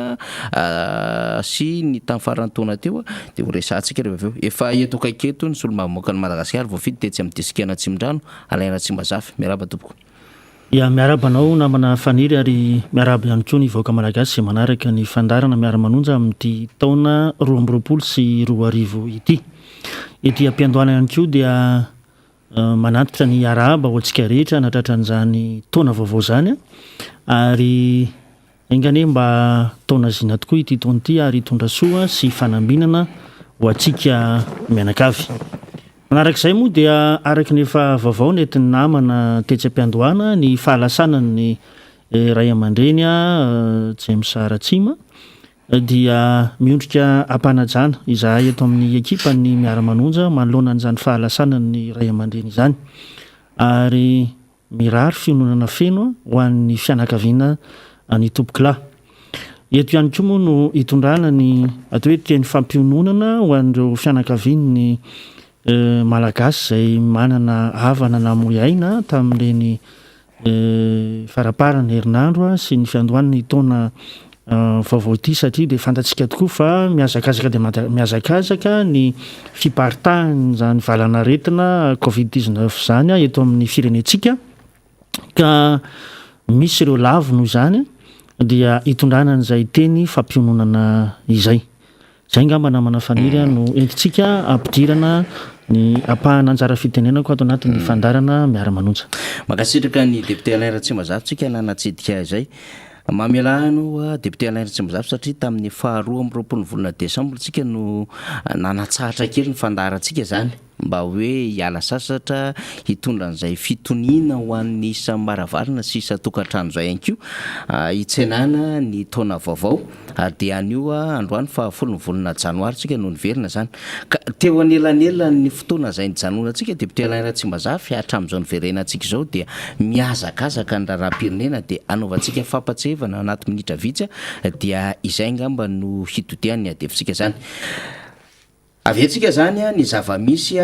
sy ny tamin'ny faran'ny taona teo dia ho resantsika rehefa avy eo efa eto akaiketo ny solomamoaka ny Madagasikara voafidy tetsy amin'ny disikana Tsimondrano Alaina Tsimbazafy miaraba tompoko ia miarabanao namana faniry ary miaraba ihany koa ny vahoaka malagasy izay manaraka ny fandarana miara-manonja amin'ity taona 2020 sy 2020 ity ampiandohana ihany koa dia manatitra ny araba ho antsika rehetra natratran'izany taona vaovao zany ary engane mba taona zina tokoa ity taona ity ary hitondra soa sy fanambinana ho antsika mianakavy manarak'izay moa dia araky ny efa vaovao nentin'ny namana tetsy ampiandohana ny fahalasanany ray aman-dreny James Ratsima dia miondrika ampanajana izahay eto amin'ny ekipa ny miara-manonja manoloana an'izany fahalasanany ray aman-dreny izany ary mirary fiononana feno ho an'ny fianakaviana ny tompoklahy eto ihany koa moa no hitondrana ny atao hoe teny fampiononana ho an'ireo fianakaviany malagasy izay manana havana namoyaina tamin'ireny faraparany herinandro sy ny fiandohan'ny taona vaovao ity satria dia fantatsika tokoa fa mihazakazaka dia mihazakazaka ny fiparitahan' zany valana retina Covid-19 zany eto amin'ny firenetsika ka misy ireo lavo noho izany dia hitondrana n'izay teny fampiononana izay. Zay ngamba namana faniry no entintsika ampidirana ny apahana anjara fitenenako ato anatin'ny fandarana miara-manonja. Makasitraka ny député Alain Ratsimazafy nanatsidika izay. Mamelahano député Alain Ratsimazafy satria tamin'ny 2 volana Desambra tsika no nanatsahatra kely ny fandarantsika zany mba hoe hiala sasatra hitondra an'izay fitoniana ho an'ny isa-maravarana sy isa-tokantrano zay ihany koa hitsenana ny taona vaovao ary dia anio androany 10 volana janoary tsika no niverina zany ka teo anelanela ny fotoana zay ny janonantsika député Alain Ratsimazafy hatramin'izao niverenantsika izao dia miazakazaka ny raharaham-pirenena dia anaovantsika fampatsehevana anaty minitra vitsy dia izay ngamba no hitotian'ny adefitsika zany. Avetsika zany ny zava-misy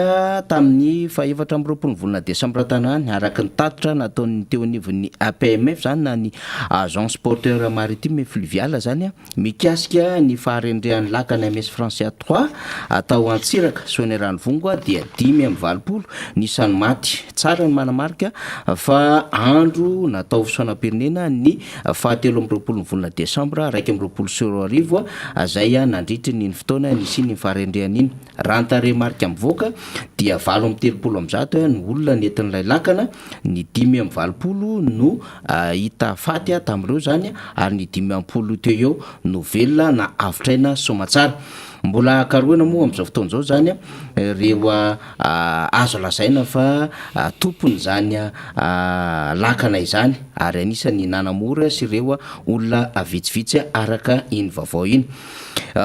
tamin'ny 24 volana Desambra tanany araka ny tatitra nataon'ny teo anivon'ny APMF zany na ny agence porteur maritime et fluvial zany mikasika ny faharendrehan'ny lakana MS Français 3 atao Antsiraka Soanerano Vongo dia 5:20 nisany maty tsara ny manamarika fa andro natao fisaonam-pirenena ny 17 volana Desambra 2020 zay nandritry ny fotoana nisy ny faharendrehan'iny rantare marika mivoaka dia 7:30 ny olona nentin'ilay lakana ny 5:20 no hita faty tamin'ireo zany ary ny 50 teo eo no velona na avitraina somatsara. Mbola karoana moa amin'izao fotoan'izao zany reo azo lazaina fa tompony zany lakana izany ary anisany nanamora sy ireo olona vitsivitsy araka iny vaovao iny.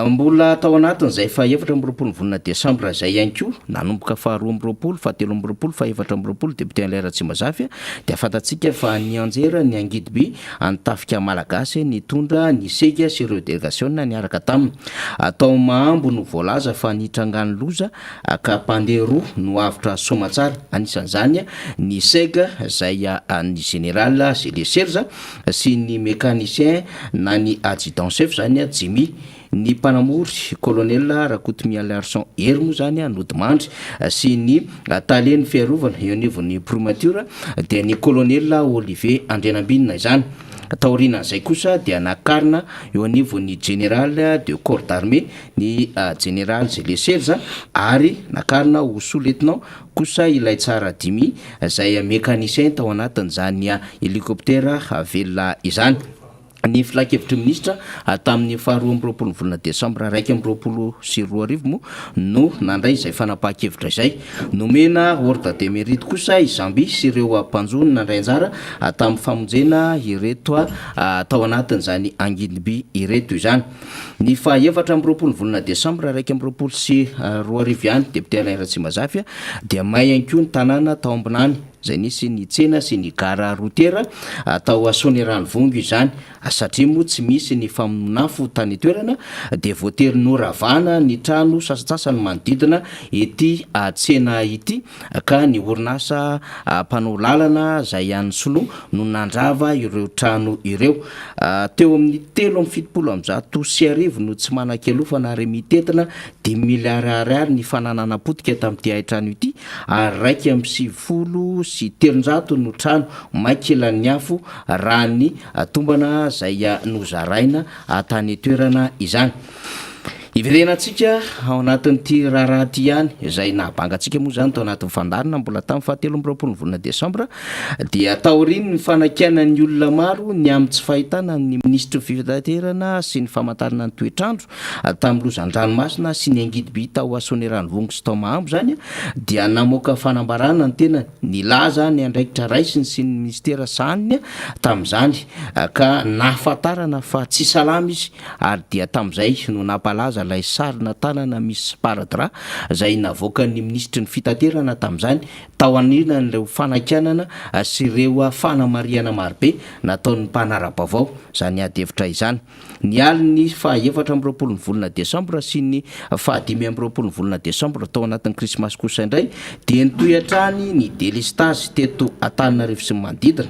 Mbola tao anatin'izay 24 volana Desambra zay ihany koa nanomboka 12 17 député Alain Ratsimazafy dia fantatsika fa ny anjera ny Angidiby antafika malagasy nitondra ny sega sy ireo délégation niaraka taminy atao mahambo no voalaza fa nitrangany loza ka pandeha roa no avitra somatsara anisan'izany ny sega zay ny général Jules Serge sy ny mécanicien na ny adjudant chef zany Jimmy ny mpanamory colonel Rakotomia Larson Hermo zany Nodimandry sy ny taleny fiarovana eo anivon'ny primature dia ny colonel Olivier Andrenambinina izany. Taorinan'izay kosa dia nakarina eo anivon'ny général de corps d'armée ny général Jules Serge ary nakarina ho sous-lieutenant kosa ilay tsara dimy zay mécanicien tao anatin'izany hélicoptère velona izany. Ny filakevitry ministra tamin'ny 12 volana Desambra 2020 mo no nandray izay fanapahan-kevitra izay nomena ordre de mérite kosa i Zamby sy ireo mpanjony nandray anjara tamin'ny famonjena ireto tao anatin'izany Angidiby ireto izany. Ny 24 volana Desambra 2020 ihany député Alain Ratsimazafy dia may ihany koa ny tanàna tao ambinany zay nisy ny tsena sy ny gara routière atao Soanerano Vongo izany satria moa tsy misy ny famonafo tany toerana dia voatery noravana ny trano sasasasany manodidina ity tsena ity ka ny orinasa mpanao lalana zay ihany solo no nandrava ireo trano ireo teo amin'ny 7:70 sy arivo no tsy manan-kelofana ary mitetina 10 milliards ariary ny fananana potika tamin'ity aitrano ity ary 1.70 sy 300 no trano maikelany afo raha ny tombana zay nozaraina tany toerana izany. Iverenantsika ao anatin'ity raharaha ty ihany izay nahabangatsika moa zany tao anatin'ny fandarina mbola tamin'ny 17 volana Desambra dia taoriny ny fanakiana ny olona maro ny amin'ny tsy fahitana ny ministra fitaterana sy ny famantarana ny toetrandro tamin'ny lozan-dranomasina sy ny Angidiby tao Soanerano Vongo sy tao Mahambo zany dia namoaka fanambarana ny tena nilaza ny andraikitra raisiny sy ny ministera saniny tamin'izany ka nahafantarana fa tsy salama izy ary dia tamin'izay no nampalaza lay sarina tanana misy paradra zay navoaka ny ministry ny fitaterana tamin'izany tao anilany ireo fanakianana sy ireo fanamariana marobe nataon'ny mpanara-baovao zany adevitra izany. Ny aliny 24 volana Desambra sy ny 15 volana Desambra tao anatin'ny krismasy kosa indray dia nitoy-hatrany ny délestage teto Antananarivo sy ny manodidina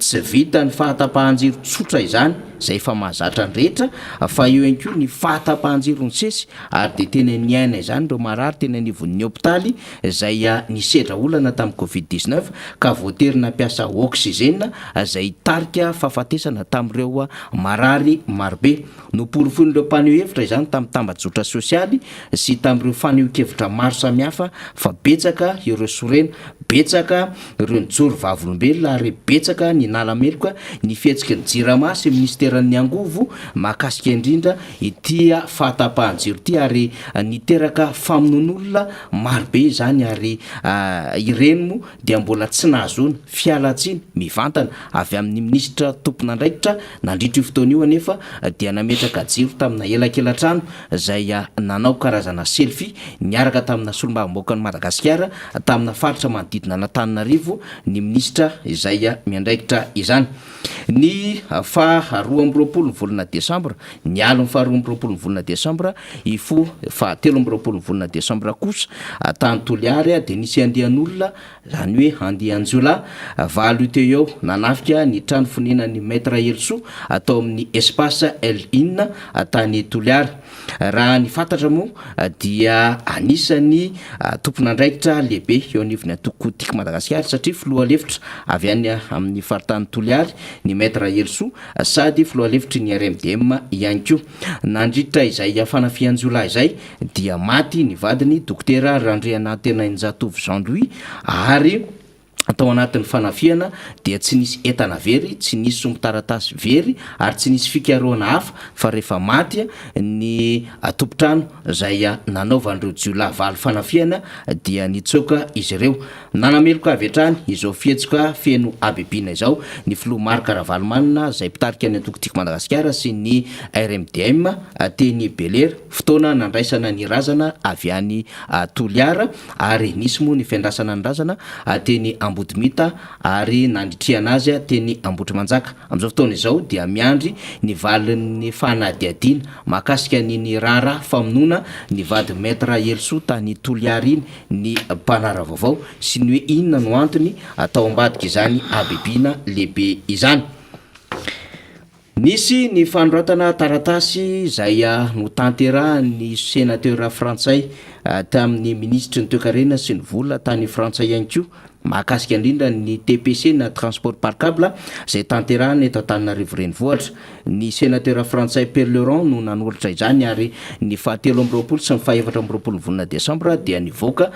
tsy vita ny fahatapahan-jiro tsotra izany zay efa mahazatra ny rehetra fa eo ihany koa ny fahatapahanjiro ny sesy ary de tena niaina izany reo marary tena nivon'ny hôpitaly zay nisedra olana tamin'ny covid-19 ka voatery nampiasa oxygène zay tarika fahafatesana tamin'ireo marary marobe no porofon'ireo mpaneho hevitra izany tamin'ny tambajotra sosialy sy tamin'ireo faneho-kevitra maro samihafa fa betsaka ireo sorena betsaka ireo nijoro vavolombelona ary betsaka ny nalameloka ny fihetsiky ny jirama sy ministeran'ny angovo mahakasika indrindra itya fahatapahanjiro ty ary niteraka famonon'olona marobe zany ary ireny mo dia mbola tsy nahazona fialatsiny mivantana avy amin'ny ministra tompon'andraikitra nandritra io fotoana io anefa dia nametraka jiro tamina elakelan-trano zay nanao karazana selfie niaraka tamina solombavamboaka ny Madagasikara tamina faritra manodidina n'Antananarivo ny ministra izay miandraikitra izany. Ny faharoa amby roapolo ny volana desambra ny aliny faharoa amby roapolo ny volana desambra ifo fahatelo amby roapolo ny volana desambra kosa tany Toliary de nisy andian'olona zany hoe andianjola valo teo eo nanafika ny trano fonenan'ny maître Elso atao amin'ny espace L1 tany Toliary. Raha ny fantatra moa dia anisany tompon'andraikitra lehibe eo anivony atoko tika Madagasikara satria filoha lefitra avy any amin'ny faritany Toliary ny maître Elso sady filoha lefitry ny RMDM ihany koa. Nandritra izay fanafianjola izay dia maty ny vadiny dokotera Randrianantenainjatovo Jean-Louis ary atao anatin'ny fanafiana dia tsy nisy entana very, tsy nisy sombitaratasy very ary tsy nisy fikaroana hafa fa rehefa maty ny tompotrano zay nanaovan'ireo jiolahy valo fanafiana dia nitsoka izy ireo. Nanameloka avy hatrany izao fihetsika feno abebina izao ny filoha Marc Ravalomanina zay mpitarika ny antoko-tika Madagasikara sy ny RMDM teny Belair fotoana nandraisana ny razana avy any Toliara ary nisy moa ny fiandrasana ny razana teny Ambodimita ary nandritriana azy teny Ambotrimanjaka. Amin'izao fotoana izao dia miandry ny valin'ny fanadiadina mahakasika ny rara famonona ny vady maître Elso tany Toliary ny mpanara vaovao sy ny hoe inona no antony atao ambadika izany abebina lehibe izany. Nisy ny fanoratana taratasy zay notanterahan'ny sénateur frantsay tamin'ny ministre ny toe-karena sy ny vola tany frantsay ihany koa mahakasika indrindra ny TPC na transport par câble zay tanterahana eto Antananarivo renivohitra. Ny sénateur frantsay Perleron no nanolotra izany ary ny fahatelo amby roapolo sy ny fahaefatra amby roapolo volana desambra dia nivoaka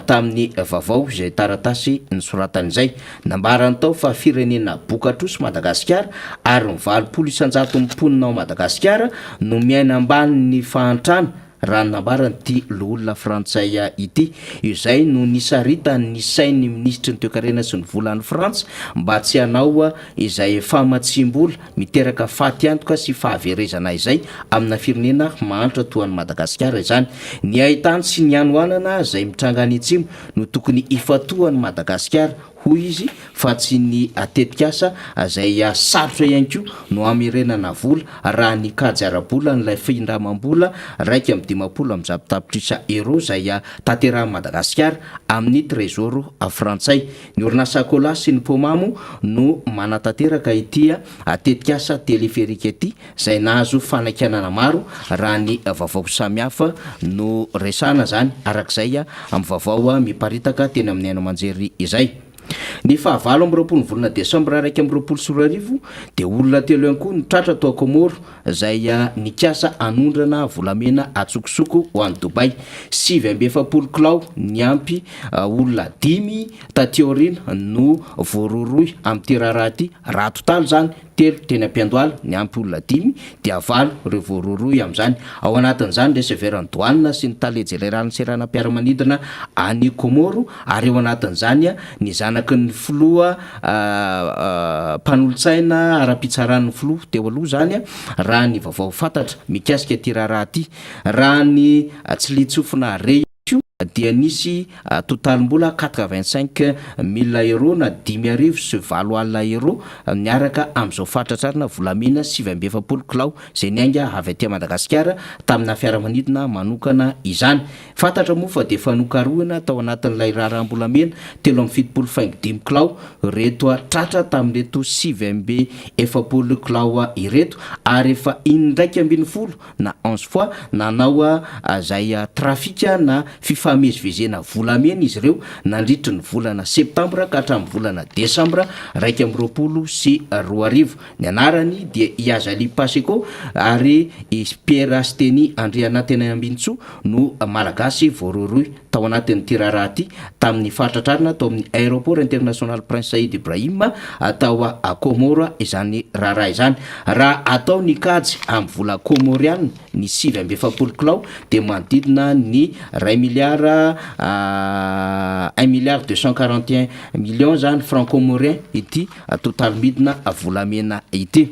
tamin'ny vaovao izay taratasy nisoratan'izay nambarany tao fa firenena bokatros Madagasikara ary valopolo isanjato mponina ao Madagasikara no miaina ambany ny fahantrana raha nambarany ty loholona frantsay ity. Izay no nisarita ny sain'ny ministry ny toe-karena sy ny volan'ny Frantsa mba tsy hanao izay famatsimbola miteraka faty antoka sy fahaverezana izay amina firenena mahantra toa ny Madagasikara izany. Ny ahitany sy ny anoanana zay mitranga any atsimo no tokony ifatoan'ny Madagasikara hoy izy fa tsy ny atetikasa zay sarotra ihany koa no amerenana vola raha ny kajy arabola nylay findramam-bola raika amin'ny 50 amin'ny zapotapitrisa euro zay tanterahan'i Madagasikara amin'ny trésor frantsay. Ny orinasa Cola sy ny Pomamo no manatanteraka ity atetikasa teleferika ity zay nahazo fanakianana maro raha ny vaovao samihafa no resana zany arak'izay amin'ny vaovao miparitaka teny amin'ny aino aman-jery izay. Ny fahavalo amby roapolo volana desambra raika amby roapolo sy roa arivo de olona telo ihany koa nitratra tao Komoro zay nikasa anondrana volamena atsokosoko ho any Dubai. 7 kilao ny ampy olona 5 taty aorina no voaroroy amin'ny tiraraha ty raha totaly zany telo teny ampiandohala ny ampy olona 5 dia valo reo voaroroy amin'izany. Ao anatin'izany reseveran'ny douane sy ny tale jeneralny serana mpiara-manidina any Komoro ary eo anatin'izany ny zanaky ny filoha mpanolotsaina ara-pitsaran'ny filoha teo aloha zany raha ny vaovao fantatra mikasika ty raharaha ty raha ny tsy litsofina re dia nisy totalim-bola 85,000 euro na 5,400 euro miaraka amin'izao fatratrarina volamena 7,7 kilao zay niainga avy aty Madagasikara tamina fiaramanidina manokana izany. Fantatra moa fa dia fanokaroana tao anatin'ilay raharam-bolamena 7,75 kilao reto tratra tamin'reto 7,7 kilao ireto, ary efa 1,12 na 11 fois nanao zay trafika na fifamezivezena volamena izy ireo nandritry ny volana septambra ka hatramin'ny volana desambra 2022. Ny anarany dia Iazali Paseko ary Pierre Asteny Andrianatena Ambintso no malagasy voaroiroy tao anatin'ny tirara ty tamin'ny fatratrarina tao amin'ny aéroport international Prince Said Ibrahim atao a Komora izany raharaha izany. Raha atao ny kajy amin'ny vola komoriana ny 7,7 kilao dia manodidina ny 1,241 million zany franc comorien ity total midina volamena ity.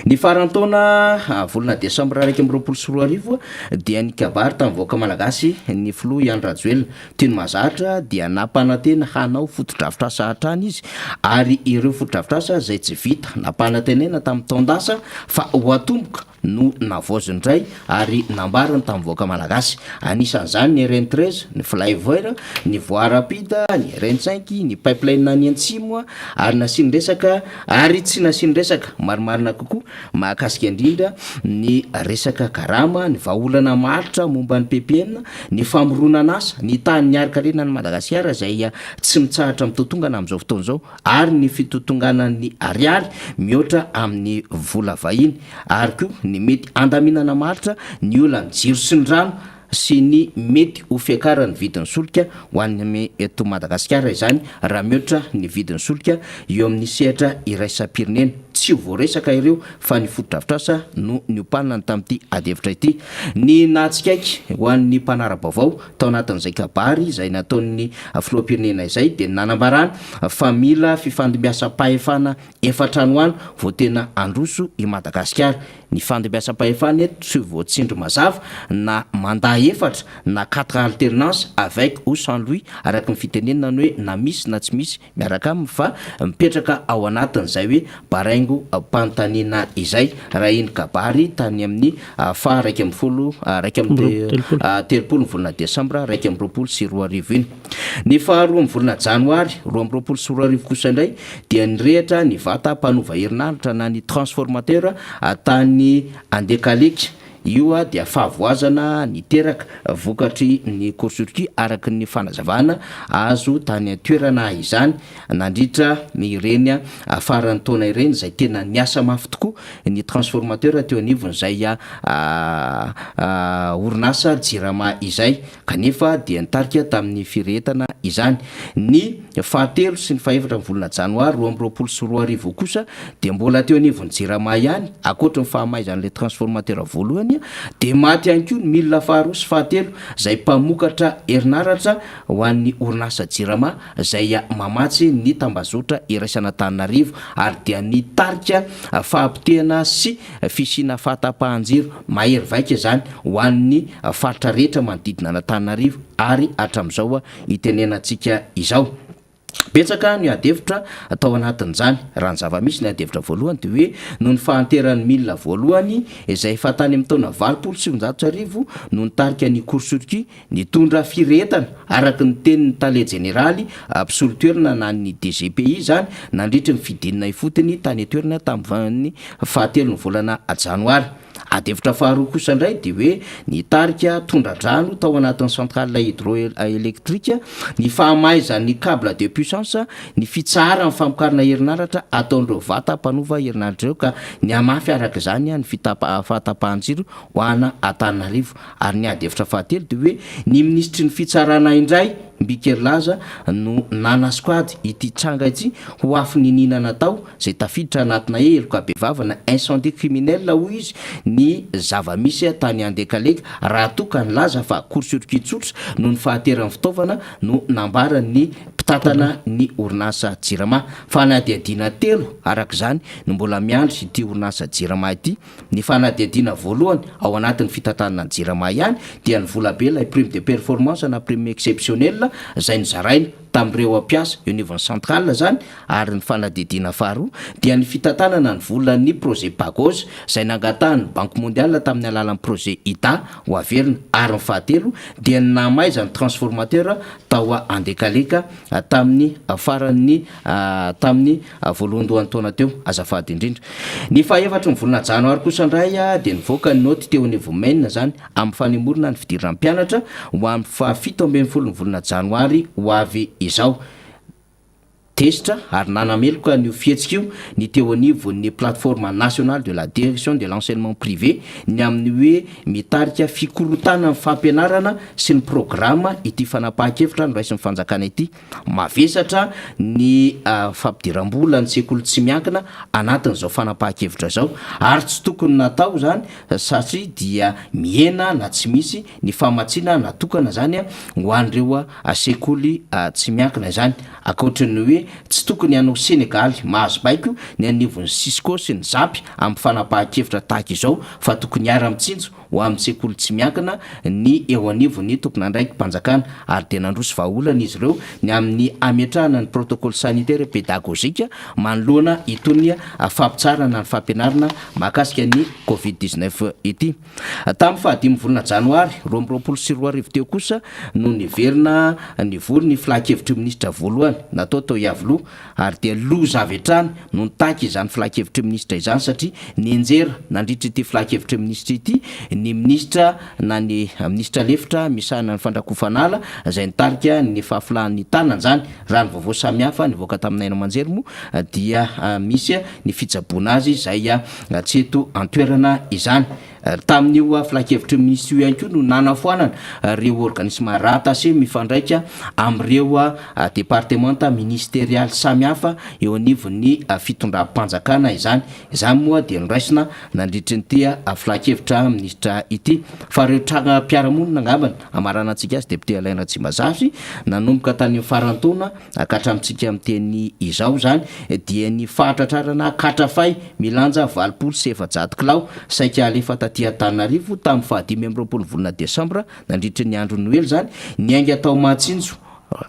Ny farantaona volana desambra 2022 dia ny kabary tamin'ny vahoaka malagasy ny filoha Iany Rajoelina teny mahazatra dia nampanantena hanao fotodrafitrasa hatrany izy, ary ireo fotodrafitrasa zay tsy vita nampanantenena tamin'ny taondasa fa ho atomboka no navaozindray ary nambarany tamin'ny vahoaka malagasy. Anisan'izany ny RN13, ny flyover, ny voie rapide, ny RN5, ny pipeline ny Antsimo ary nasinresaka ary tsy nasinresaka marimarina kokoa mahakasika indrindra ny resaka karama, ny vahaolana maritra momba ny PPN, ny famoronana asa, ny tany niarika-rena ny Madagasikara zay tsy mitsahatra mitotongana amin'izao fotoana izao, ary ny fitotongana ny ariary mihoatra amin'ny vola vahiny, ary koa ny mety andaminana maritra ny olana jiro sy ny rano sy ny mety ho fiakarany vidin'ny solika ho an'ny eto Madagasikara izany raha mihoatra ny vidin'ny solika eo amin'ny sehatra iraisam-pirenena. Tsy voaresaka ireo fa ny fotodrafitrasa no niompaninany tamin'ity adevitra ity. Ny natsikaiky ho an'ny mpanara-baovao tao anatin'izay kabary izay nataon'ny filoham-pirenena izay dia nanambarany fa mila fifandimbiasam-pahefana efatranoany vao tena androso i Madagasikara. Ny fandimbiasam-pahefana eto tsy voatsindro mazava na mandat efatra na 4 alternance avec ou sans lui araka ny fitenenana hoe na misy na tsy misy miaraka aminy fa mipetraka ao anatin'izay hoe baraingo pantaniana izay raha iny kabary tany amin'ny fa 1,30 volana desambra 2022 iny. Ny faharoa volana janoary 2022 kosa indray dia nirehitra ny vata mpanova herinaratra na ny transformateur tany Andekalika. Io dia fahavoazana niteraka vokatry ny court-circuit araky ny fanazavana azo tany toerana izany nandritra ireny afaran'ny taona ireny zay tena niasa mafy tokoa ny transformateur teo anivony zay orinasa Jirama izay, kanefa dia nitarika tamin'ny firetana izany. Ny fahatelo sy ny fahaefatra volana janoary 2022 kosa dia mbola teo anivony Jirama ihany, akoatra ny fahamaizan'le transformateur voalohany dia maty ihany koa ny milina faharoa sy fahatelo zay mpamokatra herinaratra ho an'ny orinasa Jirama zay mamatsy ny tambazotra iraisana Antananarivo, ary dia nitarika fahampitehana sy fisina fahatapahan-jiro mahery vaika zany ho an'ny faritra rehetra manodidina Antananarivo ary hatramin'izao itenenantsika izao. Betsaka ny adevitra atao anatin'izany. Raha ny zava-misy ny adevitra voalohany dia hoe noho ny fahanteran'ny milina voalohany izay efa tany amin'ny taona 20,700 no nitarika ny court-circuit nitondra firetana araka ny tenin'ny tale jeneraly mpisolotoerana na ny DGPI zany nandritra ny fidinina ifotony tany toerana tamin'ny fahatelo ny volana janoary. Adevitra faharoa kosa indray dia hoe nitarika tondra-drano tao anatin'ny centrale hydroélectrique, ny fahamaizan'ny câble de puissance, ny fitsara ny famokarana herinaratra ataon'ireo vata mpanova herinaratra ireo ka ny amafy araka izany ny fahatapahan-jiro ho ana Antananarivo. Ary ny adevitra fahatelo dia hoe ny ministry ny fitsarana indray Mbikelaza no nanasquady ity tranga ity ho afy nininana tao zay tafiditra anatina eloka bevavana incendie criminel hoy izy ny zava-misy tany Andekaleka, raha toa ka nilaza fa court-circuit tsotra no ny fahateran'ny fitaovana no nambarany mpitantana ny orinasa jirama fanadiadiana telo arak'izany no mbola miandry ity orinasa jirama ity. Ny fanadiadiana voalohany ao anatin'ny fitantanana ny jirama ihany dia ny volabe ilay prime de performance na prime exceptionnel zay nozaraina tamin'ireo ampiasa eo nivon'ny centrale zany. Ary ny fanadidina faharoa dia ny fitantanana ny volan'ny projet Pagos zay nangatahany banque mondiale tamin'ny alalan'ny projet IDA ho averina. Ary ny fahatelo dia ny namaiza ny transformateur tao andekaleka tamin'ny farany tamin'ny voalohandohan'ny taona teo azafady indrindra. Ny fahaefatra ny volana janoary kosa indray dia nivoaka ny noty teo anivomaina zany amin'ny fanemorona ny fidirana mpianatra ho amin'ny fahafito ambin'ny folo ny volana janoary ho avy izao. Tesitra ary nanameloka ny fihetsika io ny teo anivo ny plateforme nationale de la direction de l'enseignement privé ny amin'ny hoe mitarika fikorotana ny fampianarana sy ny programma ity fanapahan-kevitra no raisin'ny fanjakana ity. Mavesatra ny fampidiram-bola ny sekoly tsy miankina anatin'izao fanapahan-kevitra zao ary tsy tokony natao zany satria dia miena na tsy misy ny famatsiana natokana zany ho an'ireo sekoly tsy miankina zany. Akoatran'ny hoe tsy tokony hanao Senegaly mahazo baiko ny anivon'ny Cisco sy ny Zapy amin'ny fanapahan-kevitra tahaka izao fa tokony hiara-mitsinjo ho amin'ny sekoly tsy miankina ny eo anivon'ny tompon'andraiky mpanjakana. Ary dia nandroso vahaolana izy ireo ny amin'ny ametrahana ny protocole sanitaire pédagogique manoloana itony fampitsarana ny fampianarana mahakasika ny Covid-19 ity. Tamin'ny fahadimy volana janoary 2024 teo kosa no niverina nivory ny filakevitry ministra voalohany natao tao iavoloha. Ary dia loza avy hatrany no nitaky izany filakevitry ministra izany satria nienjera nandritra ity filakevitry ministra ity ny ministra na ny ministra lefitra misahana ny fandrakofanala zay nitarika ny fahafulahan'ny tanana zany. Raha ny vaovao samihafa nivoaka tamin'aina manjery moa dia misy ny fitsaboana azy zay tsy eto antoerana izany. Tamin'io filakevitry ministra io ihany koa no nanafoanana reo organisme rahatase mifandraika amin'ireo départementa ministérial samihafa eo anivon'ny fitondram-panjakana izany. Izany moa dia noraisina nandritra nyty filakevitra ministra ity. Fa reo tranga mpiaramonina angambana amarana antsika azy député Alain Ratsibazafy nanomboka tany farantona akatra amintsika amin'ny teny izao zany dia ny fahatratrarana katrafay milanja 700 kilao saika alefa taty Antananarivo tamin'ny fahadimy amby roapolo volana Desambra nandritra ny andro noely zany niainga atao mahatsinjo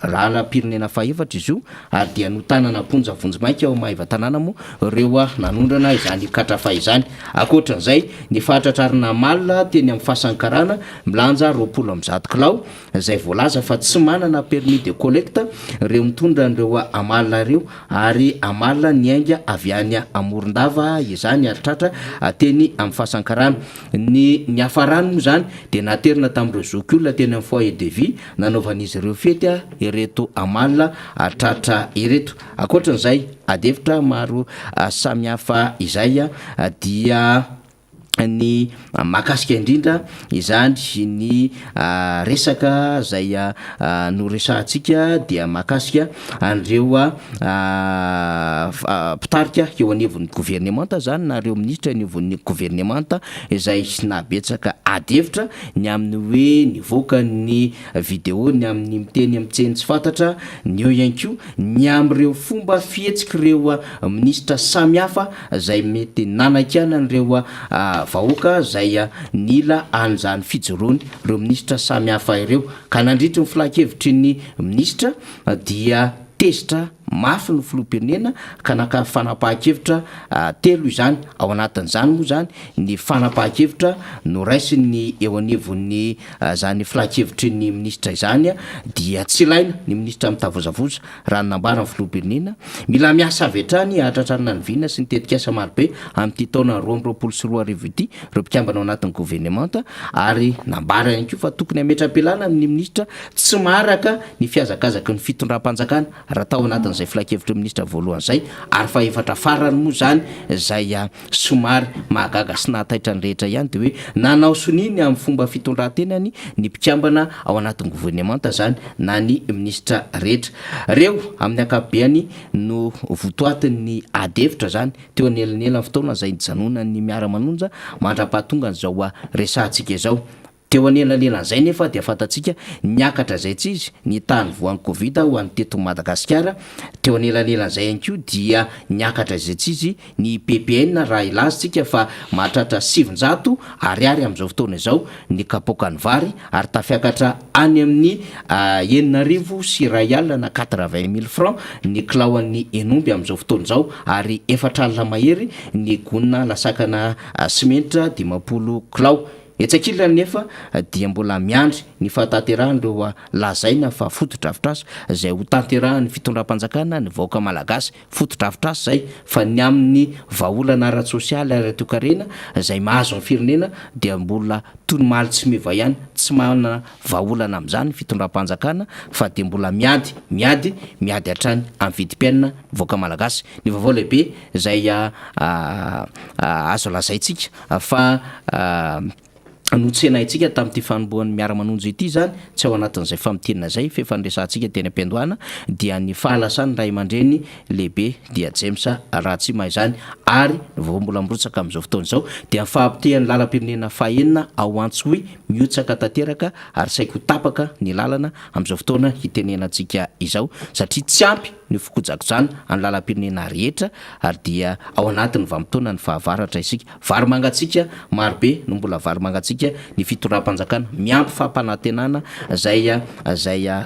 lalam-pirenena fahaefatra izy io ary dia no tanana ponja vonjimaika ao Maheva tanàna moa reo nanondrana izany katrafa izany. Akoatran'izay ny fahatratrarana malina teny amin'ny fahasankarana milanja 20 kilao zay voalaza fa tsy manana permis de collecte reo mitondra an'ireo amalina reo ary amalina niainga avy any Amorondava izany ary tratra teny amin'ny fahasankarana. Ny hafarany moa zany dia naterina tamin'ireo zokiolona teny amin'ny foyer de vie nanaovan'izy ireo fety ireto amalina tratra ireto. Akoatran'izay adefitra maro samihafa izay dia ny mahakasika indrindra izany ny resaka zay no resahantsika dia mahakasika an'ireo mpitarika eo anivon'ny gouvernemanta zany na reo ministra anivon'ny gouvernemanta izay nabetsaka adevitra ny amin'ny hoe nivoaka ny video ny amin'ny miteny amitseny tsy fantatra ny eo ihany koa ny amin'ireo fomba fihetsika ireo ministra samihafa zay mety nanakana an'ireo vahoaka zay nila an'izany fijoroany reo ministra samihafa ireo. Ka nandritra ny filakevitry ny ministra dia tezitra mafy ny filoham-pirenena ka naka fanapahan-kevitra telo izany. Ao anatin'izany moa zany ny fanapahan-kevitra no raisiny eo anivon'ny zany filakevitry ny ministra izany dia tsy ilaina ny ministra mitavozavoza raha nambara ny filoham-pirenena mila miasa avy hatrany ahatratrarina ny vina sy ny tetikasa marobe amin'ity taona 2024 ity reo mpikambana ao anatin'ny gouvernemanta ary nambara ihany koa fa tokony ametra-pialana amin'ny ministra tsy maharaka ny fiazakazaky ny fitondram-panjakana raha tao anatin' zay filakevitry ministra voalohany zay ary fa efatra farany moa zany zay somary mahagaga sy nahataitra ny rehetra ihany de hoe nanao soniny amin'ny fomba fitondrantenany ny mpikambana ao anatin'ny gouvernemanta zany na ny ministra rehetra. Reo amin'ny akabeany no votoatin'ny adevitra zany teo anelanelany fotoana zay nijanona ny miara-manonja mandra-pahatonga n'izao resahantsika izao. teo anelanelan'izay nefa dia fantatsika niakatra zay tsy izy ny tany voan'ny covid ho an'ny teto Madagasikara. Teo anelanelan'izay ihany koa dia niakatra zay tsy izy ny PPN raha ilazitsika fa mahatratra 700 ariary amin'izao fotoana izao ny kapoaka ny vary ary tafiakatra any amin'ny 9,000 na 80,000 francs ny kilaoan'ny enomby amin'izao fotoana izao ary 4 alina mahery ny gonina lasakana simenitra 50 kilao. Etsakilany nefa dia mbola miandry ny fahatanterahany reo lazaina fa fotodrafitrasa zay ho tanterahan'ny fitondram-panjakana ny vahoaka malagasy fotodrafitrasa zay fa ny amin'ny vahaolana ara-tsosialy ara-toekarena zay mahazo amin'ny firenena dia mbola tonymaly tsy meva ihany tsy manana vahaolana amin'izany fitondram-panjakana fa dia mbola miady hatrany amin'ny vidim-piainana vahoaka malagasy. Ny vaovao lehibe zay azo lazaitsika fa notsenaitsika tamin'ity fanombohan'ny miara-manonjo ity zany tsy ao anatin'izay famitenina zay fefandresantsika teny am-piandohana dia ny fahalasany ray aman-dreny lehibe dia James Ratsima izany ary vao mbola mirotsaka amin'izao fotoana izao dia fahampitehan'ny lalam-pirenena fahaenina ao Antsohihy miotsaka tanteraka ary saiko tapaka ny lalana amin'izao fotoana hitenenantsika izao satria tsy ampy ny fikojakojana any lalam-pirenena rehetra ary dia ao anatin'ny vanim-potoana ny fahavaratra isika vary mangatsika marobe no mbola vary mangatsika ny fitondram-panjakana miampy fampanantenana zay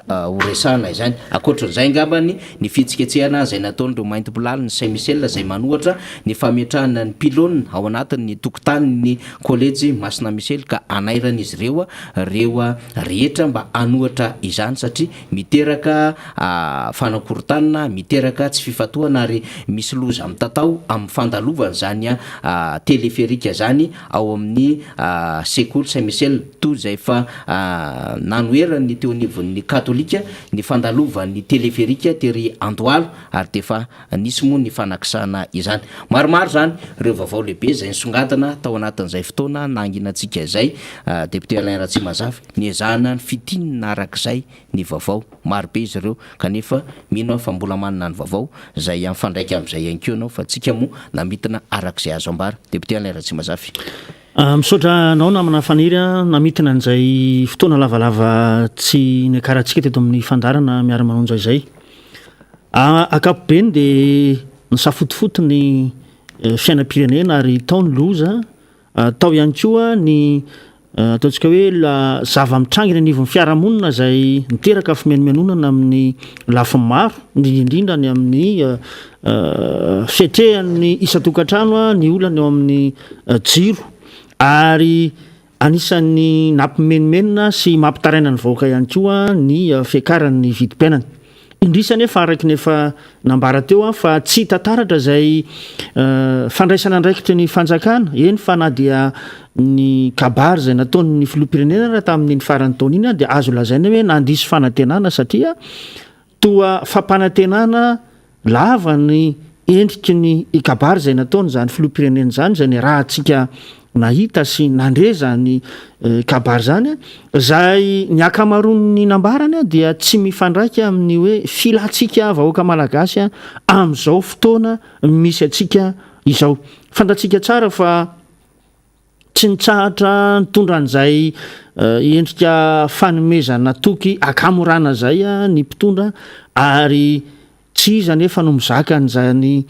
horesana izany. Akoatran'izay ngambany ny fitsiketsehana zay nataon'ireo mainty-bolala ny Saint Michel zay manohatra ny fametrahana ny pilôna ao anatin'ny tokotanin'ny kolejy Masina Michel ka anairana izy reo rehetra mba anohatra izany satria miteraka fanakorontanana miteraka tsy fifatohana ary misy loza amin'ny tatao amin'ny fandalovana zany teleferika zany ao amin'ny sekoly Saint Michel toy zay fa nanoherany teo anivon'ny katolika ny fandalovan'ny teleferika tery Andohalo ary defa nisy moa ny fanakisana izany. Maromaro zany reo vaovao lehibe zay nisongadina tao anatin'izay fotoana nanginantsika zay député Alain Ratsimazafy niezahana ny fitinina arak'izay ny vaovao marobe izy ireo kanefa mino fa mbola manana ny vaovao zay amfandraika amin'izay ihany koa anao fa tsika moa namitina arak'izay azo ambara. Député Alain Ratsimazafy. Misaotra anao namana faniry namitina an'izay fotoana lavalava tsy nikarantsika teto amin'ny fandarana miara-manonja izay. Akapobeny dia nisafotofoto ny fiainam-pirenena ary tao ny loza tao ihany koa ny ataontsika hoe zava-mitrangina anivon'ny fiarahamonina zay niteraka fimenomenonana amin'ny lafiny maro indrindra ny amin'ny fetrehan'ny isa-tokantrano ny olana eo amin'ny jiro ary anisan'ny nampimenomenona sy mampitaraina ny vahoaka ihany koa ny fiakaran'ny vidim-piainana. Indrisany efa araiky nefa nambara teo fa tsy tantaratra zay fandraisana andraikitry ny fanjakana eny fa na dia ny kabary zay nataon'ny filoham-pirenena tamin'ny farany taona iny dia azo lazaina hoe nandiso fanantenana satria toa fampanantenana lava ny endriky ny kabary zay nataony zany filoham-pirenena zany zay ny raha tsika nahita sy nandreza ny kabary zany zay ny akamaroan'ny nambarany dia tsy mifandraika amin'ny hoe filatsika vahoaka malagasy amin'izao fotoana misy atsika izao. Fantatsika tsara fa tsy nitsahatra nitondran'izay endrika fanomezana toky akamorana zay ny mpitondra ary tsy iza nefa no mizaka an'izany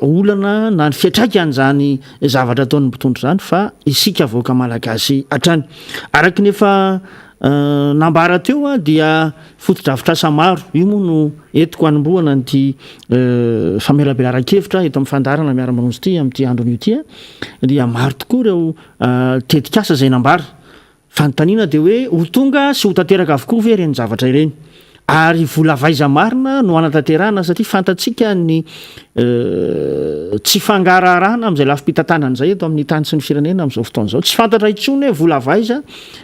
olana na ny fiatraikan'izany zavatra ataon'ny mpitondra zany fa isika vahoaka malagasy hatrany. Araky nefa nambara teo dia fotodrafitrasa maro io moa no etiko hanombohana nyty famelabelara-kevitra eto amin'ny fandarana miara-manonjo ity amin'ity andron'io ity dia maro tokoa reo tetikasa zay nambara fanontaniana dia hoe ho tonga sy ho tanteraka avokoa ve ireny zavatra ireny ary vola vaiza marina no anatanterahana satria fantatsika ny tsy fangararana amin'izay lafim-pitantanana izay eto amin'ny tany sy ny firenena amin'izao fotoana izao. Tsy fantatra intsony hoe vola vaiza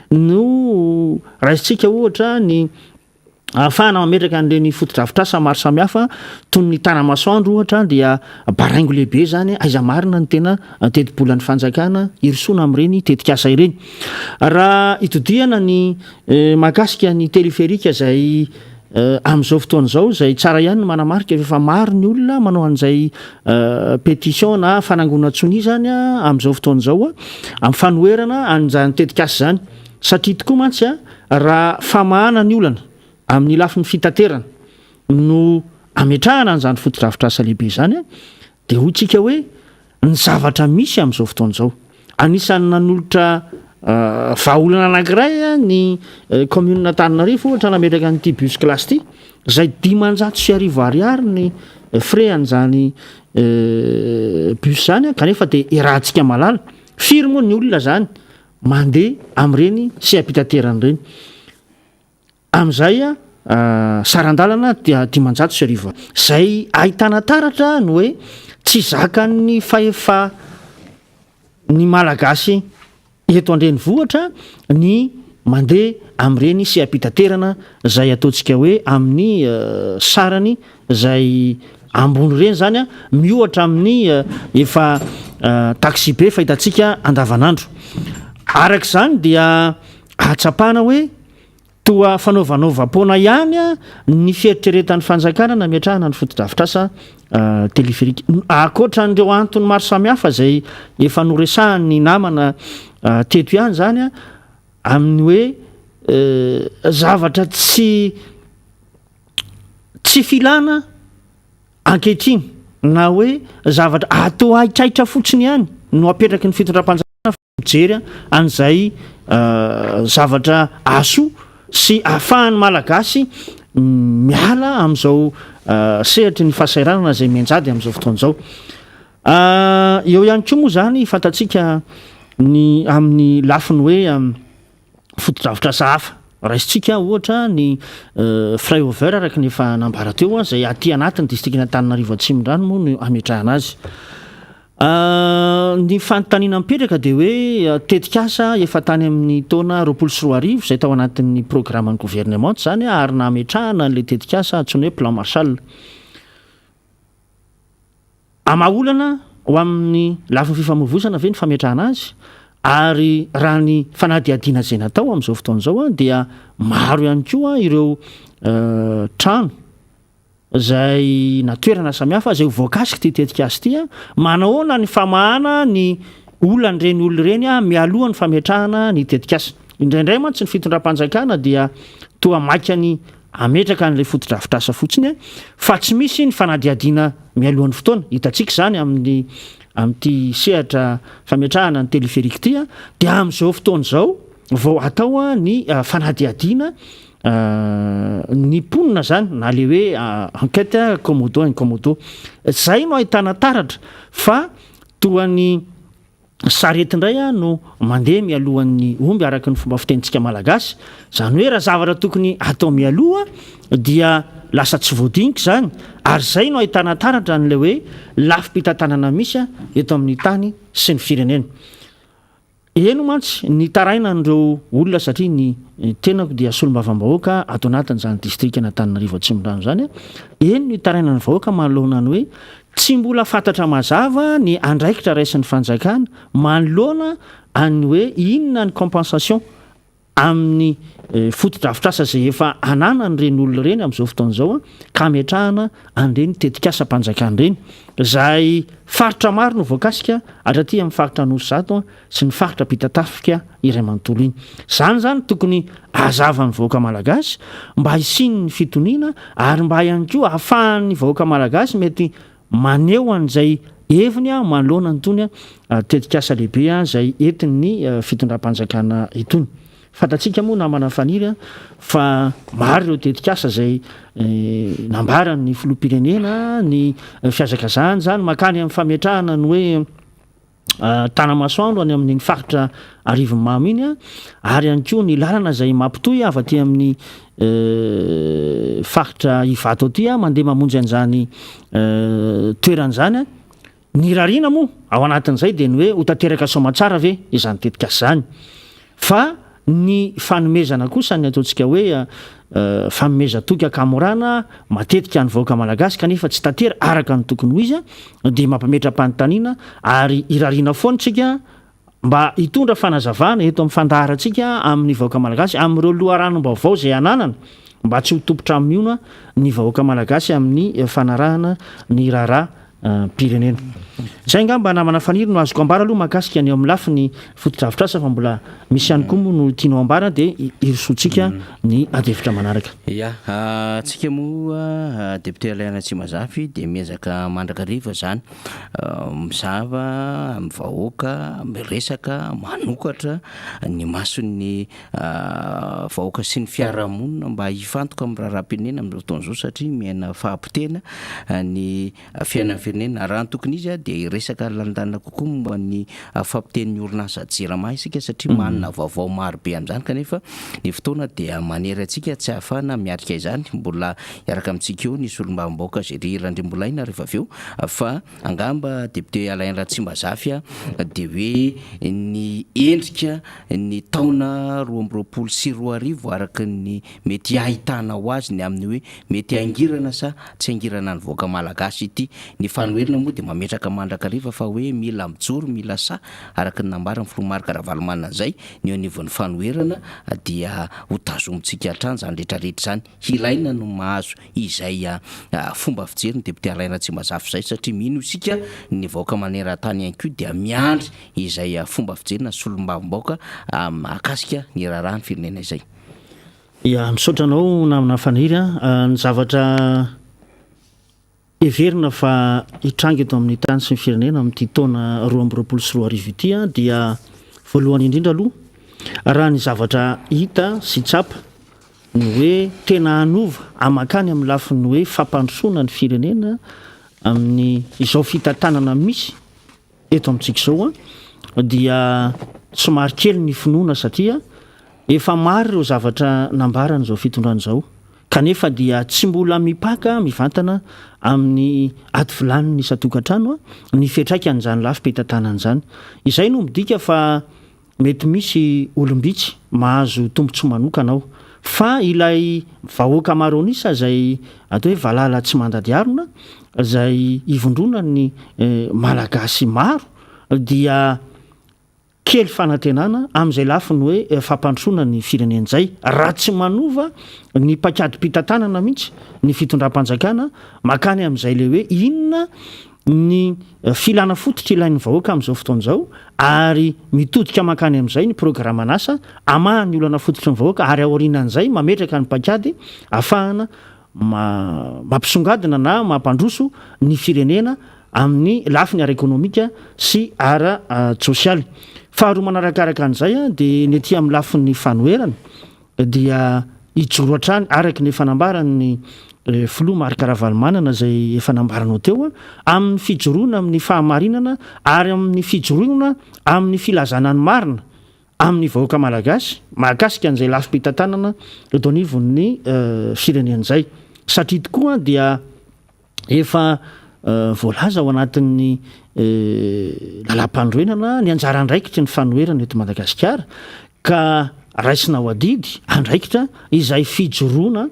no raisitsika ohatra ny ahafahana mametraka an'ireny fotodrafitrasa maro samihafa toy ny tanamasoandro ohatra dia baraingo lehibe zany aiza marina ny tena teti-bolan'ny fanjakana irisoana amin'ireny tetikasa ireny. Raha itodiana ny mahakasika ny teleferika zay amin'izao fotoana izao zay tsara ihany ny manamarika efa maro ny olona manao an'izay pétition na fanangonana tsony zany amin'izao fotoana izao amin'ny fanoherana an'izany tetikasa zany satria tokoa mantsy raha famahana ny olana amin'ny lafin'ny fitaterana no ametrahana an'izany fotodrafitrasa lehibe zany dia hoy tsika hoe ny zavatra misy amin'izao fotoan'izao anisan'ny nanolotra vahaolana anankiray ny commune Antananarivo ohatra nametraka an'ity bus classe ity izay 500 ariary ny frais an'izany bus zany kanefa dia iarahantsika malala firy moa ny olona zany mandeha amin'ireny sehampitaterana ireny amin'izay sarandalana dia 500 izay ahitana taratra no hoe tsy zakan'ny fahefa ny malagasy eto andrenivohitra ny mandeha amin'ireny sehampitaterana izay ataontsika hoe amin'ny sarany izay ambony ireny zany miohatra amin'ny efa taxi be fahitantsika andavanandro arak'izany dia atsapana hoe toa fanaovanaova-poana ihany ny fieritreretan'ny fanjakana nametrahana ny fotodrafitrasa teleferiky akoatra n'ireo antony maro samihafa izay efa noresahan'ny namana teto ihany zany amin'ny hoe zavatra tsy filana ankehitriny na hoe zavatra atao aitraitra fotsiny ihany no apetraky ny fitondram-panjakana mijery an'izay zavatra aso sy ahafahan'ny malagasy miala amin'izao sehitry ny fahasahiranana izay mianjady amin'izao fotoan'izao eo ihany koa moa zany fantatsika ny amin'ny lafiny hoe fotodrafitrasa hafa raisitsika ohatra ny flyover araka ny efa nambara teo izay aty anatin'ny distrikty Antananarivo Atsimondrano moa no ametrahana azy ny fanontaniana mipetraka dia hoe tetikasa efa tany amin'ny taona 2024 izay tao anatin'ny programan'ny gouvernement zany ary nametrahana n'ilay tetikasa antsony hoe plan Marshall amaolana ho amin'ny lafiny fifamoivoizana ve ny fametrahana azy ary raha ny fanadihadiana izay natao amin'izao fotoan'izao dia maro ihany koa ireo trano izay natoerana samihafa izay voakasika ty tetikasy ity manahoana ny famahana ny olan'ireny olona ireny mialohan'ny fametrahana ny tetikasa indraindray mantsy ny fitondram-panjakana dia toa maikany ametraka n'ilay fotodrafitrasa fotsiny fa tsy misy ny fanadihadiana mialohan'ny fotoana hitantsika zany amin'ity sehatra fametrahana ny teleferiky ity dia amin'izao fotoan'izao vao atao ny fanadihadiana ny mponina zany na le hoe enquête commodo incommodo zay no ahitana taratra fa toa ny sarety indray no mandeha mialohan'ny omby araka ny fomba fitenitsika malagasy zany hoe raha zavatra tokony atao mialoha dia lasa tsy voadinika zany ary zay no ahitana taratra n'le hoe lafim-pitantanana misy eto amin'ny tany sy ny firenena eno mantsy ny taraina n'ireo olona satria ny tenako dia solombavam-bahoaka ato anatin'izany distrikty Antananarivo Atsimondrano zany eno ny taraina ny vahoaka manoloana ny hoe tsy mbola fantatra mazava ny andraikitra raisin'ny fanjakana manoloana any hoe inona ny compensation amin'ny fotodrafitrasa izay efa ananany ireny olona ireny amin'izao fotoan'izao ka ametrahana an'ireny tetikasa-mpanjakana ireny izay faritra maro no voakasika hatraty amin'ny faritra Anosizato sy ny faritra Pitatafika iray manontolo iny zany tokony ahazavan'ny vahoaka malagasy mba hisiny ny fitoniana ary mba ihany koa ahafahan'ny vahoaka malagasy mety maneho an'izay heviny manoloana nytony tetikasa lehibe izay entin'ny fitondram-panjakana itony fantatsika moa namana faniry fa maro ireo tetikasa izay nambaran'ny filoham-pirenena ny fiazakazahany zany makany amin'ny fametrahana ny hoe tanamasoandro any amin'ny faritra Arivomamy iny ary ihany koa ny lalana izay mampitoy avy aty amin'ny faritra Ivato aty mandeha mamonjy an'izany toeran'izany ny rariana moa ao anatin'izay dia ny hoe ho tanteraka somatsara ve izany tetikasa zany fa ny fanomezana kosa ny ataontsika hoe fanomezatoky akamorana matetika ny vahoaka malagasy kanefa tsy tantera araka ny tokony ho izy dia mampametra-panontaniana ary irariana foantsika mba hitondra fanazavana eto amin'ny fandaharantsika amin'ny vahoaka malagasy amin'ireo loharanom-baovao izay ananana mba tsy ho tompotra amin'iona ny vahoaka malagasy amin'ny fanarahana ny raharaha pirenena zay ngamba namana faniry no azoko ambara aloha mahakasika ny eo amin'ny lafi ny fotodravitrasa fa mbola misy ihany koa moa no tianao ambara dia irisotsika ny adevitra manaraka. Ya tsika moa député Alain Tsimazafy dia miezaka mandrakariva zany mizava amin'ny vahoaka miresaka manokatra ny mason'ny vahoaka sy ny fiarahamonina mba hifantoka amin'ny raharaham-pirenena amin'ny fotoan'izao satria miaina fahampitena ny fiainan'ny firenena raha ny tokony izy dia resaka landana kokoa momba ny fampiten'ny orinasa jirama isika satria manana vaovao maro be amin'izany kanefa ny fotoana dia manery antsika tsy ahafahana miarika izany mbola iaraka amintsika eo nisy olombamboaka zay rirandrimbolaina rehefa avy eo fa angamba député Alain Tsimazafy dia hoe ny endrika ny taona 2024 araka ny mety ahitana ho azy ny amin'ny hoe mety angirana sa tsy angirana ny voaka malagasy ity ny fanoherina moa dia mametraka mandrakariva fa hoe mila mijoro mila sa araka ny nambara Filomarika Ravalomanana zay ny anivon'ny fanoherana dia ho tazomitsika hatrany zany rehetrarehetra zany ilaina no mahazo izay fomba fijery ny député Alain Tsimazafy zay satria mino isika ny vahoaka maneran-tany ihany koa dia miandry izay fomba fijerina solombavam-bahoaka mahakasika ny raharahan'ny firenena izay. Ya misaotra anao namana faniry ny zavatra everina fa hitrangy eto amin'ny tany sy ny firenena amin'ity taona 2024 ity dia voalohany indrindra aloha raha ny zavatra hita sy tsapa ny hoe tena hanova amakany amin'ny lafiny hoe fampandrosoana ny firenena amin'ny izao fitantanana misy eto amintsika izao dia somary kely ny finoana satria efa maro ireo zavatra nambarana izao fitondrana izao kanefa dia tsy mbola mipaka mivantana amin'ny ady vilanin'ny satokantrano ny fiatraika an'izany lafim-pitantanana izay no midika fa mety misy olombitsy mahazo tombontsoa manokanao fa ilay vahoaka maro anisa zay atao hoe valala tsy mandady arona zay ivondrona ny malagasy maro dia kely fanantenana amin'izay lafiny hoe fampandrosoana ny firenen'izay raha tsy manova ny pakady-pitantanana mihitsy ny fitondram-panjakana makany amin'izay le hoe inona ny filana fototra ilain'ny vahoaka amin'izao fotoan'izao ary mitodika makany amin'izay ny programme anasa amahany olana fototra ny vahoaka ary aorinan'izay mametraka ny pakady ahafahana mampisongadina na mampandroso ny firenena amin'ny lafiny ara-ekonomika sy ara-sosialy. Faharoa manarakaraka an'izay dia ny ety amin'ny lafin'ny fanoherana dia hijoro hatrany araka ny fanambarany Filomarika Ravalomanana zay efa nambaranao teo amin'ny fijoroana amin'ny fahamarinana ary amin'ny fijoroana amin'ny filazana ny marina amin'ny vahoaka malagasy mahakasika an'izay lafim-pitantanana eto anivon'ny firenen'izay satria tokoa dia efa voalaza ao anatin'ny lalam-pandroenana ny anjara andraikitra ny fanoherana eto Madagasikara ka raisina ao adidy andraikitra izay fijoroana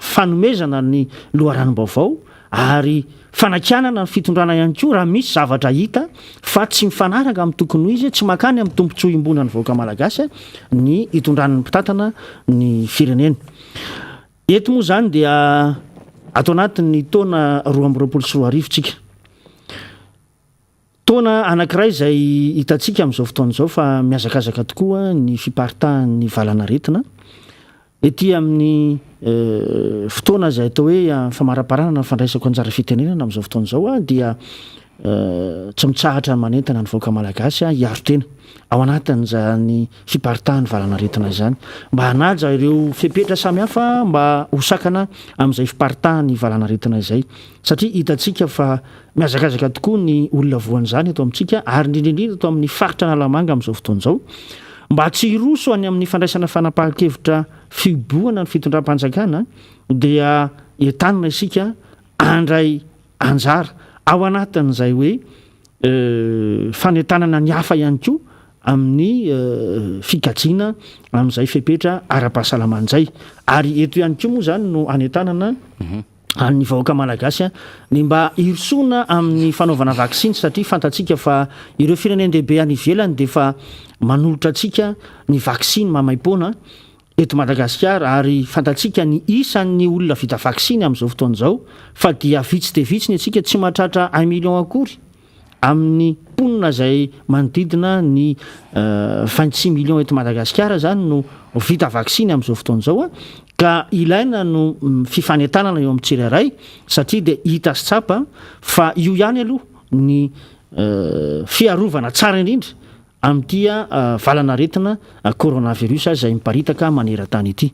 fanomezana ny loharanom-baovao ary fanakanana ny fitondrana ihany koa raha misy zavatra hita fa tsy mifanaraka amin'ny tokony ho izy tsy makany amin'ny tombontsoa imbona ny vahoaka malagasy ny hitondran'ny mpitatana ny firenena. Eto moa zany dia ato anatin'ny taona 2024 tsika taona anankiray izay hitantsika amin'izao fotoan'izao fa miazakazaka tokoa ny fiparitahan'ny valanaretina ety amin'ny fotoana izay atao hoe famaraparanana ny fandraisako anjara fitenenana amin'izao fotoan'izao dia tsy mitsahatra manentana ny vahoaka malagasy hiaro tena ao anatin'izany fiparitahan'ny valanaretina izany mba hanaja ireo fepetra samihafa mba hosakana amin'izay fiparitahan'ny valanaretina izay satria hitantsika fa miazakazaka tokoa ny olona voan'izany eto amintsika ary indrindrindrindra eto amin'ny faritra Analamanga amin'izao fotoan'izao mba tsy hiroso any amin'ny fandraisana fanapahan-kevitra fiboana ny fitondram-panjakana dia entanina isika andray anjara ao anatin'izay hoe fanentanana ny hafa ihany koa amin'ny fikajiana amin'izay fepetra ara-pahasalaman'izay ary eto ihany koa moa zany no anentanana ny vahoaka malagasy ny mba hirosoana amin'ny fanaovana vaksiny satria fantatsika fa ireo firenendehibe any ivelany dia fa manolotra atsika ny vaksiny mamaim-poana eto Madagasikara ary fantatsika ny isan'ny olona vita vaksiny amin'izao fotoan'izao fa dia vitsy de vitsy ny atsika tsy mahatratra 1 million akory amin'ny mponina izay manodidina ny 26 million eto Madagasikara zany no vita vaksiny amin'izao fotoan'izao a ka ilaina no fifanentanana eo amin'ny tsirairay satria dia hita sy tsapa fa io ihany aloha ny fiarovana tsara indrindra amin'tya valana retina coronavirus izay miparitaka maneran-tany ity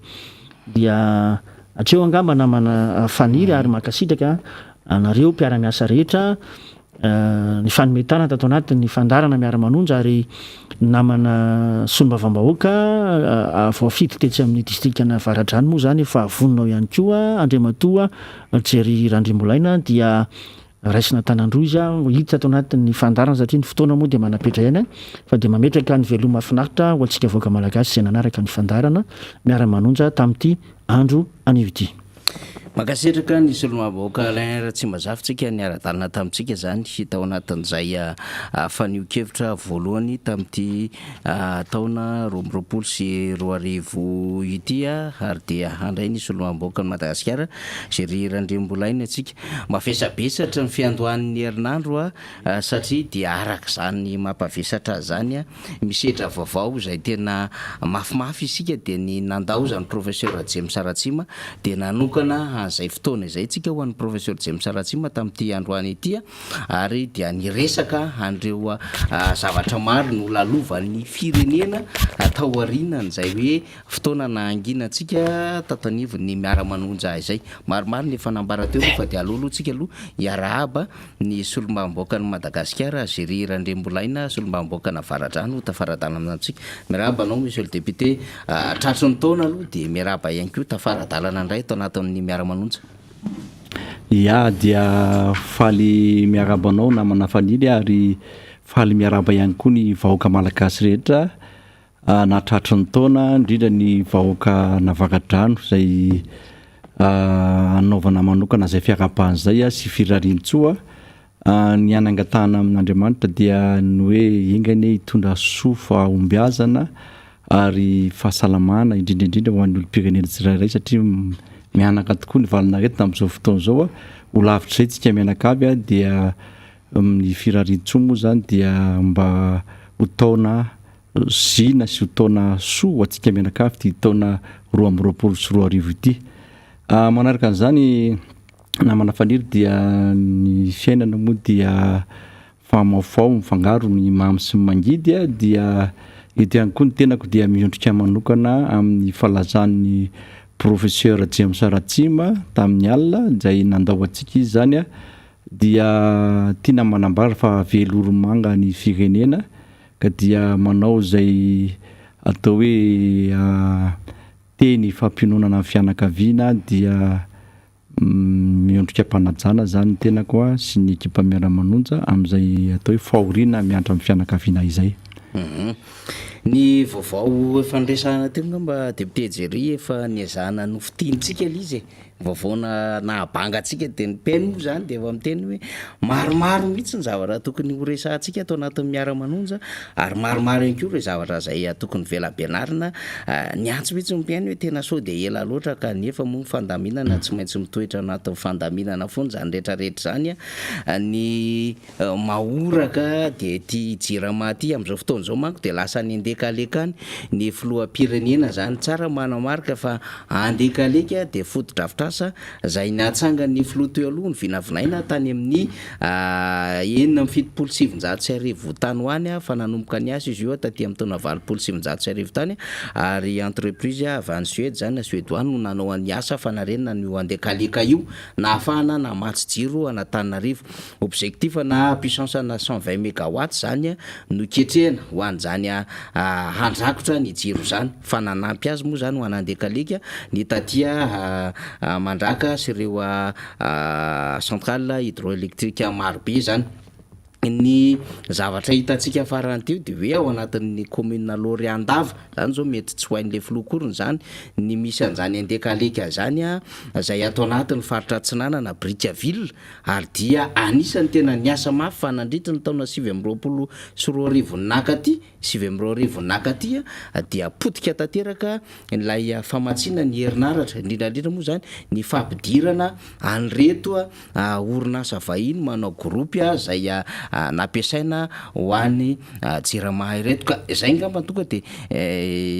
dia atreo angamba namana faniry ary makasitraka anareo mpiara-miasa rehetra ny fanometana tato anatin'ny fandarana miara-manonja ary namana solombavam-bahoaka voafity tetsy amin'ny distrikana Varadrano moa zany efa voninao ihany koa Andriamatoa Jery Randrimbolaina dia raisina tanandroa izy hita tato anatin'ny fandarana satria ny fotoana moa dia manapetra ihany fa dia mametraka ny veloma mahafinaritra ho antsika voaka malagasy izay nanaraka ny fandarana miara-manonja tamin'ity andro anio ity. Makasitraka ny solombavam-bahoaka Alain Ratsimbazafintsika ny ara-dalana tamintsika zany tao anatin'izay fanio-kevitra voalohany tamin'ity taona 2024 ity ary dia handray ny solombavam-bahoaka ny Madagasikara Jery Randrimbolaina atsika mavesabesatra ny fiandohan'ny herinandro satria dia araka zany mampavesatra zany misedra vaovao izay tena mafimafy isika dia ny nandao zany professeur James Saratsima dia nanokana zay fotoana izay tsika ho an'ny professeur James Saratsima tamin'ity androany ity ary dia niresaka andreo zavatra maro no lalovan'ny firenena atao aorianan'izay hoe fotoana nahanginantsika tatanivon'ny miara-manonja izay maromaro ny efa nambara teo fa dia aloalohantsika aloha hiarahaba ny solombavam-bahoaka ny Madagasikara Jery Randrimbolaina solombavam-bahoaka na Varadrano tafaradalana amintsika miarahaba anao monsieur le député tratro ny taona aloha dia miarahaba ihany koa tafaradalana indray tao anatin'ny miara-manonja. Ya dia faly miarabanao namana faniry ary faly miaraba ihany koa ny vahoaka malagasy rehetra nahatratry ny taona indrindra ny vahoaka na Varadrano izay anaovana manokana izay fiarapahan'izay sy firariantsoa ny anangatahana amin'Andriamanitra dia ny hoe engany hitondra sofa ombiazana ary fahasalamana indrindraindrindra ho an'ny olom-pirenena tsirairay satria mianaka tokoa ny valina retina amin'izao fotoana izao ho lavitra izay tsika mianaka avy dia ny firariantsoa moa zany dia mba ho taona zina sy ho taona soa ho antsika mianaka avy ty taona 2024 sy 2025 ity manaraka an'izany namana faniry dia ny fiainana moa dia famafao mifangaro ny mamy sy mangidy dia eto ihany koa ny tenako dia miondrika manokana amin'ny falazan'ny professeur James Saratsima tamin'ny alina izay nandao antsika izy zany dia tiana manambara fa veloromanga ny firenena ka dia manao izay atao hoe teny fampinonana amin'ny fianakaviana dia miondrika mpanajana zany tenako sy ny ekipa miara-manonja amin'izay atao hoe fahoriana miandra amin'ny fianakaviana izay. Ny vaovao efa nresahana teo ngamba député Jery efa niazahana nofitiantsika izy vaovaona nahabangatsika dia ny peny moa zany dia efa miteny hoe maromaro mihitsy ny zavatra tokony ho resahantsika atao anatin'ny miara-manonja ary maromaro ihany koa ireo zavatra izay tokony velam-pianarana ny antso mihitsy mipeny hoe tena sao dia ela loatra ka nefa moa fandaminana tsy maintsy mitoetra anatin'ny fandaminana foana zany rehetrarehetra zany ny mahoraka dia ty jirama ty amin'izao fotoana izao manko dia lasa ny andekalekany ny filoham-pirenena zany tsara manamarika fa andekaleka dia foto-drafitrasa izay nahatsangany filoha teo aloha ny vinavinaina tany amin'ny 770 tany ho any fa nanomboka ny asa izy io taty amin'ny taona 770 tany ary entreprise avy any Suède zany suédoine no nanao any asa fanarenana ny andekaleka io na ahafahana na matsy jiro anatananarivo objectif na puissance na 120 mégawatts zany no ketrehana ho an'izany handrakotra ny jiro zany fa nanampy azy moa zany ho anandekaleka ny tatia mandraka sy ireo centrale hydroélectrique marobe zany ny zavatra hitantsika faranyteo de hoe ao anatin'ny commune Loriandava zany zao mety tsy hoain'le filokorony zany ny misy an'zany andekaleka zany a zay atao anatin'ny faritra Atsinanana Brickaville ary dia anisany tena niasa mafy fa nandritra ny taona 2024 nakaty 2024 dia potika tanteraka ilay famatsina ny herinaratra indrindrandrindra moa zany ny fampidirana an'reto orinasa vahiny manao groupe zay nampiasaina ho an'ny Jirama ireto ka zay ngamba tonga de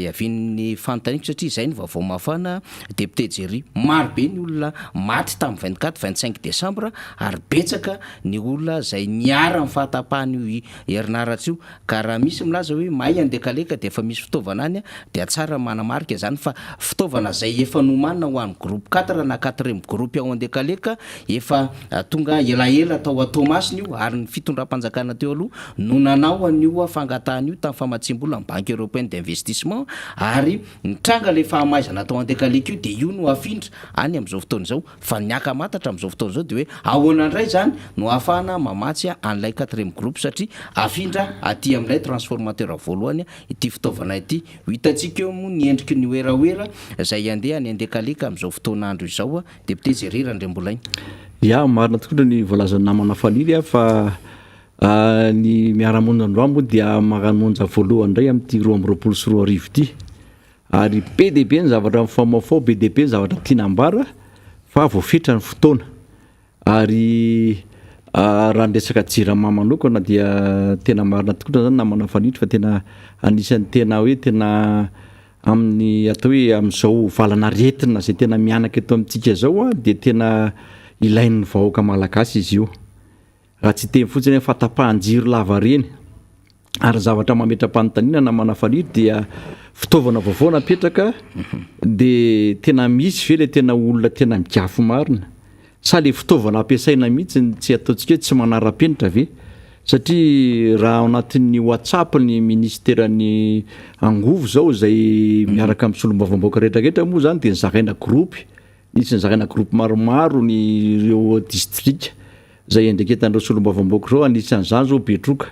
avin'ny fanontaniako satria zay ny vaovao mafana député Jerry maro be ny olona maty tamin'ny 24-25 décembre ary betsaka ny olona zay niara amin'ny fahatapahany herinaratra io ka raha misy milaza hoe mahay andekaleka de efa misy fitaovana any de tsara manamarika zany fa fitaovana zay efa nomanina ho an'ny groupe 4 na 4e groupe ao andekaleka efa tonga elaela tao Thomasiny io ary ny fitondram-panjakana teo aloha no nanao an'io fangatahana io tamin'ny famatsimbola amin'ny Banque Européenne d'Investissement ary nitranga le fahamaizana tao andekaleka io de io no afindra any amin'izao fotoana izao fa niaka matatra amin'izao fotoana izao de hoe ahoana indray zany no ahafahana mamatsy an'ilay 4e groupe satria afindra aty amin'ilay transformateur voalohany ity fitaovana ity hitantsika eo moa ny endriky ny oeraoera zay andeha ny andekaleka amin'izao fotoanandro izao député Jerry Randrembolainy. Ya marina tokoa ny voalazany namana faniry fa ny miara-monina androambo dia maramonja voalohany indray amin'ity 2024 ity ary PDB ny zavatra famafao BDP ny zavatra tianambara fa voafetra ny fotoana ary raha ndresaka Jirama manokana dia tena marina tokoa zany namana fanitry fa tena anisan'ny tena hoe tena amin'ny atao hoe amin'izao valana retina zay tena mianaka eto amintsika zao de tena ilain'ny vahoaka malagasy izy io raha tsy teny fotsiny fatapahan-jiro lava reny ary zavatra mametra-panontaniana namana fanitry dia fitaovana vaovao napetraka de tena misy ve le tena olona tena migafo marina sa le fitaovana ampiasaina mihitsy tsy ataontsika hoe tsy manara-penitra ve satria raha ao anatin'ny WhatsApp ny ministeran'ny angovo zao zay miaraka amin'ny solombavamboaka rehetrarehetra moa zany de nizaraina groupe nisy nizaraina groupe maromaro ny ireo district zay andreketandreo solombavamboaka zao anisan'izany zao Betroka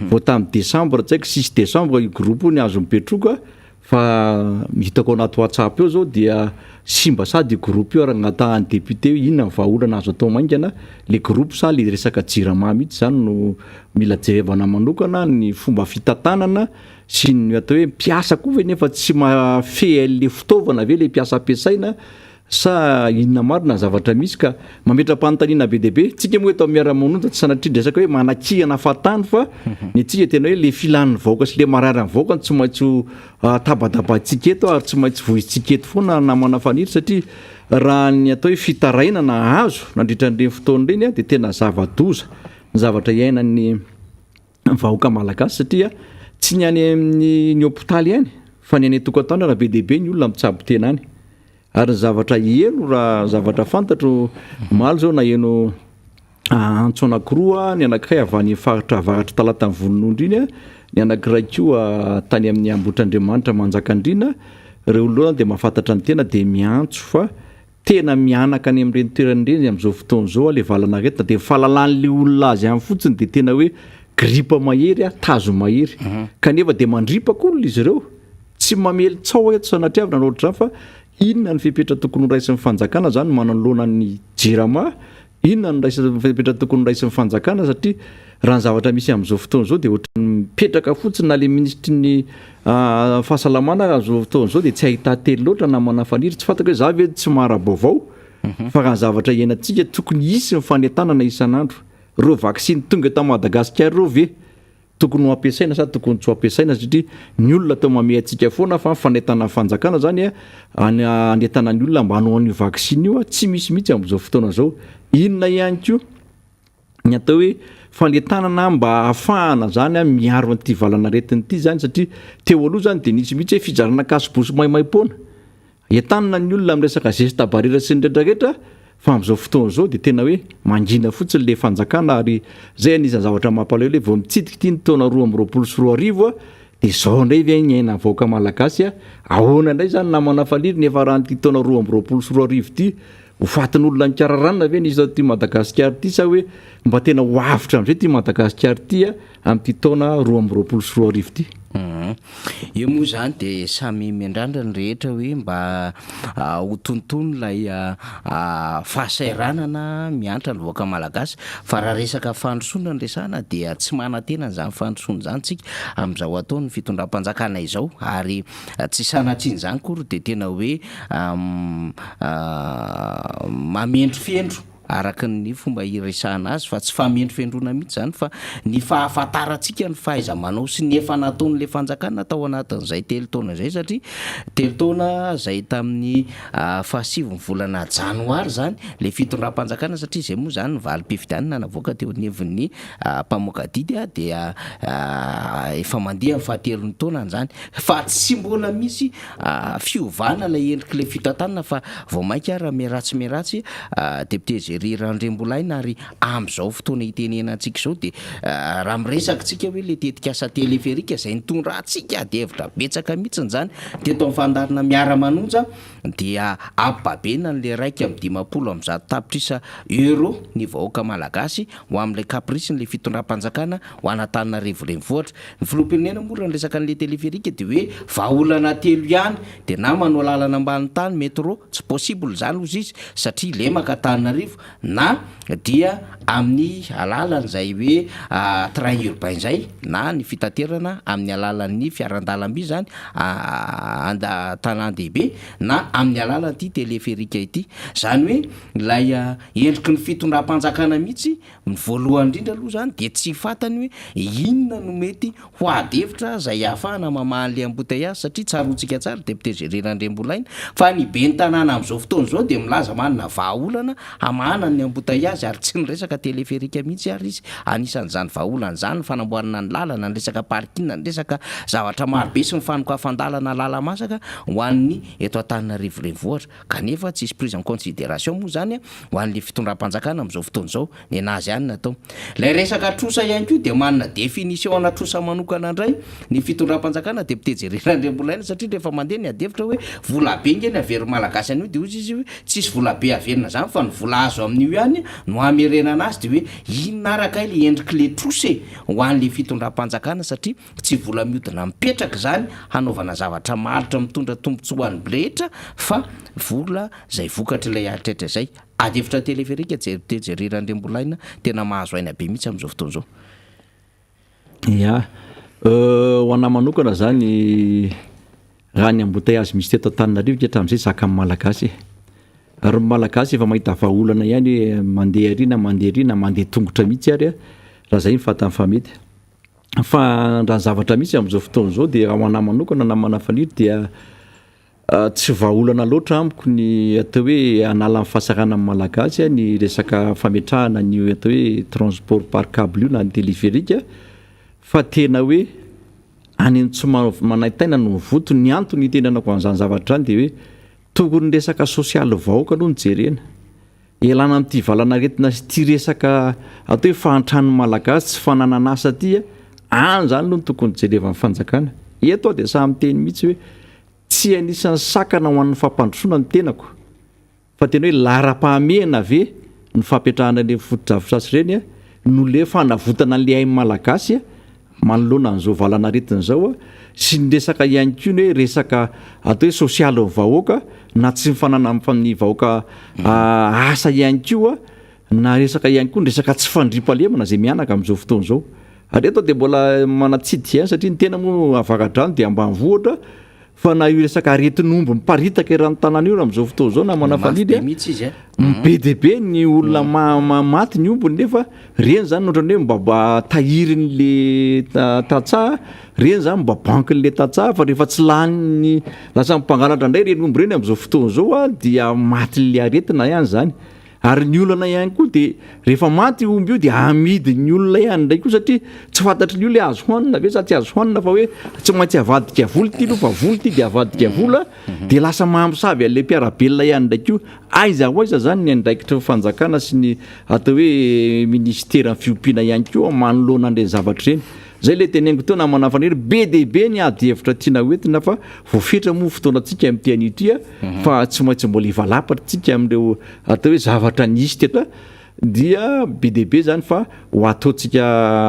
vao tamin'ny décembre tsaiky 6 décembre io groupe ny azon'ny Betroka fa hitako anaty WhatsApp eo zao dia simba sady groupe io raha natahan'ny député inona vahaolana azo atao maingana le groupe sa le resaka Jirama mihitsy zany no mila jerevana manokana ny fomba fitantanana sy ny atao hoe mpiasa koa ve nefa tsy mafeha le fitaovana ve le mpiasa ampiasaina sa inona marina zavatra misy ka mametra-panontaniana BDB tsika moa eto miara-mononja tsy sanatria resaka hoe manakihana fatany fa ny tsika tena hoe le filan'ny vahoaka sy le mararany vahoaka tsy maintsy tabatabatsika eto ary tsy maintsy vohitsika eto foana namana fanitry satria raha ny atao hoe fitarainana azo nandritran'ireny fotoana ireny de tena zava-doza ny zavatra iainan'ny vahoaka malagasy satria tsy ny any amin'ny hôpitaly ihany fa ny any tokantana raha BDB ny olona mitsabo tena any ary zavatra eno raha zavatra fantatro maly zao na eno Antsonakroa ny anankiray avy any faritra avaratra talata ny vononondro iny ny anankiray koa tany amin'ny Ambohitrandriamanitra Manjakandriana reo olona de mahafantatra ny tena de miantso fa tena mianaka any amin'ireny toeran'ireny amin'izao fotoana zao le valana retina de fahalalan'le olona azy amin'ny fotsiny de tena hoe gripa mahery tazo mahery kanefa de mandripa koa izy ireo tsy mamely tsao eto sanatria avy nanao ohatr'izany fa inona ny fipetra tokony raisin'ny fanjakana zany manoloana ny Jirama inona ny fipetra tokony raisin'ny fanjakana satria raha ny zavatra misy amin'izao fotoana zao de ohatry mipetraka fotsiny na le ministry ny fahasalamana amin'izao fotoana zao de tsy ahita tely loatra namana faniry tsy fantako hoe za ve tsy mara-baovao fa raha ny zavatra iainantsika tokony hisy ny fanentanana isan'andro reo vaksiny tonga eto Madagasikara reo ve tokony ho ampiasaina sa tokony tsy ho ampiasaina satria ny olona tao mamey antsika foana fa fanentana fanjakana zany anentana ny olona mba hanao an'io vaksiny io tsy misy mihitsy amin'izao fotoana zao inona ihany koa ny atao hoe fanentanana mba ahafahana zany miaro an'ity valana retiny ity zany satria teo aloha zany de nisy mihitsy hoe fijarana kasibosy maimaimpona entanana ny olona amin'ny resaka gesta barera sy ny rehetrarehetra fa amin'izao fotoana zao de tena hoe mangina fotsiny le fanjakana ary zay anisan'ny zavatra mampalahelo hoe vao mitsidika ity ny taona 2024 de zao indray ve ny aina vahoaka malagasy ahoana indray zany namana faniry nefa raha nyity taona 2024 ity hofatin'olona nikararanina ve nisy ty Madagasikara ty sa hoe mba tena hoavitra am'izay ty Madagasikara ty am'ty taona 2024 ty. Io moa zany de samy miandrandra ny rehetra hoe mba ho tontony lay fahasairanana miantra ny voaka malagasy fa raha resaka fandrosoana ny resana dia tsy manantena zany fandrosoana zany tsika amin'izao atao ny fitondram-panjakana izao ary tsy sanatriny zany kory de tena hoe mamendro fendro araka ny fomba iresahana azy fa tsy famendrofendrona mihitsy zany fa ny fahafantarantsika ny fahaiza manao sy ny efa nataon'le fanjakana tao anatin'izay telo taona zay satria telo taona zay tamin'ny 7 volana janoary zany le fitondram-panjakana satria zay moa zany valim-pifidianana navoaka teo anivon'ny mpamoaka didy dia efa mandeha fahatelo ny taonany zany fa tsy mbola misy fiovana la endriky le fitantanana fa vao mainka raha miratsy député Randrembolaina ary am'izao fotoana itenenantsika zao de raha miresaka tsika hoe le tetikasa teleferika zay nitondra atsika de hevitra betsaka mihitsiny zany teto amin'ny fandarina miara-manonja dia ampabena n'le raika amin'ny 50 am'zato tapitrisa euro ny vahoaka malagasy ho amin'le caprice ny le fitondram-panjakana ho an'Antananarivo renivohitra. Ny filoham-pirenena moa raha resaka n'le teleferika de hoe vahaolana telo ihany de na manao lalana ambany tany métro tsy possible zany ozy izy satria lemaka Antananarivo na dia amin'ny alalan'izay hoe train urbain zay na ny fitaterana amin'ny alalan'ny fiaran-dalamby zany tanàn-dehibe na amin'ny alalan'ity teleferika ity zany hoe lay endriky ny fitondram-panjakana mihitsy ny voalohany indrindra aloha zany de tsy fantany hoe inona no mety ho adevitra zay ahafahana mamahan'le embouteillage satria tsarontsika tsara député Randrembolaina fa ny be ny tanàna am'izao fotoana zao de milaza manana vahaolana hamahana ny embouteillage ary tsy ny resaka teleferika mihitsy ary izy anisan'izany vahaolana zany fanamboarana ny lalana ny resaka parking ny resaka zavatra marobe sy ny fanokafan-dalana lala masaka ho an'ny eto Antananarivo renivohitra kanefa tsisy prise en considération moa zany ho an'le fitondram-panjakana am'izao fotoana zao ny anazy ihany natao. Lay resaka trosa ihany koa de manana définition ana trosa manokana indray ny fitondram-panjakana député Randrembolaina satria rehefa mandeha ny adevitra hoe vola be ngeny avery malagasy an'io de ozy izy hoe tsisy vola be averina zany fa ny vola azo amin'io ihany no amerenana azy de hoe inona araka le endriky le trose ho an'le fitondram-panjakana satria tsy vola miodina mipetraka zany hanaovana zavatra maritra mitondra tombontsoa an'ny rehetra fa vola zay vokatra ilay aritrehitra zay adevitra teleferika député Randrembolaina tena mahazo aina be mihitsy am'izao fotoana zao. Ya ho anahy manokana zany raha ny embouteillage misy teto Antananarivo dia hatramin'izay zaka amin'ny malagasy ary malagasy efa mahita vahaolana ihany hoe mandeha arina mandeha tongotra mihitsy ary raha zay mifata mifamety fa raha zavatra misy am'izao fotoana zao de raha ho anahy manokana na manafaniry dia tsy vahaolana loatra amiko ny atao hoe anala amin'ny fahasarana amin'ny malagasy ny resaka fametrahana ny atao hoe transport par câble io na ny téléphérique fa tena hoe any tsy manaitaina no voto ny antony itenanako an'izany zavatra any de hoe tokony resaka sosialy vahoaka aloha ny jerena elana amin'ity valana retina sy ty resaka atao hoe fahantrano malagasy tsy fanananasa ty any zany aloha ny tokony jereva amin'ny fanjakana eto de samy teny mihitsy hoe tsy anisan'ny sakana ho an'ny fampandrosoana ny tenako fa tena hoe lara-pahamehana ave ny fampetrahana le foto-drafitrasy reny no le fanavotana an'le hay malagasy manoloana an'izao valana retina zao sy ny resaka ihany koa ny hoe resaka atao hoe sosialy vahoaka na tsy mifanana amin'ny vahoaka asa ihany koa na resaka ihany koa ny resaka tsy fandriam-pahalemana zay mianaka am'izao fotoana zao ary eto de mbola manatsidy ihany satria ny tena moa avakadrano de ambanivohitra fa na io resaka aretin'omby miparitaka eran'ny tanana io am'izao fotoana zao na manafanidy be de be ny olona maty ny ombony nefa reny zany ohatrany hoe mba tahirin'le tatsaha reny zany mba bankin'le tatsaha fa rehefa tsy lany lasa mimpangalatra indray reny omby reny am'izao fotoana zao dia maty le aretina ihany zany ary ny olana ihany koa de rehefa maty omby io de amidy ny olona ihany ndray koa satria tsy fantatry ny olo azo hoanina ve sa tsy azo hoanina fa hoe tsy maintsy avadika voly ty aloha fa voly ty de avadika vola de lasa mahamosavy an'le mpiarabelona ihany ndray koa aiza ho aiza zany ny andraikitra fanjakana sy ny atao hoe ministera ny fiompiana ihany koa manoloana an'ireny zavatra ireny zay le teneniko teo namana faniry be dehibe ny ady hevitra tiana hoentina fa voafetra moa fotoanatsika am'tianitria fa tsy maintsy mbola ivalapatritsika am'ireo atao hoe zavatra nisy teto dia be dehibe zany fa ho ataontsika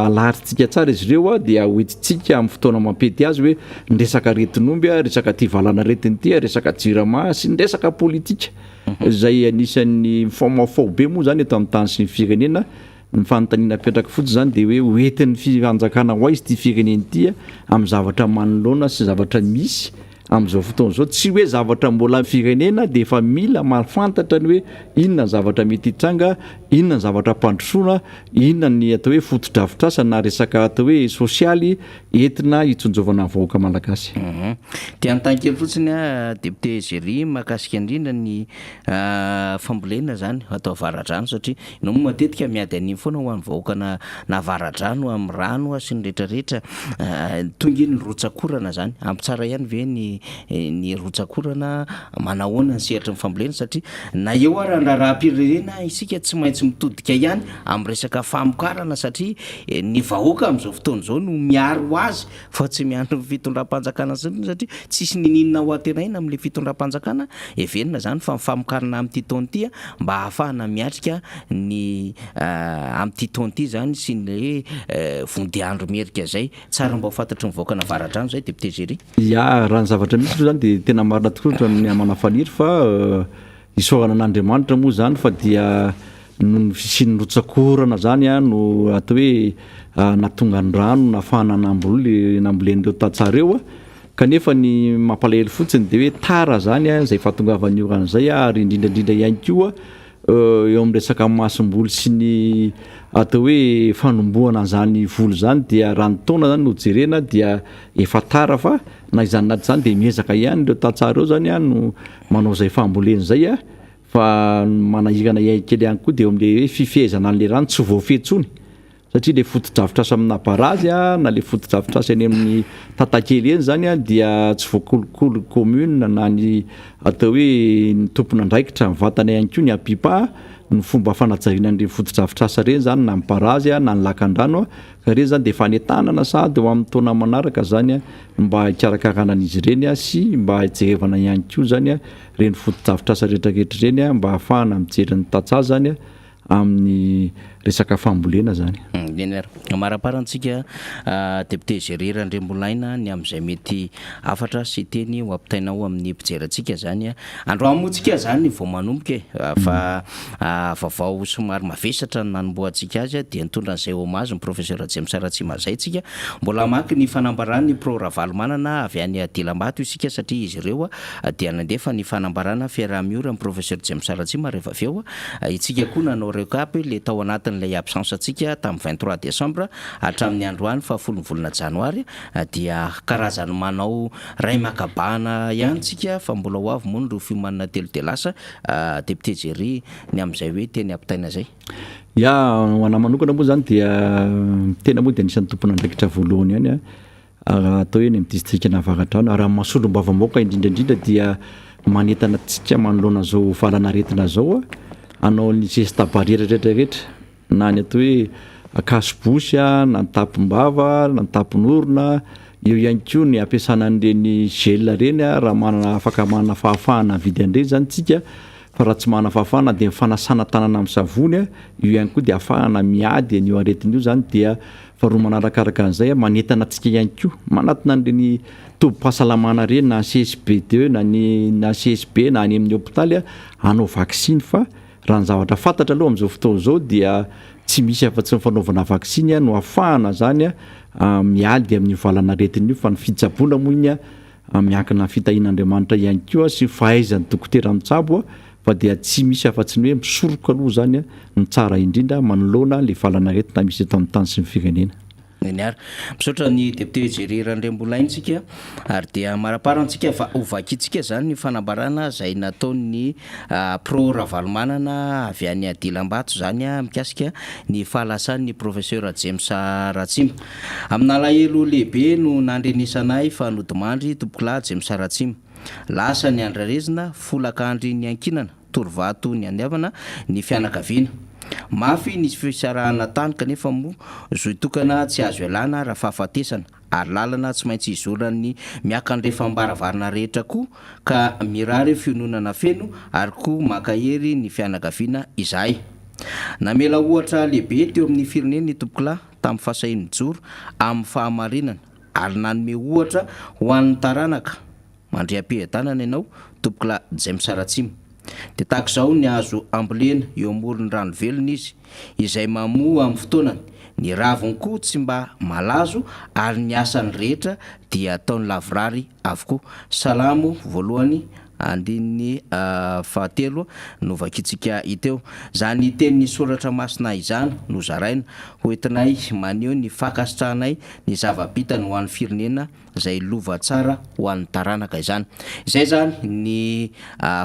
alarytsika tsara izy ireo dia hoetitsika amin'ny fotoana mampety azy hoe nresaka retinomby resaka ty valana retiny ty resaka jirama sy nresaka politika zay anisan'ny famafao be moa zany eto amin'ny tany sy ny firenena ny fanontaniana apetraka fotsy zany de hoe hoentin'ny fianjakana ho izy ty fireneny ty amin'ny zavatra manoloana sy zavatra misy am'izao fotoana zao tsy hoe zavatra mbola firenena de efa mila mafantatra ny hoe inona ny zavatra mety hitranga inona ny zavatra mpandrosoana inona ny atao hoe fotodrafitrasa na resaka atao hoe sosialy entina hitsonjovana vahoaka malagasy. Dia anontany-kely fotsiny député Géry mahakasika indrindra ny fambolena zany atao avaradrano satria no matetika miady an'iny foana ho an'ny vahoaka na avaradrano amin'ny rano sy ny rehetrarehetra tonga ny rotsakorana zany ampitsara ihany ve ny rotsakorana manahoana ny sehatra ny fambolena satria na eo ary raha-pirenena isika tsy maintsy mitodika ihany amin'ny resaka famokarana satria ny vahoaka amin'izao fotoana izao no miaro azy fa tsy miandro fitondram-panjakana satria tsisy nininona ho atenaina amin'ilay fitondram-panjakana evenina zany fa mifamokarana amin'ity taona ity mba ahafahana miatrika ny amin'ity taona ity zany sy ny vondiandro merika zay tsara mba ho fantatry ny vahoaka na avaradrano zay député Géry. Raha ny zavatra misy zany de tena marina tokoa ny manafaniry fa isorana an'Andriamanitra moa zany fa dia no fisian'ny rotsakorana zany no atao hoe natonga ny rano nafahana nambolen'ireo tatsareo kanefa ny mampalahelo fotsiny de hoe tara zany zay fahatongavan'ny oran'izay ary indrindrandrindra ihany koa eo amin'ny resaka masom-boly sy ny atao hoe fanomboana an'izany volo zany dia raha ny taona zany no jerena dia efa tara fa na izany naty zany de miezaka ihany ireo tatsareo zany no manao zay famboleny zay fa manahirana ihany kely ihany koa de eo amin'le hoe fifehezana an'le rano tsy voafetsony satria le fotodrafitrasa amina barazy na le fotodrafitrasa eny amin'ny tatakely eny zany dia tsy voakolokolo commune na ny atao hoe ny tompona andraikitra mivantana ihany koa ny apipa ny fomba fanajariana an'ireny fotodrafitrasa reny zany na ny barazy na ny lakan-drano ka reny zany de fanetanana sady eo amin'ny taona manaraka zany mba hikarakarana an'izy ireny sy mba hijerevana ihany koa zany reny fotodrafitrasa rehetrarehetra reny mba ahafahana mijery ny tatsaha zany amin'ny resaka fambolena zany. Maraparantsika député Géry Randriambolaina ny amin'izay mety afatra sy teny ho ampitainao amin'ny mpijerantsika zany androany moa tsika zany vao manomboka fa vaovao somary mavesatra ny nanomboantsika azy dia nitondra an'izay homazy ny professeur James Ratsima zay tsika mbola maky ny fanambarany pro Ravalomanana avy any Dilambato isika satria izy ireo dia nandefa ny fanambarana fiaraha-miora ny professeur James Ratsima rehefa avy eo itsika koa nanao recap le tao anatin'ilay absence atsika tamin'ny 23 décembre hatramin'ny androany fa 10 volana janoary dia karazany manao ray makabana ihany tsika fa mbola ho avy moa ny fiomanana telo de lasa député Géry ny amin'izay hoe teny ampitaina zay. Ho ana manokana moa zany dia tena moa dia anisan'ny tompona andraikitra voalohany ihany atao hoe ny amin'ny district Navaratrano raha masolom-bava-moaka indrindrandrindra dia manentana tsika manoloana zao falanaretina zao anao ny gesta barrière rehetrarehetra na ny atao hoe akasibosy na ny tapombava na ny tapon'orona eo ihany koa ny ampiasana an'ireny gel reny raha manana afaka manana fahafahana vidy an'ireny zany tsika fa raha tsy manana fahafahana dia mifanasana tanana amin'ny savony io ihany koa dia ahafahana miady an'io aretin'io zany dia faharoa manarakaraka an'izay manentana antsika ihany koa manatina an'ireny tobi-pahasalamana reny na CSB2 na CSB na any amin'ny hôpitaly hanao vaksiny fa raha ny zavatra fantatra aloha amin'izao fotoana izao dia tsy misy afa-tsy ny fanaovana vaksiny no ahafahana zany miady amin'ny valana retin'io fa ny fitsaboana moa iny miankina fitahin'Andriamanitra ihany koa sy fahaizan'ny dokotera mitsabo fa dia tsy misy afa-tsy ny hoe misoroka aloha zany ny tsara indrindra manoloana le valana retina misy eto amin'ny tany sy ny firenena. Niara misaotra ny député Géry Randriambolaina tsika ary dia maraparantsika ovakitsika zany ny fanambarana zay nataon'ny pro Ravalomanana avy any Dilambato zany mikasika ny fahalasan'ny professeur James Ratsima amin'ny alahelo lehibe no nandrenisanay fa nodimandry tomboklahy James Ratsima lasa ny andrarezina folakandry ny ankinana Torivato ny andiavana ny fianakaviana mafy nisy fisarahana tany kanefa moa zoy tokana tsy azo ialana raha fahafatesana ary lalana tsy maintsy izorany miakan'refambaravarina rehetra koa ka mirary fiononana feno ary koa makahery ny fianakaviana izahay. Namela ohatra lehibe teo amin'ny fireneny tompoklahy tamin'ny fahasahin'ny joro amin'ny fahamarinana ary nanome ohatra ho an'ny taranaka mandrea-piadanana ianao tompoklahy James Saratsima. De tahaka izao ny azo ambolena eo amoron'ny rano velona izy izay mamoa amin'ny fotoanany, ny raviny koa tsy mba malazo ary ny asany rehetra dia ataony lavorary avokoa. Salamo voalohany andininy fahatelo no vakitsika iteo. Zany tenin'ny soratra masina izany no zaraina hoentinay maneho ny fakasitrahanay ny zava-bitany ho an'ny firenena izay lova tsara ho an'ny taranaka izany. Izay zany ny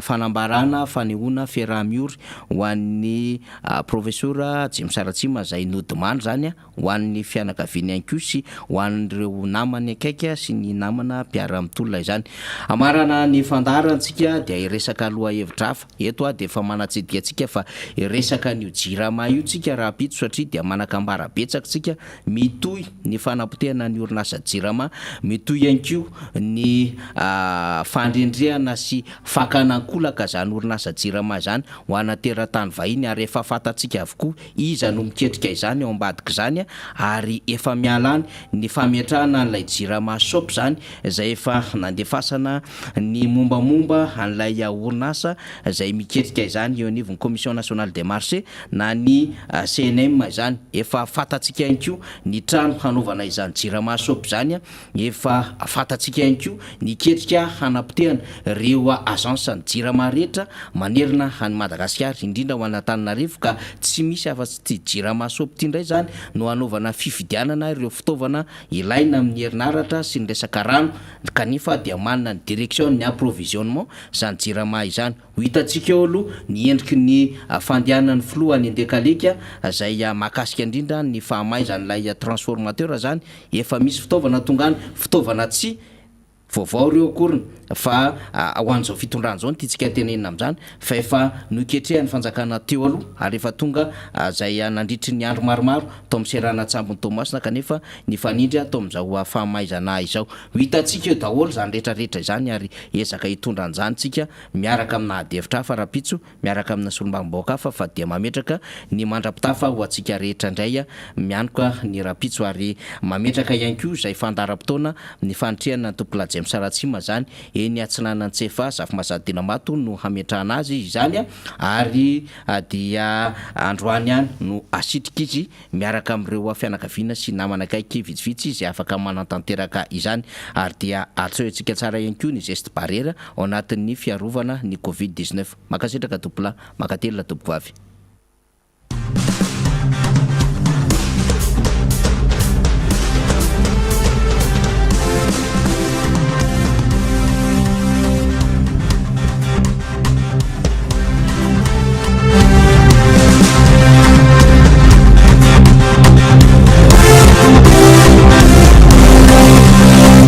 fanambarana fanehoana fiaraha-miory ho an'ny profesora James Saratsima izay nodimandry zany ho an'ny fianakaviany ihany koa sy ho an'ireo namany akaiky sy ny namana mpiara-mitolona izany. Amarana ny fandarantsika dia iresaka aloha hevitra hafa eto dia efa manatsidika antsika fa iresaka ny jirama io tsika raha pito satria dia manakambara betsaka tsika mitohy ny fanapotehana ny orinasa jirama, mitohy ihany koa ny fandrendrehana sy fakanankolaka zany orinasa jirama zany ho anateratany vahiny ary efa fantatsika avokoa iza no miketrika izany ao ambadika izany ary efa mialany ny fametrahana an'ilay jirama shop zany izay efa nandefasana ny mombamomba an'ilay orinasa izay miketrika izany eo anivon'ny commission nationale des marchés na ny CNM izany. Efa fantatsika ihany koa ny trano hanaovana izany jirama shop zany efa fantatsika ihany koa ny ketrika hanapotehana ireo agence ny jirama rehetra manerina any Madagasikara indrindra ho an'Antananarivo ka tsy misy afa-tsy ty jirama shop ty indray zany no hanaovana fifidianana ireo fitaovana ilaina amin'ny herinaratra sy ny resaka rano kanefa dia manana ny direction ny approvisionnement zany jirama izany. Ho hitantsika eo aloha ny endriky ny fandehanan'ny filoha any Andekalika izay mahakasika indrindra ny fahamaizan'ilay transformateur zany efa misy fitaovana tongany, fitaovana tsy vaovao reo akoriny fa ho an'izao fitondrana zao ntiantsika tenenina amin'izany fa efa noketrehan'ny fanjakana teo aloha ary efa tonga izay nandritry ny andro maromaro tao amin'ny serana Tsambony Tomasina kanefa ny fanindry atao amin'izao fahamaizana izao. Ho hitantsika eo daholo zany rehetrarehetra izany ary ezaka hitondra an'izany tsika miaraka amina adihevitra hafa rapitso miaraka amina solombambaoka hafa fa dia mametraka ny mandrapitafa ho antsika rehetra indray mianoka ny rapitso ary mametraka ihany koa izay fandaram-potoana ny fanitrehana tompoklahy James Saratsima zany eny Atsinanantsefa Zafimasadinamato no hametrahana azy izany ary dia androany ihany no asitrika izy miaraka amin'ireo fianakaviana sy namana akaiky vitsivitsy izay afaka manatanteraka izany ary dia atsoentsika tsara ihany koa ny geste barrière ao anatin'ny fiarovana ny Covid-19. Makasitraka tompolahy, makatelina tompoko vavy.